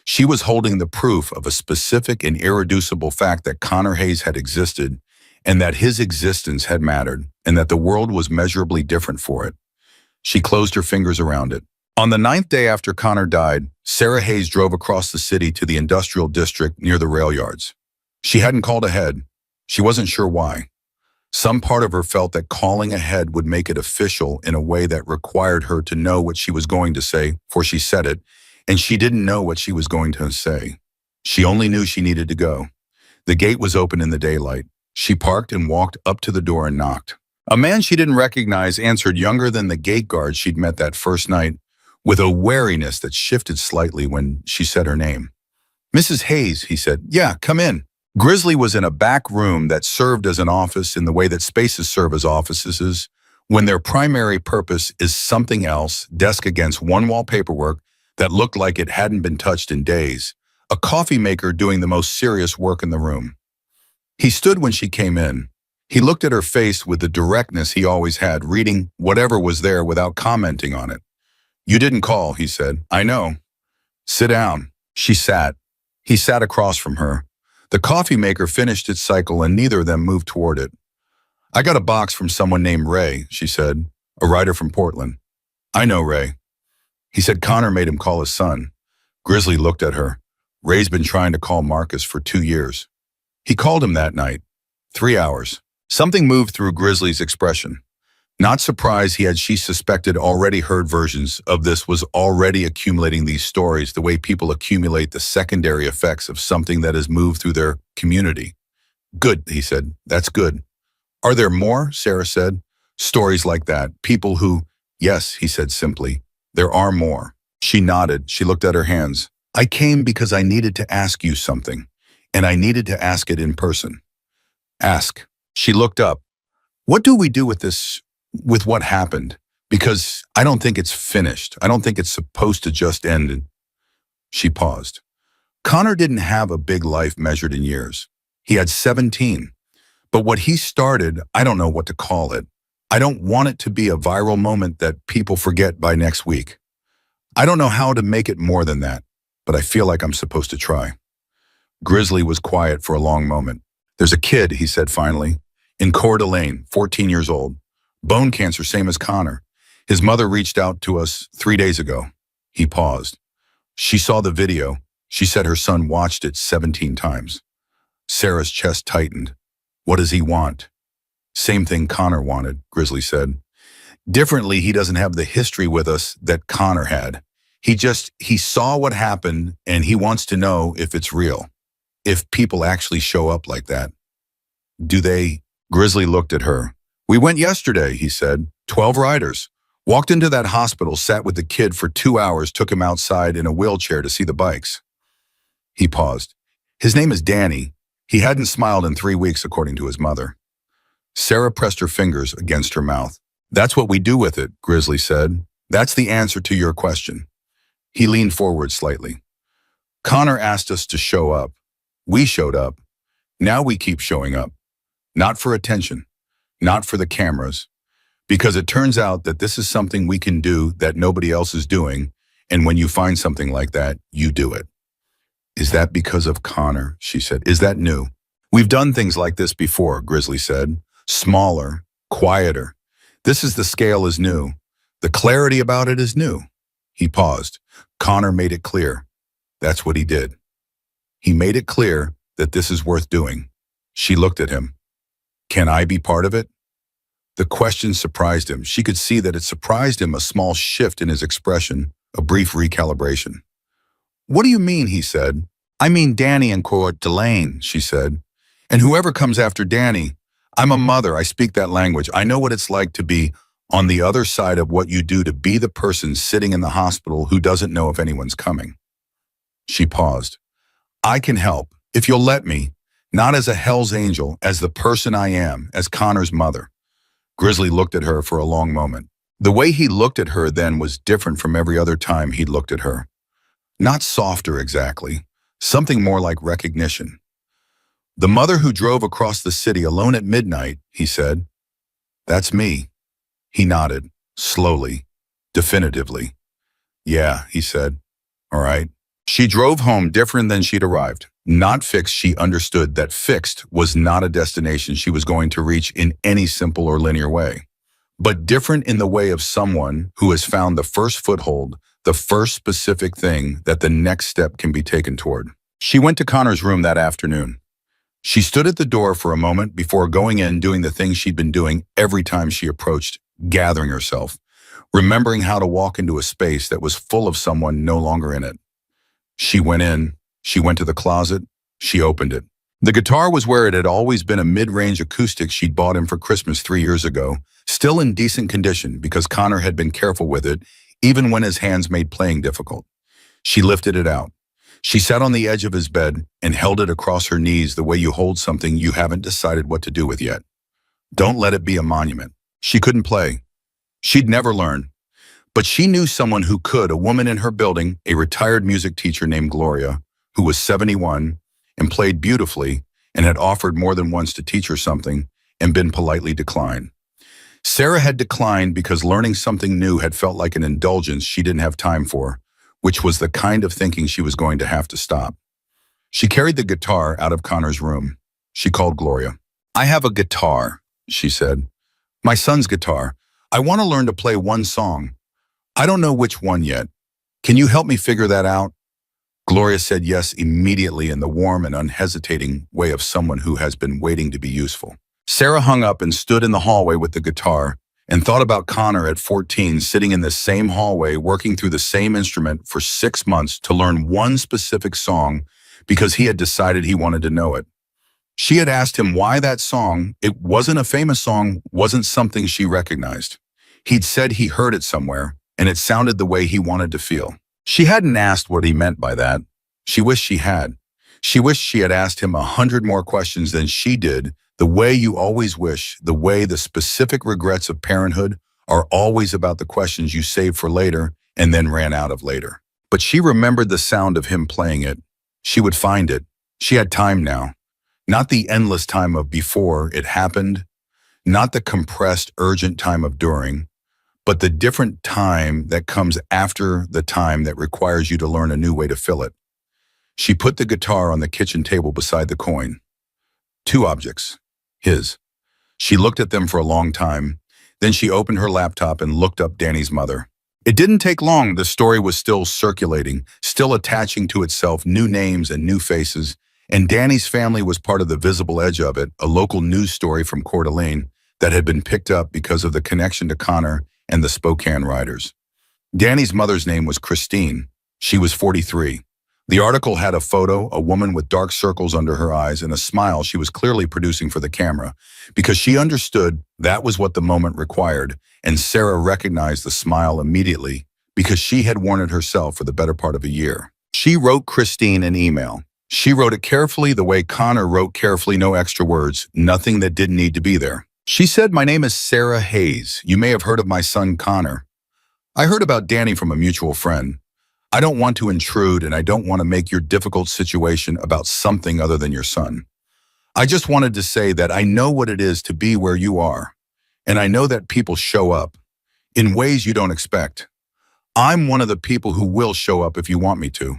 She was holding the proof of a specific and irreducible fact that Connor Hayes had existed, and that his existence had mattered, and that the world was measurably different for it. She closed her fingers around it. On the 9th day after Connor died, Sarah Hayes drove across the city to the industrial district near the rail yards. She hadn't called ahead. She wasn't sure why. Some part of her felt that calling ahead would make it official in a way that required her to know what she was going to say before she said it, and she didn't know what she was going to say. She only knew she needed to go. The gate was open in the daylight. She parked and walked up to the door and knocked. A man she didn't recognize answered, younger than the gate guard she'd met that first night, with a wariness that shifted slightly when she said her name. "Mrs. Hayes," he said. "Yeah, come in." Grizzly was in a back room that served as an office in the way that spaces serve as offices when their primary purpose is something else, desk against one-wall paperwork that looked like it hadn't been touched in days, a coffee maker doing the most serious work in the room. He stood when she came in. He looked at her face with the directness he always had, reading whatever was there without commenting on it. "You didn't call," he said. "I know." "Sit down." She sat. He sat across from her. The coffee maker finished its cycle and neither of them moved toward it. "I got a box from someone named Ray," she said, "a writer from Portland." "I know Ray." He said Connor made him call his son. Grizzly looked at her. "Ray's been trying to call Marcus for 2 years. He called him that night. 3 hours. Something moved through Grizzly's expression. Not surprised she suspected already heard versions of this was already accumulating these stories the way people accumulate the secondary effects of something that has moved through their community. Good, he said. That's good. Are there more? Sarah said. Stories like that. People who, yes, he said simply. There are more. She nodded. She looked at her hands. I came because I needed to ask you something, and I needed to ask it in person. Ask. She looked up. What do we do with this, with what happened? Because I don't think it's finished. I don't think it's supposed to just end. She paused. Connor didn't have a big life measured in years. He had 17. But what he started, I don't know what to call it. I don't want it to be a viral moment that people forget by next week. I don't know how to make it more than that, but I feel like I'm supposed to try. Grizzly was quiet for a long moment. There's a kid, he said finally, in Coeur d'Alene, 14 years old. Bone cancer, same as Connor. His mother reached out to us 3 days ago. He paused. She saw the video. She said her son watched it 17 times. Sarah's chest tightened. What does he want? Same thing Connor wanted, Grizzly said. Differently, he doesn't have the history with us that Connor had. He saw what happened and he wants to know if it's real. If people actually show up like that. Do they? Grizzly looked at her. We went yesterday, he said. 12 riders. Walked into that hospital, sat with the kid for 2 hours, took him outside in a wheelchair to see the bikes. He paused. His name is Danny. He hadn't smiled in 3 weeks, according to his mother. Sarah pressed her fingers against her mouth. That's what we do with it, Grizzly said. That's the answer to your question. He leaned forward slightly. Connor asked us to show up. We showed up. Now we keep showing up. Not for attention, not for the cameras, because it turns out that this is something we can do that nobody else is doing, and when you find something like that, you do it. Is that because of Connor? She said. Is that new? We've done things like this before, Grizzly said. Smaller, quieter. The scale is new. The clarity about it is new. He paused. Connor made it clear. That's what he did. He made it clear that this is worth doing. She looked at him. Can I be part of it? The question surprised him. She could see that it surprised him, a small shift in his expression, a brief recalibration. What do you mean, he said. I mean Danny and Coeur d'Alene, she said. And whoever comes after Danny, I'm a mother, I speak that language. I know what it's like to be on the other side of what you do, to be the person sitting in the hospital who doesn't know if anyone's coming. She paused. I can help, if you'll let me, not as a Hell's Angel, as the person I am, as Connor's mother. Grizzly looked at her for a long moment. The way he looked at her then was different from every other time he'd looked at her. Not softer exactly, something more like recognition. The mother who drove across the city alone at midnight, he said. That's me. He nodded, slowly, definitively. Yeah, he said. All right. She drove home different than she'd arrived. Not fixed, she understood that fixed was not a destination she was going to reach in any simple or linear way, but different in the way of someone who has found the first foothold, the first specific thing that the next step can be taken toward. She went to Connor's room that afternoon. She stood at the door for a moment before going in, doing the thing she'd been doing every time she approached, gathering herself, remembering how to walk into a space that was full of someone no longer in it. She went in, she went to the closet, she opened it. The guitar was where it had always been, a mid-range acoustic she'd bought him for Christmas 3 years ago, still in decent condition because Connor had been careful with it, even when his hands made playing difficult. She lifted it out. She sat on the edge of his bed and held it across her knees the way you hold something you haven't decided what to do with yet. Don't let it be a monument. She couldn't play. She'd never learn. But she knew someone who could, a woman in her building, a retired music teacher named Gloria, who was 71 and played beautifully and had offered more than once to teach her something and been politely declined. Sarah had declined because learning something new had felt like an indulgence she didn't have time for, which was the kind of thinking she was going to have to stop. She carried the guitar out of Connor's room. She called Gloria. I have a guitar, she said. My son's guitar. I want to learn to play one song. I don't know which one yet. Can you help me figure that out? Gloria said yes immediately in the warm and unhesitating way of someone who has been waiting to be useful. Sarah hung up and stood in the hallway with the guitar and thought about Connor at 14 sitting in the same hallway working through the same instrument for 6 months to learn one specific song because he had decided he wanted to know it. She had asked him why that song, it wasn't a famous song, wasn't something she recognized. He'd said he heard it somewhere, and it sounded the way he wanted to feel. She hadn't asked what he meant by that. She wished she had. She wished she had asked him 100 more questions than she did, the way you always wish, the way the specific regrets of parenthood are always about the questions you saved for later and then ran out of later. But she remembered the sound of him playing it. She would find it. She had time now. Not the endless time of before it happened, not the compressed, urgent time of during, but the different time that comes after the time that requires you to learn a new way to fill it. She put the guitar on the kitchen table beside the coin. Two objects. His. She looked at them for a long time. Then she opened her laptop and looked up Danny's mother. It didn't take long. The story was still circulating, still attaching to itself new names and new faces, and Danny's family was part of the visible edge of it, a local news story from Coeur d'Alene that had been picked up because of the connection to Connor and the Spokane riders. Danny's mother's name was Christine. She was 43. The article had a photo, a woman with dark circles under her eyes and a smile she was clearly producing for the camera, because she understood that was what the moment required, and Sarah recognized the smile immediately because she had worn it herself for the better part of a year. She wrote Christine an email. She wrote it carefully the way Connor wrote carefully, no extra words, nothing that didn't need to be there. She said, "My name is Sarah Hayes. You may have heard of my son Connor. I heard about Danny from a mutual friend. I don't want to intrude and I don't want to make your difficult situation about something other than your son. I just wanted to say that I know what it is to be where you are, and I know that people show up in ways you don't expect. I'm one of the people who will show up if you want me to."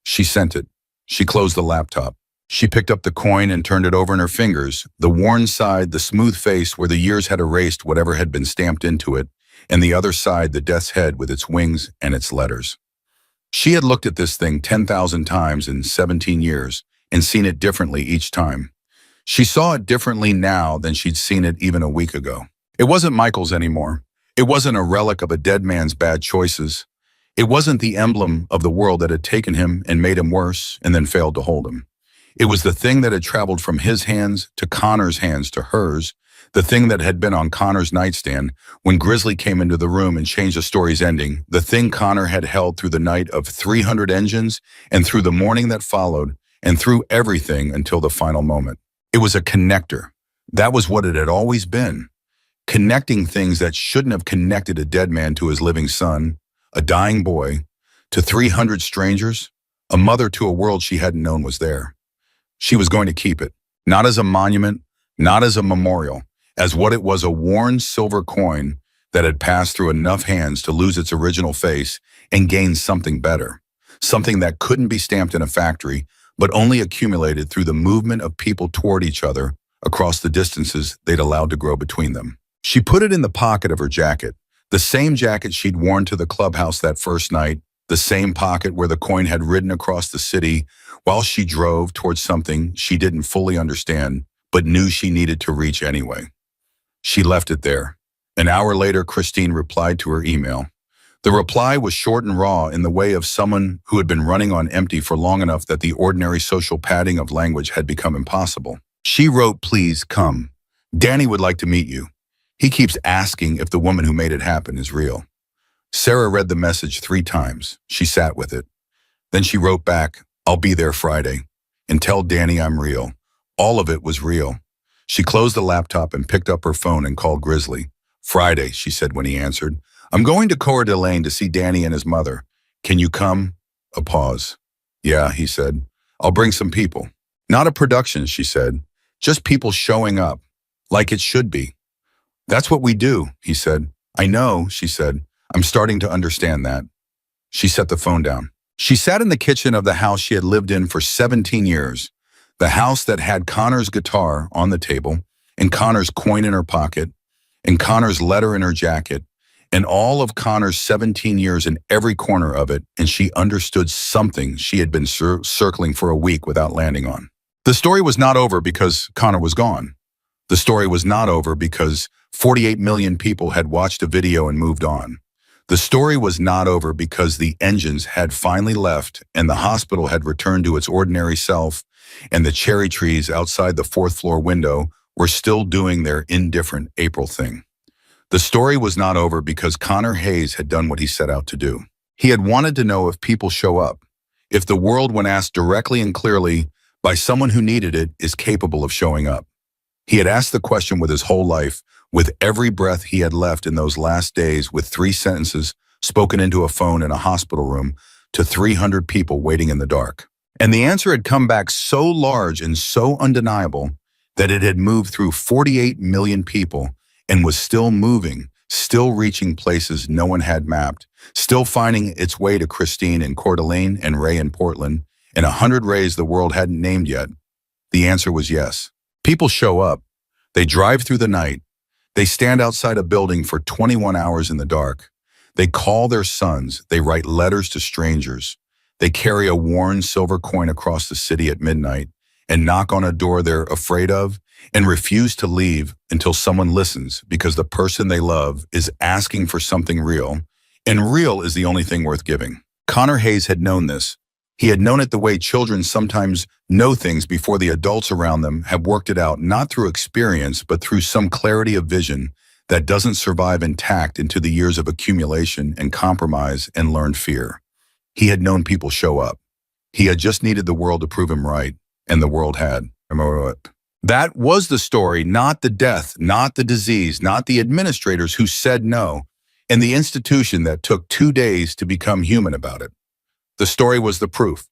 She sent it. She closed the laptop. She picked up the coin and turned it over in her fingers, the worn side, the smooth face where the years had erased whatever had been stamped into it, and the other side, the death's head with its wings and its letters. She had looked at this thing 10,000 times in 17 years and seen it differently each time. She saw it differently now than she'd seen it even a week ago. It wasn't Michael's anymore. It wasn't a relic of a dead man's bad choices. It wasn't the emblem of the world that had taken him and made him worse and then failed to hold him. It was the thing that had traveled from his hands to Connor's hands to hers, the thing that had been on Connor's nightstand when Grizzly came into the room and changed the story's ending, the thing Connor had held through the night of 300 engines and through the morning that followed and through everything until the final moment. It was a connector. That was what it had always been. Connecting things that shouldn't have connected a dead man to his living son, a dying boy, to 300 strangers, a mother to a world she hadn't known was there. She was going to keep it, not as a monument, not as a memorial, as what it was, a worn silver coin that had passed through enough hands to lose its original face and gain something better, something that couldn't be stamped in a factory, but only accumulated through the movement of people toward each other across the distances they'd allowed to grow between them. She put it in the pocket of her jacket, the same jacket she'd worn to the clubhouse that first night, the same pocket where the coin had ridden across the city while she drove towards something she didn't fully understand, but knew she needed to reach anyway. She left it there. An hour later, Christine replied to her email. The reply was short and raw in the way of someone who had been running on empty for long enough that the ordinary social padding of language had become impossible. She wrote, "Please come. Danny would like to meet you. He keeps asking if the woman who made it happen is real." Sarah read the message 3 times. She sat with it. Then she wrote back, "I'll be there Friday. And tell Danny I'm real." All of it was real. She closed the laptop and picked up her phone and called Grizzly. "Friday," she said when he answered. "I'm going to Coeur d'Alene to see Danny and his mother. Can you come?" A pause. "Yeah," he said. "I'll bring some people." "Not a production," she said. "Just people showing up. Like it should be." "That's what we do," he said. "I know," she said. "I'm starting to understand that." She set the phone down. She sat in the kitchen of the house she had lived in for 17 years, the house that had Connor's guitar on the table and Connor's coin in her pocket and Connor's letter in her jacket And all of Connor's 17 years in every corner of it, and she understood something she had been circling for a week without landing on. The story was not over because Connor was gone. The story was not over because 48 million people had watched a video and moved on. The story was not over because the engines had finally left and the hospital had returned to its ordinary self, and the cherry trees outside the fourth-floor window were still doing their indifferent April thing. The story was not over because Connor Hayes had done what he set out to do. He had wanted to know if people show up, if the world, when asked directly and clearly by someone who needed it, is capable of showing up. He had asked the question with his whole life, with every breath he had left in those last days, with 3 sentences spoken into a phone in a hospital room to 300 people waiting in the dark. And the answer had come back so large and so undeniable that it had moved through 48 million people and was still moving, still reaching places no one had mapped, still finding its way to Christine in Coeur d'Alene and Ray in Portland, and 100 Rays the world hadn't named yet. The answer was yes. People show up. They drive through the night. They stand outside a building for 21 hours in the dark. They call their sons. They write letters to strangers. They carry a worn silver coin across the city at midnight and knock on a door they're afraid of and refuse to leave until someone listens, because the person they love is asking for something real, and real is the only thing worth giving. Connor Hayes had known this. He had known it the way children sometimes know things before the adults around them have worked it out, not through experience, but through some clarity of vision that doesn't survive intact into the years of accumulation and compromise and learned fear. He had known people show up. He had just needed the world to prove him right, and the world had. That was the story, not the death, not the disease, not the administrators who said no, and the institution that took 2 days to become human about it. The story was the proof.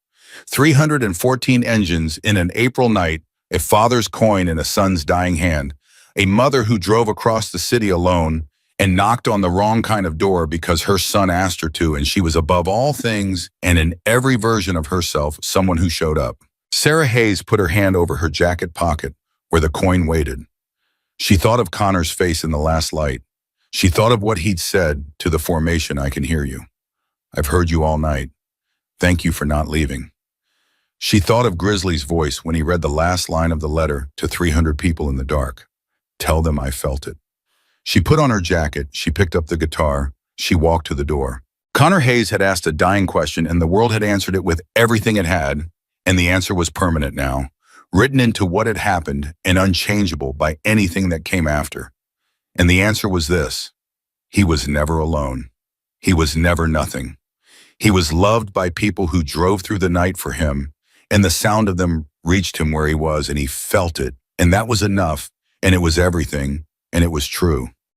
314 engines in an April night, a father's coin in a son's dying hand, a mother who drove across the city alone and knocked on the wrong kind of door because her son asked her to, and she was above all things and in every version of herself, someone who showed up. Sarah Hayes put her hand over her jacket pocket where the coin waited. She thought of Connor's face in the last light. She thought of what he'd said to the formation, "I can hear you. I've heard you all night. Thank you for not leaving." She thought of Grizzly's voice when he read the last line of the letter to 300 people in the dark. "Tell them I felt it." She put on her jacket, she picked up the guitar, she walked to the door. Connor Hayes had asked a dying question, and the world had answered it with everything it had, and the answer was permanent now, written into what had happened and unchangeable by anything that came after. And the answer was this: he was never alone. He was never nothing. He was loved by people who drove through the night for him, and the sound of them reached him where he was, and he felt it, and that was enough, and it was everything, and it was true.